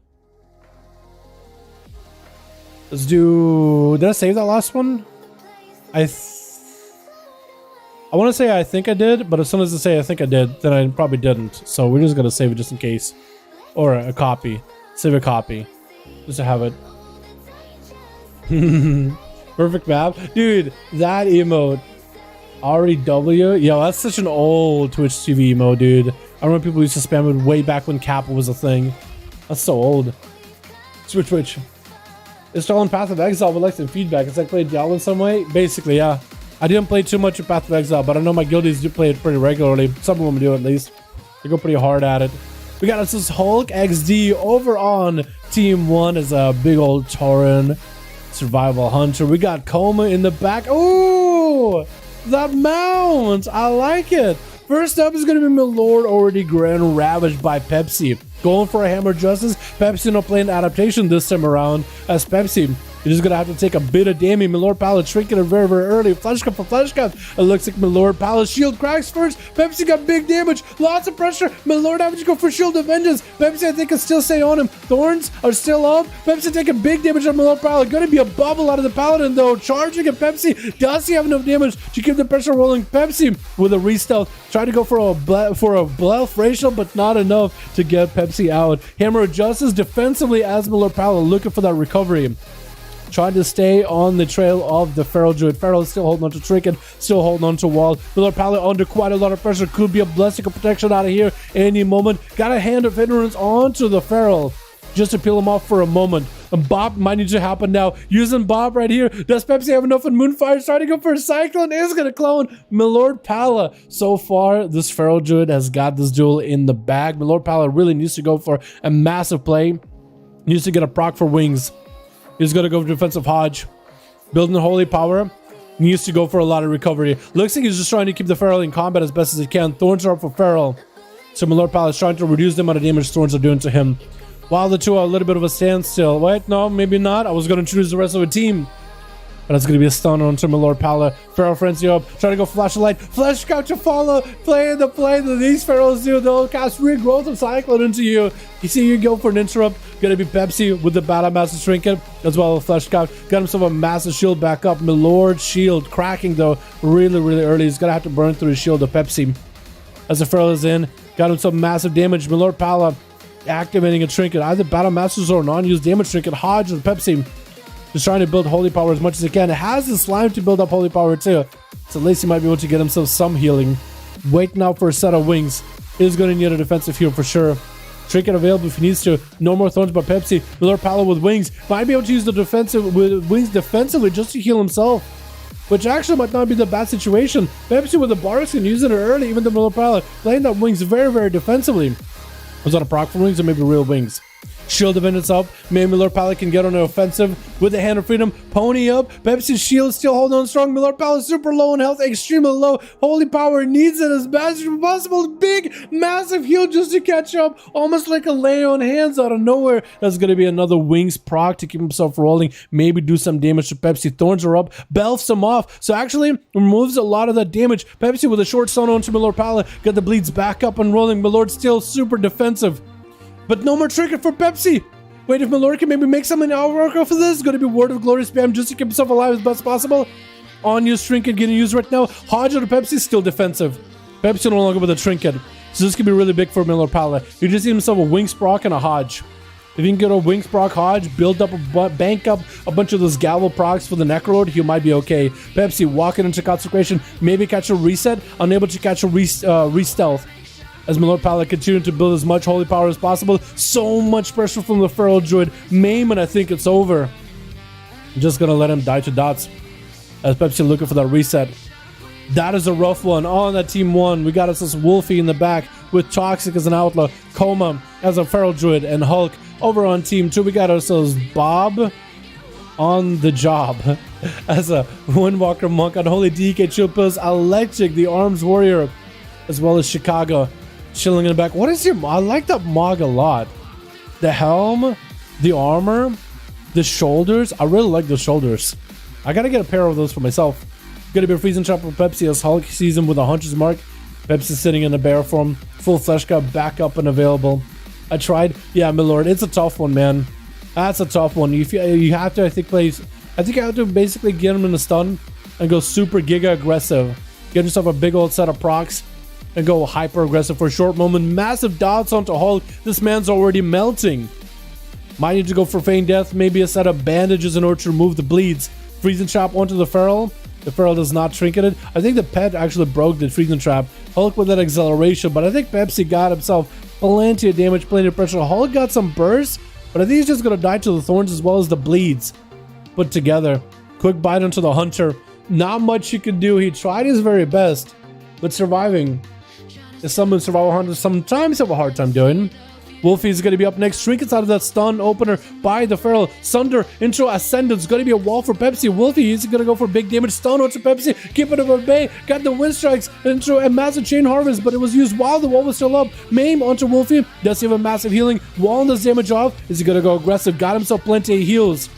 Let's do... Did I save that last one? I want to say I think I did, but as soon as I say I think I did, then I probably didn't. So we're just going to save it just in case. Or a copy. Save a copy. Just to have it. Perfect map. Dude, that emote. REW? Yo, that's such an old Twitch TV emote, dude. I remember people used to spam it way back when Kappa was a thing. That's so old. Switch. Installing Path of Exile would like some feedback. It's like playing Diablo in some way? Basically, yeah. I didn't play too much of Path of Exile, but I know my guildies do play it pretty regularly. Some of them do at least. They go pretty hard at it. We got this Hulk XD over on Team 1 as a big old Tauren survival hunter. We got Coma in the back. Ooh! That mount! I like it! First up is going to be my Lord already grand ravaged by Pepsi. Going for a Hammer Justice. Pepsi not playing adaptation this time around as Pepsi. You're just going to have to take a bit of damage. My Lord Palace shrinking it very, very early. Flash cut for flash cut. It looks like my Lord Palace shield cracks first. Pepsi got big damage. Lots of pressure. My Lord having to go for shield of vengeance. Pepsi, I think, can still stay on him. Thorns are still up. Pepsi taking big damage on my Lord Palace. Going to be a bubble out of the Paladin, though. Charging at Pepsi. Does he have enough damage to keep the pressure rolling? Pepsi with a re-stealth. Trying to go for a bluff ratio, but not enough to get Pepsi out. Hammer of Justice defensively as my Lord Palace looking for that recovery. Trying to stay on the trail of the Feral Druid. Feral is still holding on to Trinket, still holding on to Wall. Miller Pallet under quite a lot of pressure. Could be a blessing of protection out of here any moment. Got a hand of hindrance onto the Feral just to peel him off for a moment. And Bob might need to happen now. Using Bob right here. Does Pepsi have enough in Moonfire? Trying to go for a Cyclone. Is going to clone Milord Pala. So far, this Feral Druid has got this duel in the bag. Milord Pala really needs to go for a massive play. Needs to get a proc for wings. He's going to go for defensive Hodge. Building the Holy Power. Needs to go for a lot of recovery. Looks like he's just trying to keep the Feral in combat as best as he can. Thorns are up for Feral. So my Lord Palace trying to reduce the amount of damage Thorns are doing to him. While the two are a little bit of a standstill. Wait, no, maybe not. I was going to introduce the rest of the team. But it's going to be a stun onto my Lord Pala. Feral Frenzy up. Trying to go Flash of Light. Flash Scout to follow. Playing the play that these Ferals do. They'll cast Regrowth of Cyclone into you. You see you go for an interrupt. Going to be Pepsi with the Battle Master Trinket. As well as Flash Scout. Got himself a massive shield back up. My Lord Shield cracking though. Really, really early. He's going to have to burn through his shield of Pepsi. As the Feral is in. Got himself massive damage. My Lord Pala activating a Trinket. Either Battle Masters or non-used damage Trinket. Hodge with Pepsi. Just trying to build Holy Power as much as he can. It has the slime to build up Holy Power too. So at least he might be able to get himself some healing. Waiting out for a set of wings. Is going to need a defensive heal for sure. Trinket available if he needs to. No more Thorns but Pepsi. Miller Pala with wings. Might be able to use the defensive with wings defensively just to heal himself. Which actually might not be the bad situation. Pepsi with the Barks can use it early, even though Miller Pala playing that wings very, very defensively. Was that a proc for wings or maybe real wings? Shield of Vengeance up. Maybe Miller Pala can get on an offensive with the Hand of Freedom. Pony up. Pepsi's shield still holding on strong. Miller Pala super low in health, extremely low. Holy Power needs it as bad as possible. Big, massive heal just to catch up. Almost like a lay on hands out of nowhere. That's going to be another wings proc to keep himself rolling. Maybe do some damage to Pepsi. Thorns are up. Belfs him off. So actually removes a lot of that damage. Pepsi with a short stun onto Miller Pala. Got the bleeds back up and rolling. Milord still super defensive. But no more Trinket for Pepsi. Wait, if Milord can maybe make something out of this, it's going to be Word of Glory spam just to keep himself alive as best as possible. On-use Trinket getting used right now. Hodge or Pepsi still defensive. Pepsi no longer with a Trinket. So this could be really big for Milord Pala. You just need himself a Wings proc and a Hodge. If you can get a Wings proc Hodge, build up bank up a bunch of those Gavel procs for the Necrolord, he might be okay. Pepsi walking into Consecration, maybe catch a reset, unable to catch a re-stealth. As my Lord Pala continued to build as much Holy Power as possible. So much pressure from the Feral Druid. Maim, and I think it's over. I'm just going to let him die to dots. As Pepsi looking for that reset. That is a rough one. On that Team 1, we got us this Wolfie in the back with Toxic as an outlaw. Coma as a Feral Druid. And Hulk over on Team 2. We got ourselves Bob on the job. As a Windwalker Monk on Holy DK Chill Pills. Electric, the Arms Warrior. As well as Chicago. Chilling in the back. What is your... I like that Mog a lot. The helm, the armor, the shoulders. I really like the shoulders. I gotta get a pair of those for myself. Gonna be a freezing trap for Pepsi as Hulk sees him with a Hunter's Mark. Pepsi sitting in a bear form. Full flesh cut, back up and available. I tried. Yeah, my lord. It's a tough one, man. That's a tough one. You have to, I think, I have to basically get him in a stun and go super giga aggressive get yourself a big old set of procs, and go hyper aggressive for a short moment. Massive dots onto Hulk. This man's already melting. Might need to go for feign death, maybe a set of bandages in order to remove the bleeds. Freezing trap onto the feral. The feral does not trinket it. I think the pet actually broke the freezing trap. Hulk with that acceleration, but I think Pepsi got himself plenty of damage, plenty of pressure. Hulk got some burst, but I think he's just gonna die to the thorns as well as the bleeds put together. Quick bite onto the hunter. Not much he could do. He tried his very best, but surviving is something survival hunters sometimes have a hard time doing. Wolfie's going to be up next. Trinkets out of that stun opener by the feral. Sunder into Ascendant. It's going to be a wall for Pepsi. Wolfie is going to go for big damage. Stun onto Pepsi. Keep it at bay. Got the wind strikes into a massive chain harvest, but it was used while the wall was still up. Maim onto Wolfie. Does he have a massive healing? Wall does damage off. Is he going to go aggressive? Got himself plenty of heals.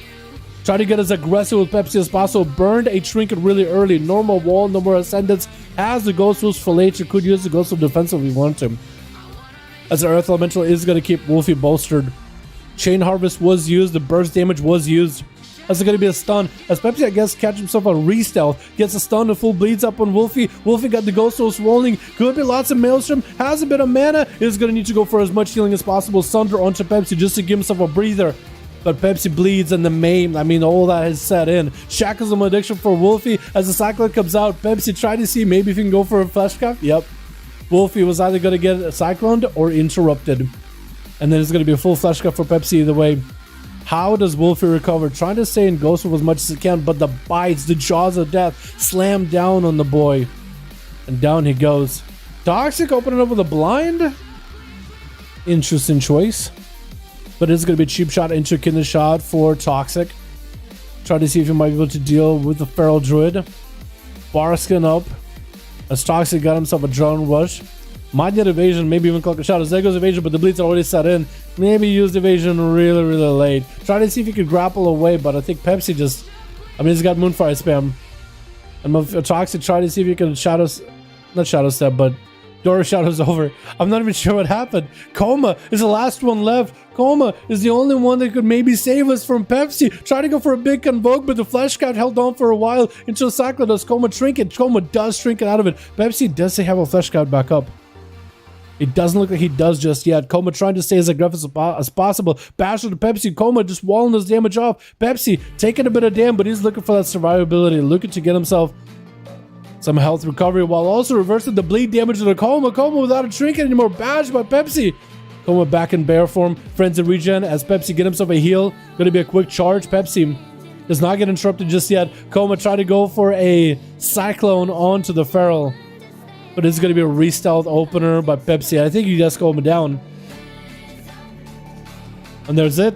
Try to get as aggressive with Pepsi as possible. Burned a trinket really early. Normal wall, no more Ascendants. Has the Ghost Wolves for later. Could use the Ghost of Defense if we want to. As the Earth Elemental is going to keep Wolfie bolstered. Chain Harvest was used. The burst damage was used. As it's going to be a stun. As Pepsi, I guess, catch himself on re-stealth. Gets a stun and full bleeds up on Wolfie. Wolfie got the Ghost Wolves rolling. Could be lots of Maelstrom. Has a bit of mana. Is going to need to go for as much healing as possible. Sunder onto Pepsi just to give himself a breather. But Pepsi bleeds and the maim, I mean, all that has set in. Shackles of Malediction for Wolfie. As the Cyclone comes out, Pepsi try to see maybe if he can go for a Fleshcraft. Yep. Wolfie was either going to get cycloned or interrupted. And then it's going to be a full Fleshcraft for Pepsi either way. How does Wolfie recover? Trying to stay in Ghost Wolf as much as he can, but the bites, the jaws of death, slam down on the boy. And down he goes. Toxic opening up with a blind. Interesting choice. But it's going to be a cheap shot into Kindred Shot for Toxic. Try to see if he might be able to deal with the Feral Druid. Barskin up. As Toxic got himself a drone rush. Might get evasion, maybe even Clock a Shot. As there goes evasion, but the bleeds are already set in. Maybe used evasion really, really late. Try to see if he could grapple away, but I think Pepsi just... I mean, he's got Moonfire spam. And Toxic try to see if he can Shadow... Not Shadow Step, but... Dora Shadow's over. I'm not even sure what happened. Coma is the last one left. Coma is the only one that could maybe save us from Pepsi. Try to go for a big Convoke, but the Fleshcraft held on for a while until Cyclone does Coma trinket. Coma does trinket out of it. Pepsi does have a Fleshcraft back up. It doesn't look like he does just yet. Coma trying to stay as aggressive as possible. Bash to Pepsi. Coma just walling his damage off. Pepsi taking a bit of damage, but he's looking for that survivability. Looking to get himself some health recovery while also reversing the bleed damage to the Coma. Coma without a trinket anymore. Bashed by Pepsi. Coma back in bear form. Frenzy regen as Pepsi get himself a heal. Going to be a quick charge. Pepsi does not get interrupted just yet. Coma try to go for a Cyclone onto the Feral. But it's going to be a re-stealth opener by Pepsi. I think he just Coma down. And there's it.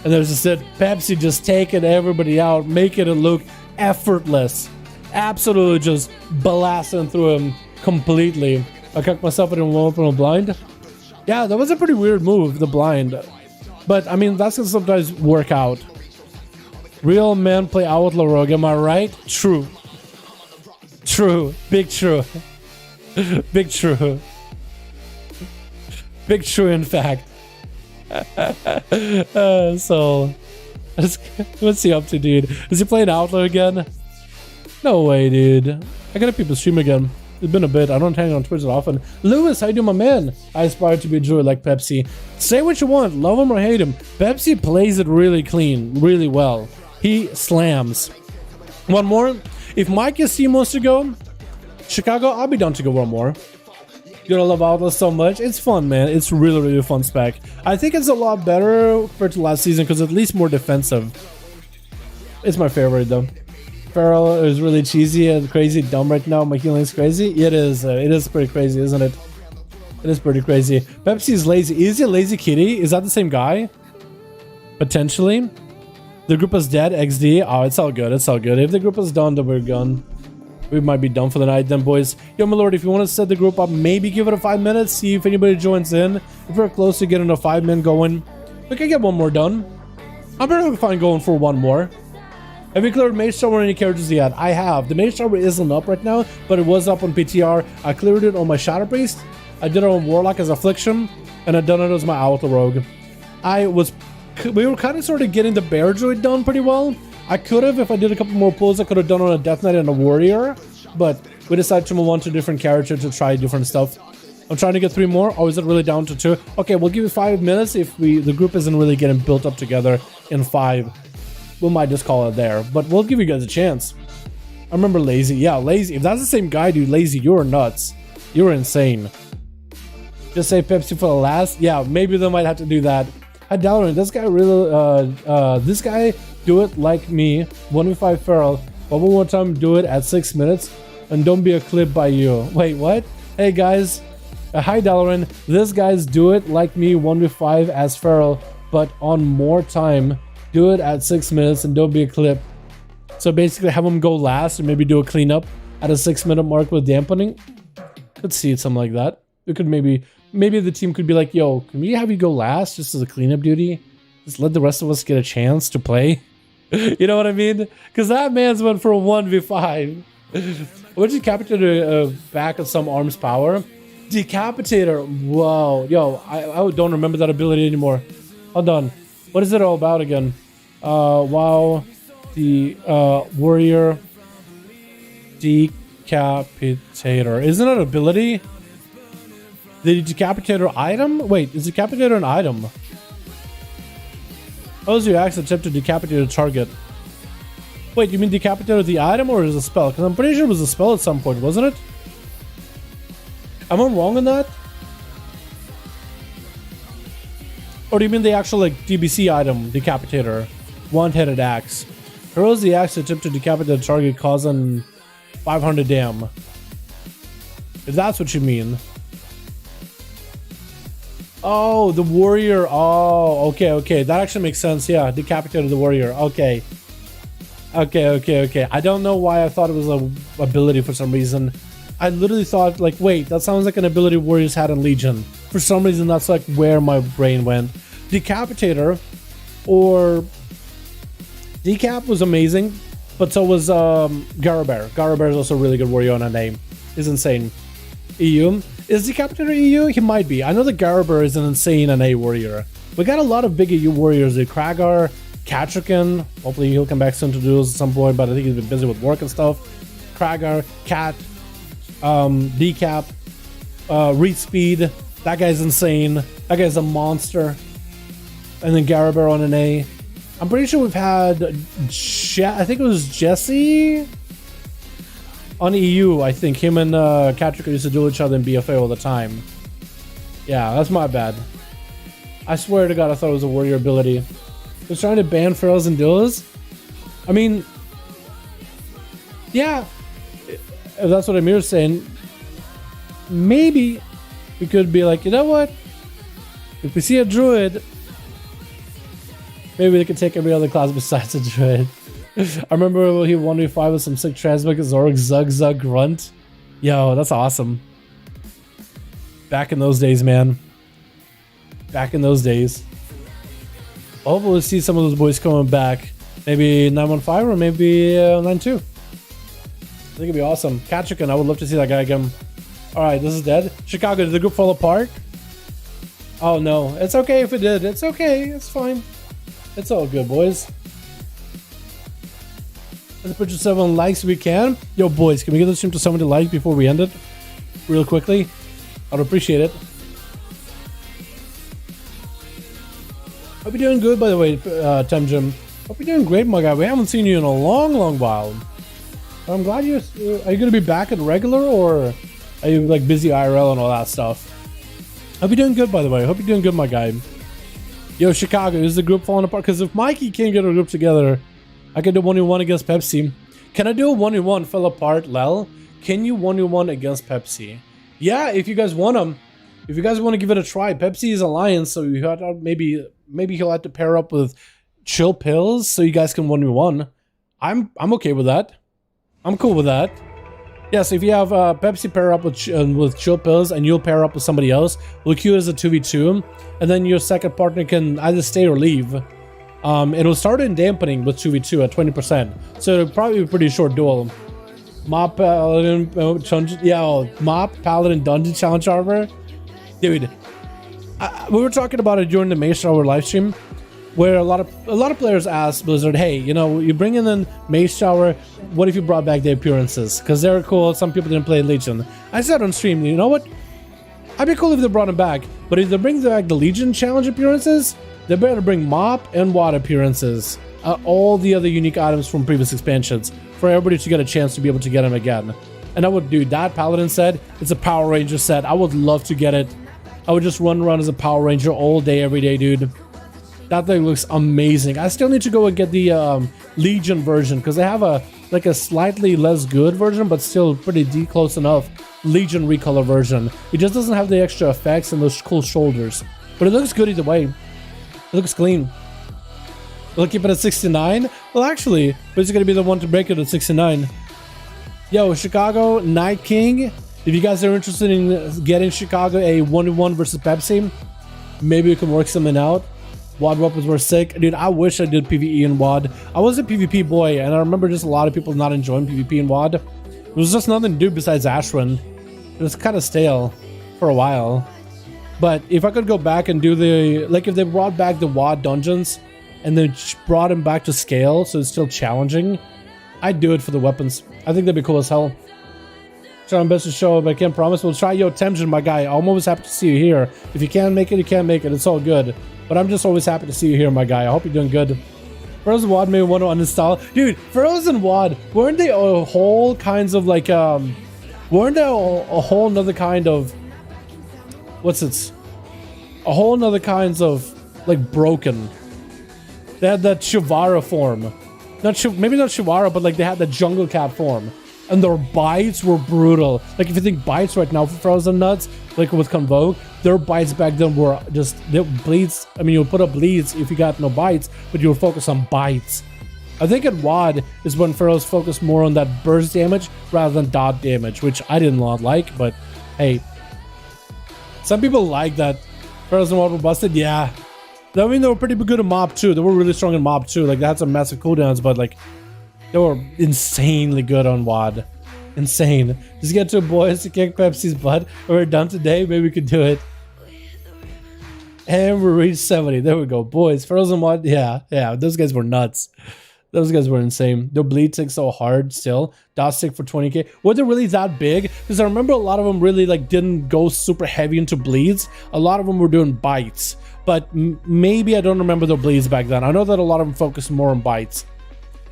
And there's just it. Pepsi just taking everybody out. Making it look effortless. Absolutely just blasting through him completely. I cocked myself in one open a blind. Yeah, that was a pretty weird move, the blind. But, I mean, that's gonna sometimes work out. Real men play Outlaw Rogue, am I right? True. True. Big true. Big true. Big true, in fact. So, what's he up to, dude? Is he playing Outlaw again? No way, dude. I gotta people stream again. It's been a bit. I don't hang on Twitch that often. Lewis, how you doing, my man? I aspire to be a druid like Pepsi. Say what you want. Love him or hate him. Pepsi plays it really clean, really well. He slams. One more. If Mike SC wants to go, Chicago, I'll be down to go one more. You're gonna love Outlaw so much. It's fun, man. It's really, really fun spec. I think it's a lot better compared to last season because at least more defensive. It's my favorite, though. Feral is really cheesy and crazy dumb right now. My healing's crazy. It is pretty crazy, isn't it? It is pretty crazy. Pepsi's lazy. Is he a lazy kitty? Is that the same guy? Potentially. The group is dead. XD. Oh, it's all good. It's all good. If the group is done, then we're gone. We might be done for the night then, boys. Yo, my lord, if you want to set the group up, maybe give it a 5 minutes. See if anybody joins in. If we're close to getting a 5-man going, we can get one more done. I'm pretty fine going for one more. Have you cleared Mage Tower or any characters yet? I have. The Mage Tower isn't up right now, but it was up on PTR. I cleared it on my Shadow Priest. I did it on Warlock as Affliction, and I done it as my Outlaw Rogue. We were kind of sort of getting the Bear Druid done pretty well. I could have, if I did a couple more pulls, I could have done on a Death Knight and a Warrior, but we decided to move on to different characters to try different stuff. I'm trying to get 3 more. Or is it really down to 2? Okay, we'll give it 5 minutes. If the group isn't really getting built up together in 5, we might just call it there. But we'll give you guys a chance. I remember Lazy. Yeah, Lazy. If that's the same guy, dude, Lazy, you're nuts. You're insane. Just say Pepsi for the last. Yeah, maybe they might have to do that. Hi, Dalaran. This guy really, this guy do it like me. 1v5 Feral. One more time, do it at 6 minutes. And don't be a clip by you. Wait, what? Hey, guys. Hi, Dalaran. This guy's do it like me 1v5 as Feral, but on more time. Do it at 6 minutes and don't be a clip. So basically have him go last and maybe do a cleanup at a 6-minute mark with dampening. Could see something like that. We could maybe the team could be like, yo, can we have you go last just as a cleanup duty? Just let the rest of us get a chance to play. You know what I mean? Because that man's went for a 1v5. Would Decapitator back at some arms power? Decapitator, whoa, yo, I don't remember that ability anymore. Hold on, what is it all about again? Wow, the warrior decapitator. Isn't it an ability? The decapitator item? Wait, is decapitator an item? How does your axe attempt to decapitate a target? Wait, you mean decapitator the item or is it a spell? Because I'm pretty sure it was a spell at some point, wasn't it? Am I wrong on that? Or do you mean the actual like DBC item, decapitator, one-headed axe? Hurls the axe to attempt to decapitate a target, causing 500 dam. If that's what you mean. Oh, the warrior. Oh, okay. That actually makes sense. Yeah, decapitated the warrior. Okay. I don't know why I thought it was a ability for some reason. I literally thought, like, wait, that sounds like an ability warriors had in Legion. For some reason, that's like where my brain went. Decapitator or Decap was amazing, but so was Garabear. Garabear is also a really good warrior on a name. He's insane. EU? Is Decapitator EU? He might be. I know that Garabear is an insane NA warrior. We got a lot of big EU warriors. The Kragar, Katrikan. Hopefully he'll come back soon to Duels at some point, but I think he's been busy with work and stuff. Kragar, Cat, Decap, Reed Speed. That guy's insane. That guy's a monster. And then Garabear on an A. I'm pretty sure we've had I think it was Jesse on EU. I think him and Katrika used to duel each other in BFA all the time. Yeah, that's my bad. I swear to God, I thought it was a warrior ability. Was trying to ban Ferals and Duels. I mean, yeah, if that's what Amir's saying, maybe we could be like, you know what? If we see a druid, maybe they could take every other class besides a druid. I remember when he 1v5 with some sick transmog Zorg Zug Grunt. Yo, that's awesome. Back in those days, man. Back in those days. Hopefully we'll see some of those boys coming back. Maybe 915 or maybe 92. I think it'd be awesome. Katrikan, I would love to see that guy again. Alright, this is dead. Chicago, did the group fall apart? Oh no, it's okay if it did. It's okay, it's fine. It's all good, boys. Let's put 7 likes if we can. Yo, boys, can we get the stream to 70 likes before we end it? Real quickly. I'd appreciate it. Hope you're doing good, by the way, Temjim. Hope you're doing great, my guy. We haven't seen you in a long while. I'm glad you're... Are you going to be back at regular, or are you, like, busy IRL and all that stuff? Hope you're doing good, by the way. Hope you're doing good, my guy. Yo, Chicago, is the group falling apart? Because if Mikey can't get a group together, I can do 1v1 against Pepsi. Can I do a 1v1 fell apart, Lel? Can you 1v1 against Pepsi? Yeah, if you guys want them. If you guys want to give it a try. Pepsi is Alliance, so you have to, maybe he'll have to pair up with Chill Pills so you guys can 1v1. I'm okay with that. I'm cool with that. Yeah, so if you have Pepsi pair up with Chill Pills and you'll pair up with somebody else, we'll queue it as a 2v2, and then your second partner can either stay or leave. It'll start in dampening with 2v2 at 20%, so it'll probably be a pretty short duel. Mop Paladin, Mop Paladin Dungeon Challenge Armor. Dude, we were talking about it during the Mage live stream. where a lot of players ask Blizzard, hey, you know, you bring in Mage Tower, what if you brought back the appearances? Because they're cool. Some people didn't play Legion. I said on stream, you know what? I'd be cool if they brought them back, but if they bring back the Legion challenge appearances, they better bring MOP and WAD appearances, all the other unique items from previous expansions, for everybody to get a chance to be able to get them again. And I would do that. Paladin said it's a Power Ranger set. I would love to get it. I would just run around as a Power Ranger all day, every day, dude. That thing looks amazing. I still need to go and get the Legion version, because they have a slightly less good version, but still pretty close enough Legion recolor version. It just doesn't have the extra effects and those cool shoulders, but it looks good either way. It looks clean. We'll keep it at 69. Well, actually, who's gonna be the one to break it at 69? Yo, Chicago Night King. If you guys are interested in getting Chicago a 1v1 versus Pepsi, maybe we can work something out. WAD weapons were sick. Dude, I wish I did PvE in WAD. I was a PvP boy, and I remember just a lot of people not enjoying PvP in WAD. There was just nothing to do besides Ashwin. It was kind of stale for a while. But if I could go back and do the... Like, if they brought back the WAD dungeons, and then brought them back to scale, so it's still challenging, I'd do it for the weapons. I think that'd be cool as hell. Try my best to show up, but I can't promise. We'll try. Yo, Temjin, my guy, I'm always happy to see you here. If you can't make it, you can't make it. It's all good. But I'm just always happy to see you here, my guy. I hope you're doing good. Frozen WAD may want to uninstall. Dude, Frozen WAD, weren't they a whole kinds of like, weren't they a whole nother kind of, what's it? A whole nother kinds of, like, broken. They had that Shivara form. Maybe not Shivara, but like they had the jungle cat form. And their bites were brutal. Like, if you think bites right now for Frozen Nuts, like with Convoke, their bites back then were just, they bleeds. I mean, you would put up bleeds if you got no bites, but you would focus on bites. I think at WAD is when Pharaohs focused more on that burst damage rather than dot damage, which I did not like, but hey. Some people like that Pharaohs and WAD were busted, yeah. I mean, they were pretty good in MOB too. They were really strong in MOB too. Like, they had some massive cooldowns, but like, they were insanely good on WAD. Insane. Just get two boys to kick Pepsi's butt. We're done today. Maybe we could do it. And we reached 70. There we go. Boys, Frozen WAD. Yeah. Those guys were nuts. Those guys were insane. Their bleed tick so hard still. Dot stick for 20k. Were they really that big? Because I remember a lot of them really like didn't go super heavy into bleeds. A lot of them were doing bites. But maybe I don't remember the bleeds back then. I know that a lot of them focused more on bites.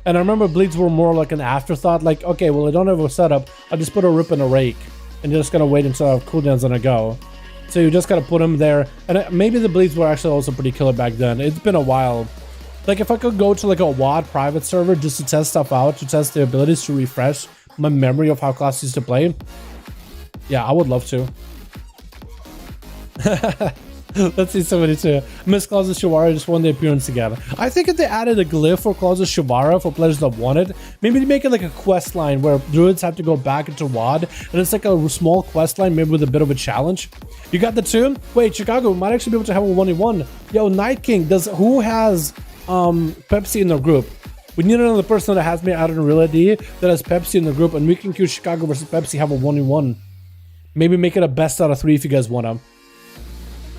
And I remember bleeds were more like an afterthought. Like, okay, well, I don't have a setup. I'll just put a rip and a rake. And you're just going to wait until I have cooldowns and I go. So you just got to put them there. And maybe the bleeds were actually also pretty killer back then. It's been a while. Like, if I could go to like a WAD private server just to test stuff out, to test the abilities, to refresh my memory of how classes used to play. Yeah, I would love to. Let's see 72. Miss Clauses Shivara just won the appearance again. I think if they added a glyph for Clauses Shivara for players that want it, maybe they make it like a quest line where druids have to go back into WAD, and it's like a small quest line, maybe with a bit of a challenge. You got the two? Wait, Chicago might actually be able to have a 1v1. Yo, Night King, who has Pepsi in their group? We need another person that has me added in Real ID that has Pepsi in the group, and we can queue Chicago versus Pepsi, have a 1v1. Maybe make it a best out of 3 if you guys want to.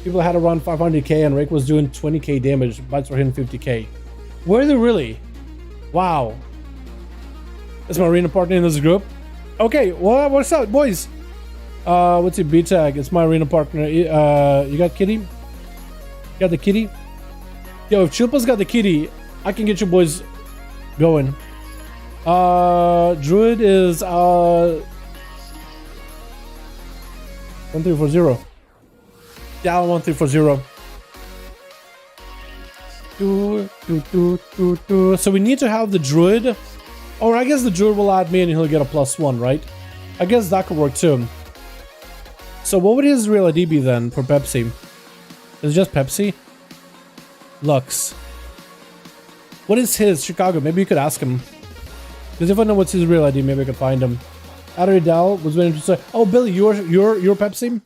People had around 500k and Rake was doing 20k damage. Bites were hitting 50k. Were they really? Wow. Is my arena partner in this group? Okay, well, what's up, boys? What's your B tag? It's my arena partner. You got kitty? You got the kitty? Yo, if Chupa's got the kitty, I can get you boys going. Druid is 1340. Yeah, 1340. So we need to have the druid, or I guess the druid will add me and he'll get a +1, right? I guess that could work too. So what would his real ID be then for Pepsi? Is it just Pepsi? Lux. What is his? Chicago. Maybe you could ask him. Because if I know what's his real ID, maybe I could find him. Adal was waiting to say, oh, Billy, you're Pepsi?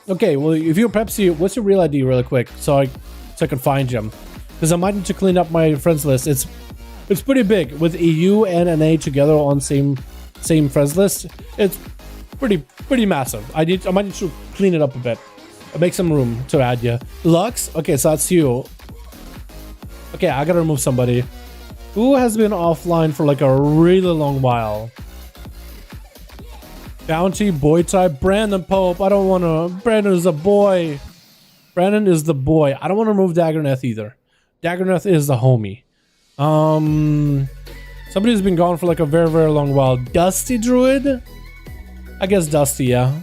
Okay, well, if you're Pepsi, what's your real ID really quick so I can find you? Because I might need to clean up my friends list. It's pretty big with EU and NA together on same friends list. It's pretty massive. I might need to clean it up a bit. Make some room to add you. Lux? Okay, so that's you. Okay, I gotta remove somebody. Who has been offline for like a really long while? Bounty, boy type, Brandon Pope. I don't want to. Brandon is a boy. Brandon is the boy. I don't want to remove Daggerneth either. Daggerneth is the homie. Somebody's been gone for like a very, very long while. Dusty Druid? I guess Dusty, yeah.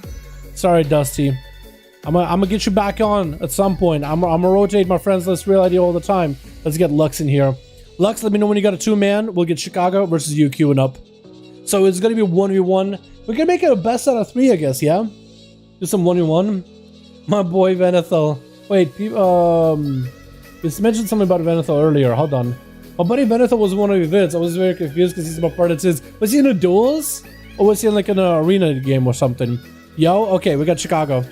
Sorry, Dusty. I'm gonna get you back on at some point. I'm gonna rotate my friends list real ID all the time. Let's get Lux in here. Lux, let me know when you got a 2-man. We'll get Chicago versus you queuing up. So it's gonna be 1v1. We're gonna make it a best out of 3, I guess, yeah? Do some 1v1. My boy Venethal. Wait, you mentioned something about Venethal earlier. Hold on. My buddy Venethal was one of your vids. I was very confused because he's about part of his. Was he in a duels? Or was he in like an arena game or something? Yo, okay, we got Chicago.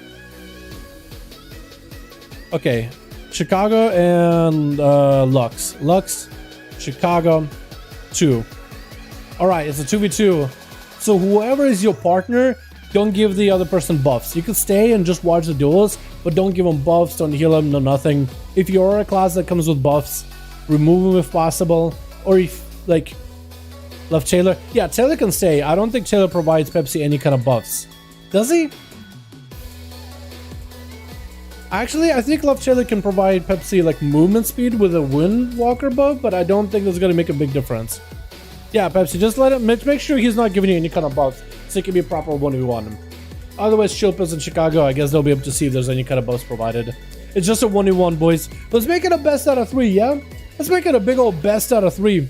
Okay, Chicago and Lux. Lux, Chicago, 2. All right, it's a 2v2. So whoever is your partner, don't give the other person buffs. You can stay and just watch the duels, but don't give them buffs, don't heal them, no nothing. If you're a class that comes with buffs, remove them if possible. Or if, like, left Taylor. Yeah, Taylor can stay. I don't think Taylor provides Pepsi any kind of buffs. Does he? Actually, I think Love Taylor can provide Pepsi like movement speed with a Windwalker buff, but I don't think that's going to make a big difference. Yeah, Pepsi, just let him make sure he's not giving you any kind of buffs, so it can be a proper 1v1. Otherwise, Chilpas in Chicago, I guess they'll be able to see if there's any kind of buffs provided. It's just a 1v1, boys. Let's make it a best out of 3, yeah? Let's make it a big old best out of 3.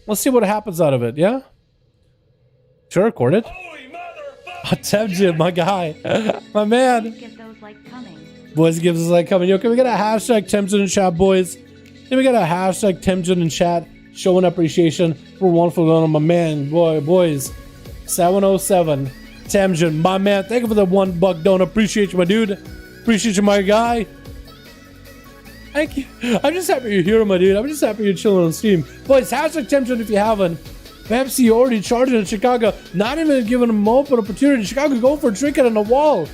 Let's see what happens out of it, yeah? Sure, record it. Temjin, my guy. My man. Boys, gives us like coming. Yo, can we get a hashtag Temjin in chat, boys? Can we get a hashtag Temjin in chat? Showing appreciation for one for one of my man. Boys. 707. Temjin, my man. Thank you for the $1 donut. Appreciate you, my dude. Appreciate you, my guy. Thank you. I'm just happy you're here, my dude. I'm just happy you're chilling on stream. Boys, hashtag Temjin if you haven't. Pepsi already charging in Chicago. Not even giving them open opportunity. Chicago going for a trinket on the wall.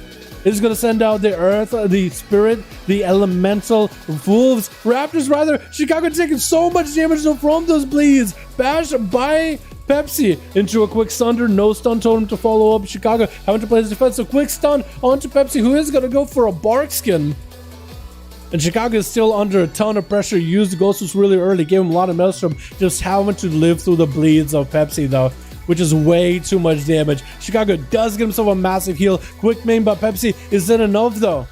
It's going to send out the earth, the spirit, the elemental, wolves, raptors rather. Chicago taking so much damage from those bleeds. Bash by Pepsi into a quick stunder. No stun totem to follow up. Chicago having to play his defense. So quick stun onto Pepsi, who is going to go for a bark skin. And Chicago is still under a ton of pressure. Used the Ghosts really early. Gave him a lot of maelstrom. Just having to live through the bleeds of Pepsi though, which is way too much damage. Chicago does get himself a massive heal. Quick main by Pepsi. Is that enough though?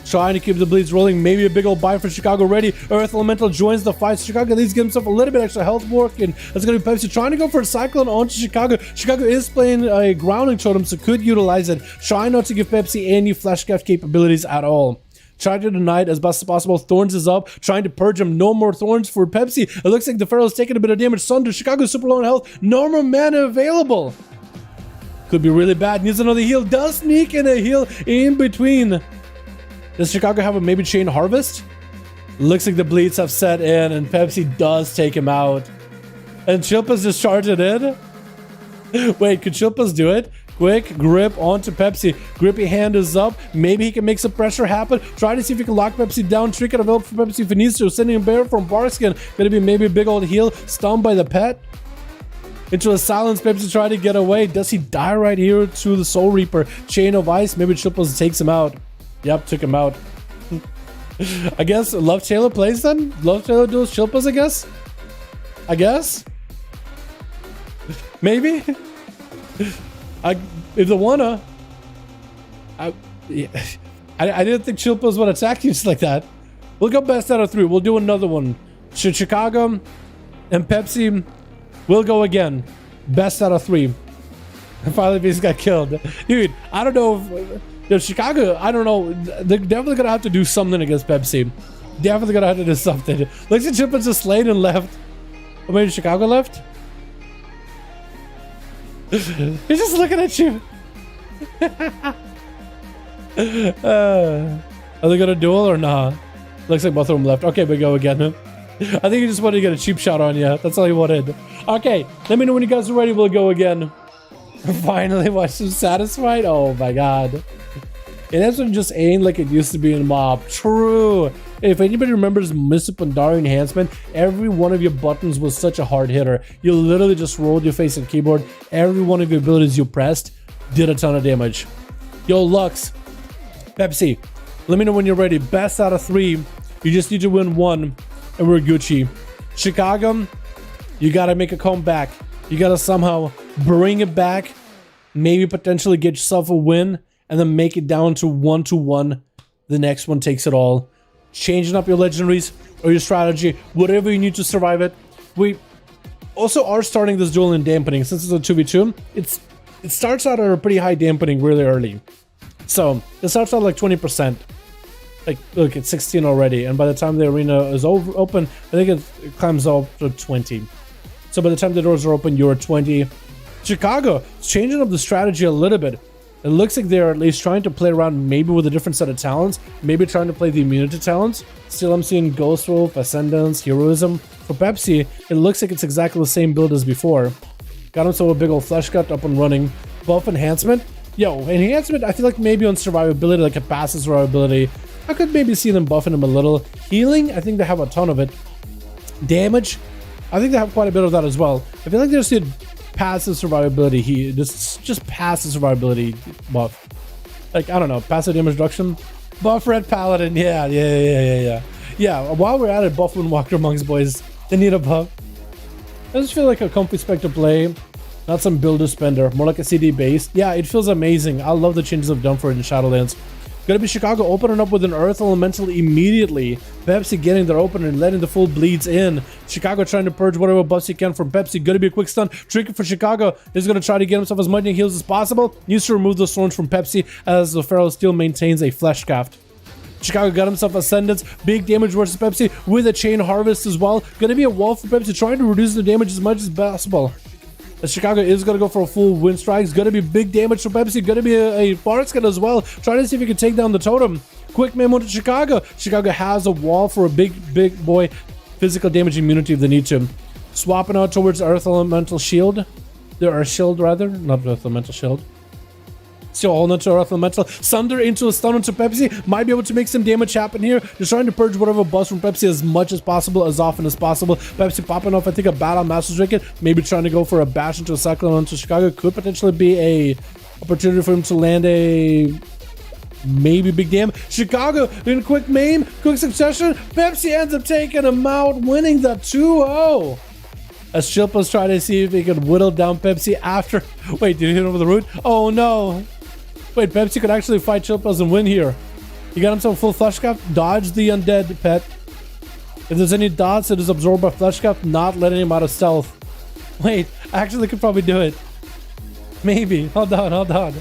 Trying to keep the bleeds rolling. Maybe a big old buy for Chicago ready. Earth Elemental joins the fight. Chicago at least gives himself a little bit extra health work. And that's going to be Pepsi trying to go for a Cyclone onto Chicago. Chicago is playing a grounding totem, so could utilize it. Trying not to give Pepsi any flashcraft capabilities at all. Try to deny it as best as possible. Thorns is up. Trying to purge him. No more Thorns for Pepsi. It looks like the Pharaoh's taking a bit of damage. Sunder. Chicago super low on health. No more mana available. Could be really bad. Needs another heal. Does sneak in a heal in between. Does Chicago have a maybe chain harvest? Looks like the bleeds have set in and Pepsi does take him out. And Chilpas just charged it in. Wait, could Chilpas do it? Quick grip onto Pepsi. Grippy hand is up. Maybe he can make some pressure happen. Try to see if he can lock Pepsi down. Trinket available for Pepsi if he needs to. Sending a bear from Barskin. Gonna be maybe a big old heal. Stunned by the pet. Into a silence. Pepsi trying to get away. Does he die right here to the Soul Reaper? Chain of Ice. Maybe Chilpas takes him out. Yep, took him out. I guess Love Taylor plays then? Love Taylor duels Chilpas, I guess? Maybe? If they wanna, I didn't think Chilpas would attack you just like that. We'll go best out of 3. We'll do another one. Chicago and Pepsi will go again. Best out of 3. And finally, he's got killed. Dude, I don't know if Chicago, I don't know. They're definitely gonna have to do something against Pepsi. Definitely gonna have to do something. Looks like Chilpas just slayed and left. Or maybe Chicago left? He's just looking at you. Are they gonna duel or not? Looks like both of them left. Okay, we go again. I think he just wanted to get a cheap shot on you. That's all he wanted. Okay, let me know when you guys are ready. We'll go again. Finally, watch some satisfied. Oh my god. It hasn't just ain't like it used to be in mob. True. If anybody remembers Mr. Pandari enhancement, every one of your buttons was such a hard hitter. You literally just rolled your face on keyboard. Every one of your abilities you pressed did a ton of damage. Yo, Lux, Pepsi, let me know when you're ready. Best out of 3. You just need to win 1, and we're Gucci. Chicago, you gotta make a comeback. You gotta somehow bring it back. Maybe potentially get yourself a win, and then make it down to 1-1. The next one takes it all. Changing up your legendaries or your strategy, whatever you need to survive it. We also are starting this duel in dampening. Since it's a 2v2, it starts out at a pretty high dampening really early. So it starts out like 20%. Like, look, it's 16 already, and by the time the arena is open, I think it climbs up to 20. So by the time the doors are open, you're at 20. Chicago is changing up the strategy a little bit. It looks like they're at least trying to play around maybe with a different set of talents, maybe trying to play the immunity talents. Still, I'm seeing Ghost Wolf, Ascendance, Heroism. For Pepsi, it looks like it's exactly the same build as before. Got himself a big old flesh cut up and running. Buff enhancement. Yo, enhancement, I feel like maybe on survivability, like a passive survivability, I could maybe see them buffing him a little. Healing, I think they have a ton of it. Damage, I think they have quite a bit of that as well. I feel like they just did passive survivability, just passive survivability buff. Like, I don't know, passive damage reduction. Buff Red Paladin, yeah. While we're at it, buff Windwalker Monks, boys. They need a buff. I just feel like a comfy spec to play. Not some builder spender, more like a CD base. Yeah, it feels amazing. I love the changes I've done for it in Shadowlands. Gonna be Chicago opening up with an Earth Elemental immediately. Pepsi getting their opener and letting the full bleeds in. Chicago trying to purge whatever buffs he can from Pepsi. Gonna be a quick stun. Tricky for Chicago. He's gonna try to get himself as much heals as possible. Needs to remove those thorns from Pepsi as the Pharaoh still maintains a flesh shaft. Chicago got himself Ascendance. Big damage versus Pepsi with a Chain Harvest as well. Gonna be a wall for Pepsi trying to reduce the damage as much as possible. Chicago is going to go for a full wind strike. It's going to be big damage to Pepsi. Going to be a forest cut as well. Trying to see if he can take down the totem. Quick memo to Chicago. Chicago has a wall for a big boy physical damage immunity if they need to. Swapping out towards Earth Elemental Shield. Or Shield rather. Not Earth Elemental Shield. Still holding on to Earth Elemental. Sunder into a stun onto Pepsi. Might be able to make some damage happen here. Just trying to purge whatever buffs from Pepsi as much as possible, as often as possible. Pepsi popping off, I think, a Battle Master's Wicket. Maybe trying to go for a bash into a cyclone onto Chicago. Could potentially be a opportunity for him to land a maybe big damage. Chicago in quick maim, quick succession. Pepsi ends up taking him out, winning the 2-0. As Chilpa's trying to see if he can whittle down Pepsi after... Wait, did he hit over the root? Oh no. Wait, Pepsi could actually fight Chilpas and win here. He got himself full flesh cap. Dodge the undead pet. If there's any dots that is absorbed by flesh cap, not letting him out of stealth. Wait, actually could probably do it. Maybe. Hold on.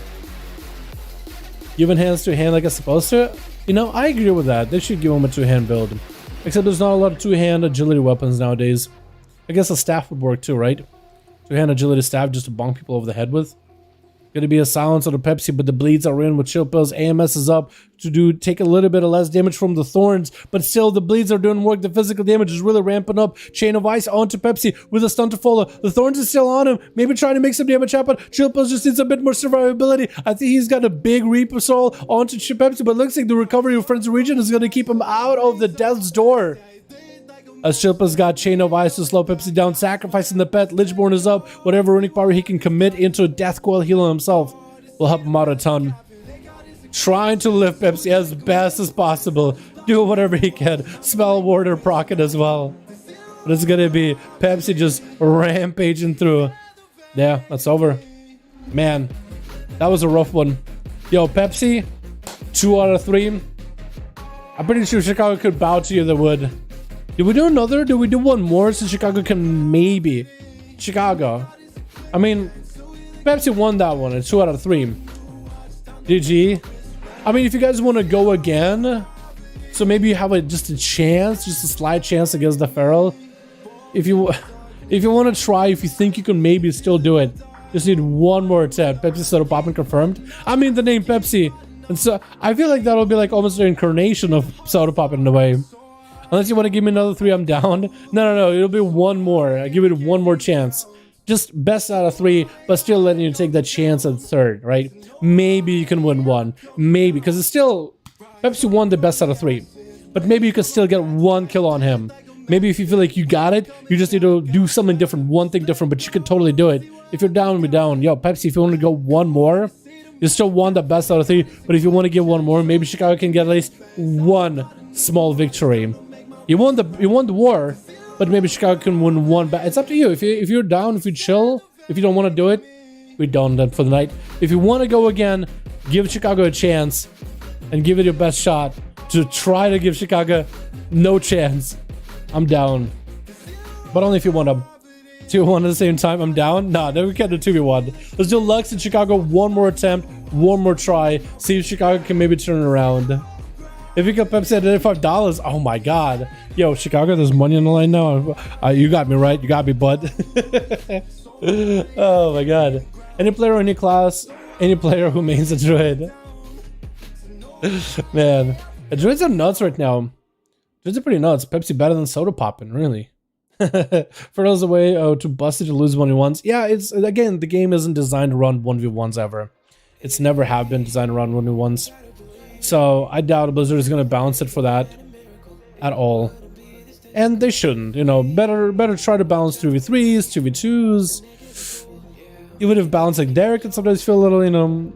Giving hands to hand like it's supposed to? You know, I agree with that. They should give him a two-hand build. Except there's not a lot of two-hand agility weapons nowadays. I guess a staff would work too, right? Two-hand agility staff just to bonk people over the head with. Gonna be a silence on the Pepsi, but the bleeds are in with chill pills. AMS is up to take a little bit of less damage from the thorns, but still the bleeds are doing work. The physical damage is really ramping up. Chain of Ice onto Pepsi with a stun to follow. The thorns is still on him, maybe trying to make some damage happen. Chill pills just needs a bit more survivability. I think he's got a big Reaper Soul onto Pepsi, but looks like the recovery of Frenzy Region is gonna keep him out of the death's door. As Chilpa's got Chain of Ice to slow Pepsi down, sacrificing the pet. Lichborn is up. Whatever runic power he can commit into a Death Coil healing himself will help him out a ton. Trying to lift Pepsi as best as possible. Do whatever he can. Spell Warder proc it as well. But it's gonna be Pepsi just rampaging through. Yeah, that's over. Man, that was a rough one. Yo, Pepsi, 2 out of 3. I'm pretty sure Chicago could bow to you, they would. Did we do another? Did we do one more so Chicago can maybe? Chicago. I mean, Pepsi won that one. It's 2 out of 3. GG. I mean, if you guys want to go again, so maybe you have just a chance, just a slight chance against the Feral. If you want to try, if you think you can maybe still do it, just need one more attempt. Pepsi Soda Poppin' confirmed. I mean, the name Pepsi. And so I feel like that'll be like almost an incarnation of Soda Poppin' in a way. Unless you want to give me another 3, I'm down. No, it'll be one more. I give it one more chance. Just best out of 3, but still letting you take that chance at 3rd, right? Maybe you can win 1. Maybe, because it's still... Pepsi won the best out of 3. but maybe you could still get 1 kill on him. Maybe if you feel like you got it, you just need to do something different, one thing different, but you can totally do it. If you're down, we're down. Yo, Pepsi, if you want to go 1 more, you still won the best out of 3, but if you want to get 1 more, maybe Chicago can get at least 1 small victory. You won the war, but maybe Chicago can win 1 back. It's up to you. If you're down, if you chill, if you don't want to do it, we're done then for the night. If you want to go again, give Chicago a chance and give it your best shot to try to give Chicago no chance. I'm down, but only if you want to. 2v1 at the same time, I'm down. Nah, then we can't do 2v1. Let's do Lux in Chicago, 1 more attempt, 1 more try. See if Chicago can maybe turn around. If you get Pepsi at $5, oh my god. Yo, Chicago, there's money on the line now. You got me right. You got me, bud. Oh my god. Any player, any class, any player who mains a druid. Man, the druids are nuts right now. Druids are pretty nuts. Pepsi better than soda popping, really. For those away to bust it to lose 1v1s. Yeah, it's again, the game isn't designed to run 1v1s ever. It's never have been designed to run 1v1s. So I doubt Blizzard is going to balance it for that at all. And they shouldn't, you know, better try to balance 2v3s, 2v2s. Even if balancing Derek can sometimes feel a little, you know,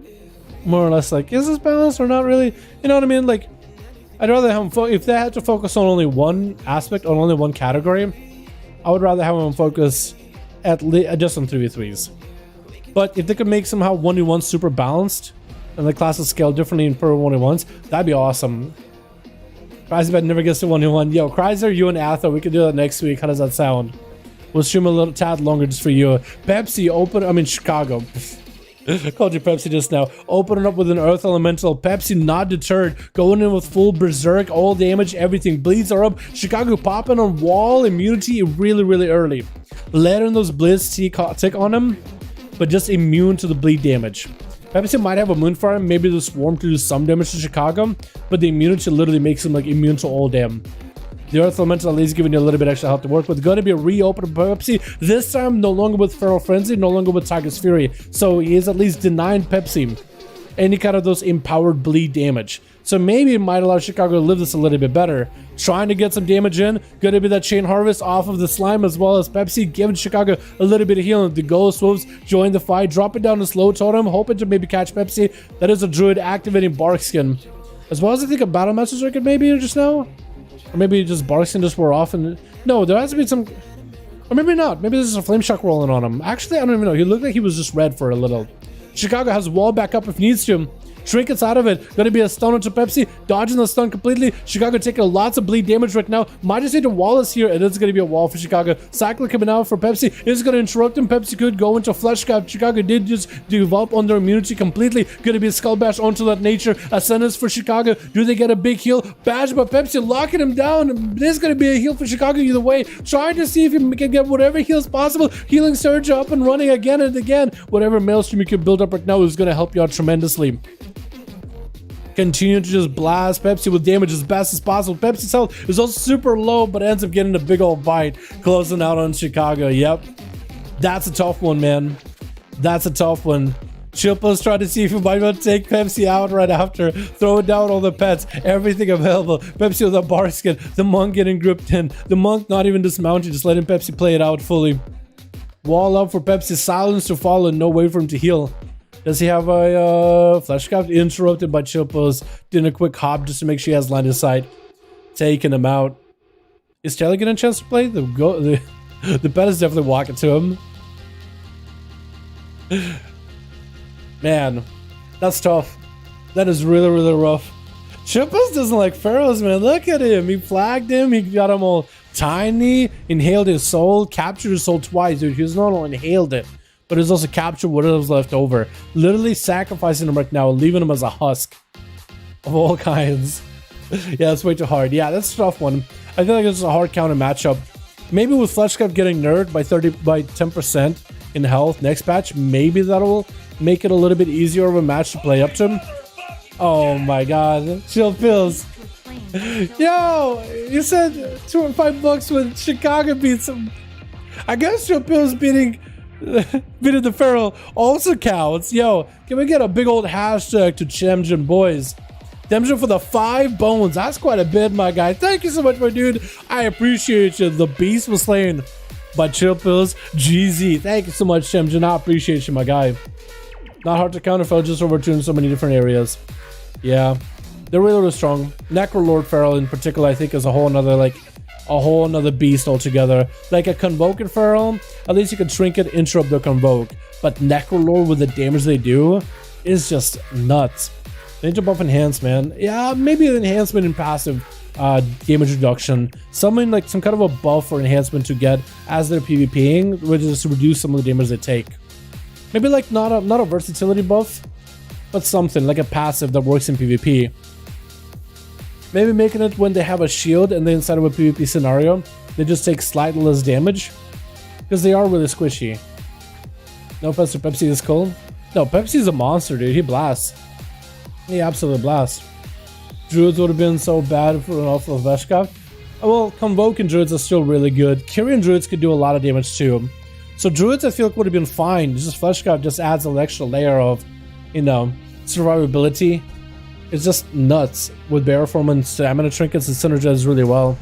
more or less like, is this balanced or not really? You know what I mean? Like, I'd rather have them if they had to focus on only one aspect, on only one category, I would rather have them focus just on 3v3s. But if they could make somehow 1v1 super balanced and the classes scale differently in per 1v1s, that'd be awesome. Cryzer never gets to 1v1. Yo, Cryzer, you and Atho, we could do that next week. How does that sound? We'll stream a little tad longer just for you. Pepsi, Chicago. Called you Pepsi just now. Opening up with an Earth Elemental. Pepsi not deterred. Going in with full Berserk. All damage, everything. Bleeds are up. Chicago popping on wall immunity really, really early. Letting those Blizz tick on him, but just immune to the bleed damage. Pepsi might have a Moonfire. Maybe the Swarm to do some damage to Chicago, but the immunity literally makes him like immune to all damage. The Earth Elemental at least giving you a little bit extra help to work with. Going to be a reopened Pepsi. This time no longer with Feral Frenzy, no longer with Tiger's Fury. So he is at least denying Pepsi any kind of those empowered bleed damage. So maybe it might allow Chicago to live this a little bit better. Trying to get some damage in. Going to be that Chain Harvest off of the Slime as well as Pepsi. Giving Chicago a little bit of healing. The Ghost Wolves join the fight. Dropping down the Slow Totem. Hoping to maybe catch Pepsi. That is a Druid activating Barkskin. As well as I think a Battle Master Circuit maybe just now. Or maybe just Barkskin just wore off and... No, there has to be some... Or maybe not. Maybe there's a Flame Shock rolling on him. Actually, I don't even know. He looked like he was just red for a little. Chicago has wall back up if he needs to. Trinkets out of it. Gonna be a stun onto Pepsi. Dodging the stun completely. Chicago taking lots of bleed damage right now. Might just need to wall us here. And it's gonna be a wall for Chicago. Cycler coming out for Pepsi. It's gonna interrupt him. Pepsi could go into Flesh Cap. Chicago did just give up on their immunity completely. Gonna be a Skull Bash onto that nature. Ascendance for Chicago. Do they get a big heal? Bash by Pepsi locking him down. There's gonna be a heal for Chicago either way. Trying to see if he can get whatever heals possible. Healing Surge up and running again and again. Whatever Maelstrom you can build up right now is gonna help you out tremendously. Continue to just blast Pepsi with damage as best as possible. Pepsi's health is also super low, but ends up getting a big old bite, closing out on Chicago. Yep. That's a tough one, man. That's a tough one. Chippa's trying to see if he might want to take Pepsi out right after. Throwing down all the pets, everything available. Pepsi with a Barkskin, the Monk getting gripped in. The Monk not even dismounting, just letting Pepsi play it out fully. Wall up for Pepsi, silence to follow, no way for him to heal. Does he have a Flesh Cap? Interrupted by Chilpos. Doing a quick hop just to make sure he has line of sight. Taking him out. Is Taylor getting a chance to play? The pet is definitely walking to him. Man, that's tough. That is really, really rough. Chilpos doesn't like pharaohs, man. Look at him. He flagged him. He got him all tiny. Inhaled his soul. Captured his soul twice, dude. He's not only inhaled it, but it's also captured whatever was left over. Literally sacrificing him right now, leaving him as a husk of all kinds. Yeah, that's way too hard. Yeah, that's a tough one. I feel like this is a hard counter matchup. Maybe with Flesh Cap getting nerfed by 10% in health next patch, maybe that'll make it a little bit easier of a match to play up to him. Oh my god. Chill pills. Yo, you said $205 when Chicago beats him. I guess Chill pills beating the Pharaoh also counts. Yo, can we get a big old hashtag to Chemgen boys? Redemption for the 5 bones. That's quite a bit, my guy. Thank you so much, my dude. I appreciate you. The beast was slain by Chill Pills. GZ. Thank you so much, Shemjin. I appreciate you, my guy. Not hard to counter, fell just overtuned in so many different areas. Yeah, they're really, really strong. Necrolord Feral in particular, I think, is a whole nother beast altogether. Like a Convoke Feral, at least you can shrink it, interrupt the Convoke. But Necrolord with the damage they do is just nuts. They need to buff enhance, man. Yeah, maybe an enhancement in passive damage reduction. Something like some kind of a buff or enhancement to get as they're PvPing, which is to reduce some of the damage they take. Maybe like not a versatility buff, but something like a passive that works in PvP. Maybe making it when they have a shield and then inside of a PvP scenario, they just take slightly less damage. Because they are really squishy. No offense to Pepsi is cool. No, Pepsi's a monster, dude. He blasts. He absolutely blasts. Druids would have been so bad for an off of Veshka. Well, Convoke and Druids are still really good. Kyrian Druids could do a lot of damage too. So Druids I feel like would have been fine. Just Fleshcraft just adds an extra layer of, you know, survivability. It's just nuts with Bearform and Stamina Trinkets. It synergizes really well.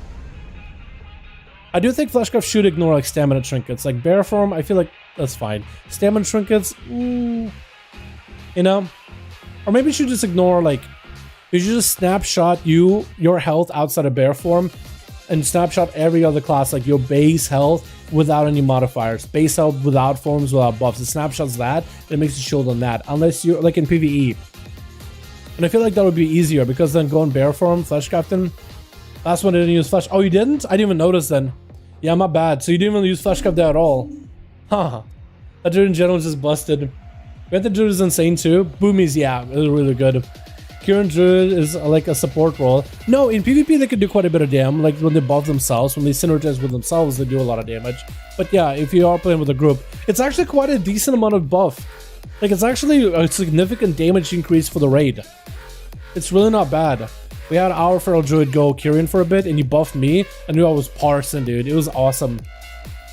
I do think Fleshcraft should ignore like Stamina Trinkets. Like Bearform, I feel like that's fine. Stamina Trinkets, you know? Or maybe you should just ignore like, you should just snapshot your health outside of Bearform and snapshot every other class, like your base health without any modifiers. Base health without forms, without buffs. It snapshots that, and it makes a shield on that. Unless you're like in PvE. And I feel like that would be easier because then going Bearform, Flesh Captain. Last one I didn't use Flesh. Oh, you didn't? I didn't even notice then. Yeah, my bad. So you didn't even use Flesh Captain at all. Huh. That dude in general is just busted. Phantom Druid is insane too. Boomies, yeah, it was really good. Kyrian Druid is like a support role. No, in PvP they can do quite a bit of damage. Like when they buff themselves, when they synergize with themselves, they do a lot of damage. But yeah, if you are playing with a group, it's actually quite a decent amount of buff. Like it's actually a significant damage increase for the raid. It's really not bad. We had our Feral Druid go Kyrian for a bit, and you buffed me, and I was parsing, dude. It was awesome.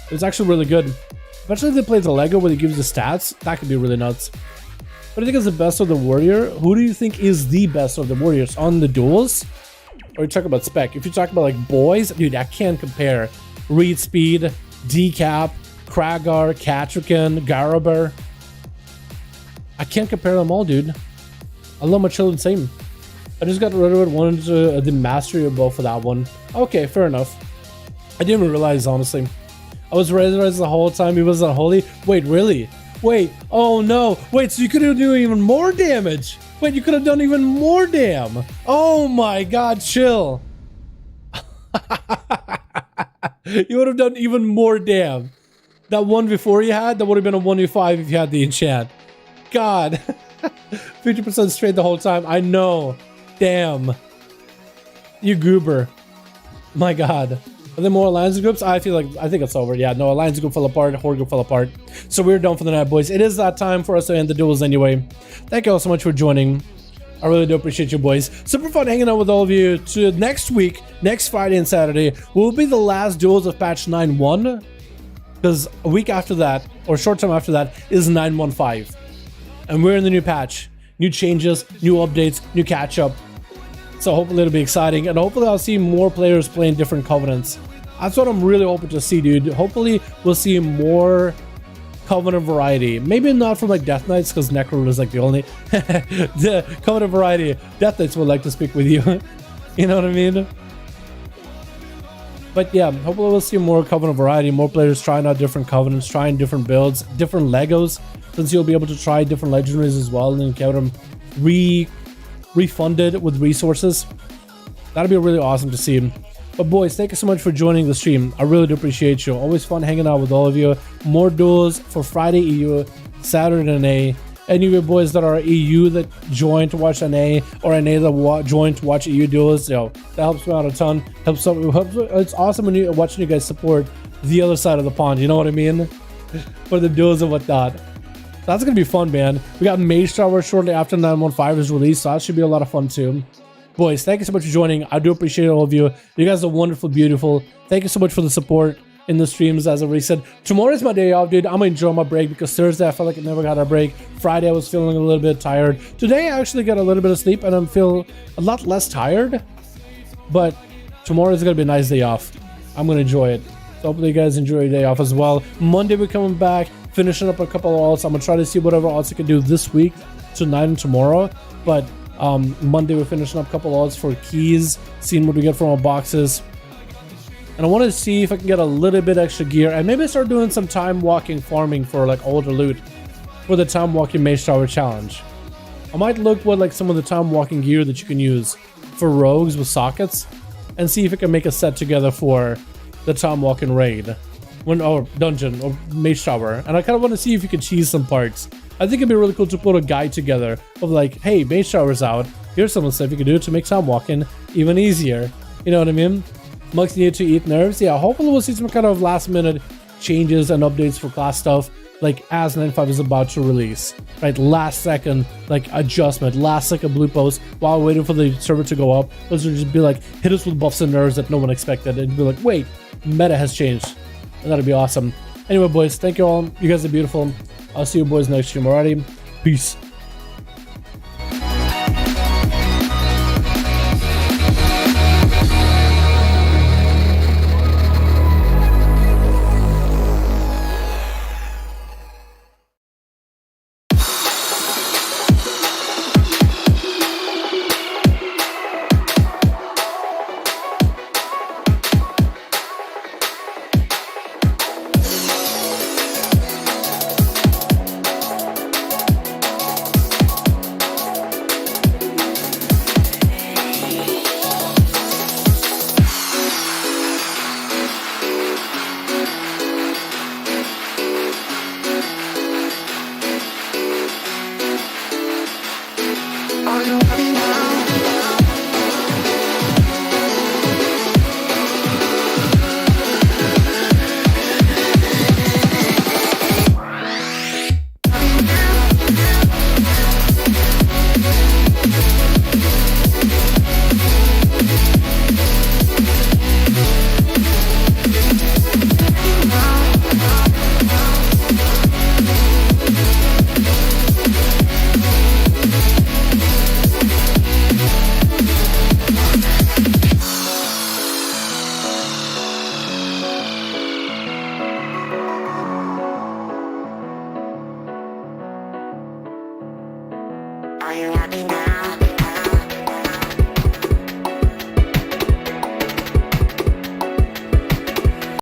It was actually really good. Especially if they play the Lego where they give you the stats, that could be really nuts. What do you think is the best of the warrior? Who do you think is the best of the warriors on the duels? Or you talk about spec? If you talk about like boys, dude, I can't compare. Reed Speed, Decap, Kragar, Katrikan, Garaber. I can't compare them all, dude. I love my children same. I just got rid of it, wanted the mastery of both for that one. Okay, fair enough. I didn't even realize, honestly. I was resurrected the whole time he was unholy. Wait, really? Wait, oh no. Wait, so you could have done even more damage. Wait, you could have done even more damn. Oh my god, chill. You would have done even more damn. That one before you had, that would have been a 1v5 if you had the enchant. God. 50% straight the whole time. I know. Damn. You goober. My god. Are there more alliance groups? I think it's over. Yeah, no, alliance group fell apart, horde group fell apart. So we're done for the night, boys. It is that time for us to end the duels anyway. Thank you all so much for joining. I really do appreciate you, boys. Super fun hanging out with all of you. To next week, next Friday and Saturday, will be the last duels of patch 9.1. Because a week after that, or short time after that, is 9.15. And we're in the new patch. New changes, new updates, new catch-up. So hopefully it'll be exciting, and hopefully I'll see more players playing different covenants. That's what I'm really hoping to see, dude. Hopefully we'll see more covenant variety. Maybe not from like Death Knights, because Necro is like the only the covenant variety. Death Knights would like to speak with you. You know what I mean? But yeah, hopefully we'll see more covenant variety, more players trying out different covenants, trying different builds, different Legos, since you'll be able to try different legendaries as well and get them refunded with resources. That'd be really awesome to see. But boys, thank you so much for joining the stream. I really do appreciate you. Always fun hanging out with all of you. More duels for Friday EU, Saturday NA. Any of you boys that are EU that join to watch NA, or NA that join to watch EU duels, yo, that helps me out a ton. It's awesome when you're watching you guys support the other side of the pond. You know what I mean? For the duels and whatnot. That's gonna be fun, man. We got Mage Tower shortly after 9.15 is released, so that should be a lot of fun too. Boys, thank you so much for joining. I do appreciate all of you. You guys are wonderful, beautiful. Thank you so much for the support. in the streams, as I already said. Tomorrow is my day off, dude. I'm gonna enjoy my break because Thursday I felt like I never got a break. Friday I was feeling a little bit tired. Today I actually got a little bit of sleep and I feel a lot less tired. But tomorrow is gonna be a nice day off. I'm gonna enjoy it. So hopefully you guys enjoy your day off as well. Monday we're coming back, finishing up a couple of alts. I'm gonna try to see whatever alts I can do this week, tonight and tomorrow. But Monday we're finishing up a couple of alts for keys, seeing what we get from our boxes. And I want to see if I can get a little bit extra gear and maybe start doing some time walking farming for like older loot for the time walking Mage Tower challenge. I might look what like some of the time walking gear that you can use for rogues with sockets and see if I can make a set together for the time walking raid or dungeon or Mage Tower. And I kind of want to see if you can cheese some parts. I think it'd be really cool to put a guide together of like, hey, Mage Tower's out. Here's some of the stuff you can do to make time walking even easier. You know what I mean? Mugs need to eat nerves. Yeah, hopefully we'll see some kind of last minute changes and updates for class stuff like as 9.5 is about to release, right? Last second like adjustment, last second blue post while waiting for the server to go up. Those would just be like hit us with buffs and nerves that no one expected. It'd be like, wait, meta has changed. And that'd be awesome. Anyway, boys, thank you all. You guys are beautiful. I'll see you boys next stream. Alrighty, peace. Are you happy now?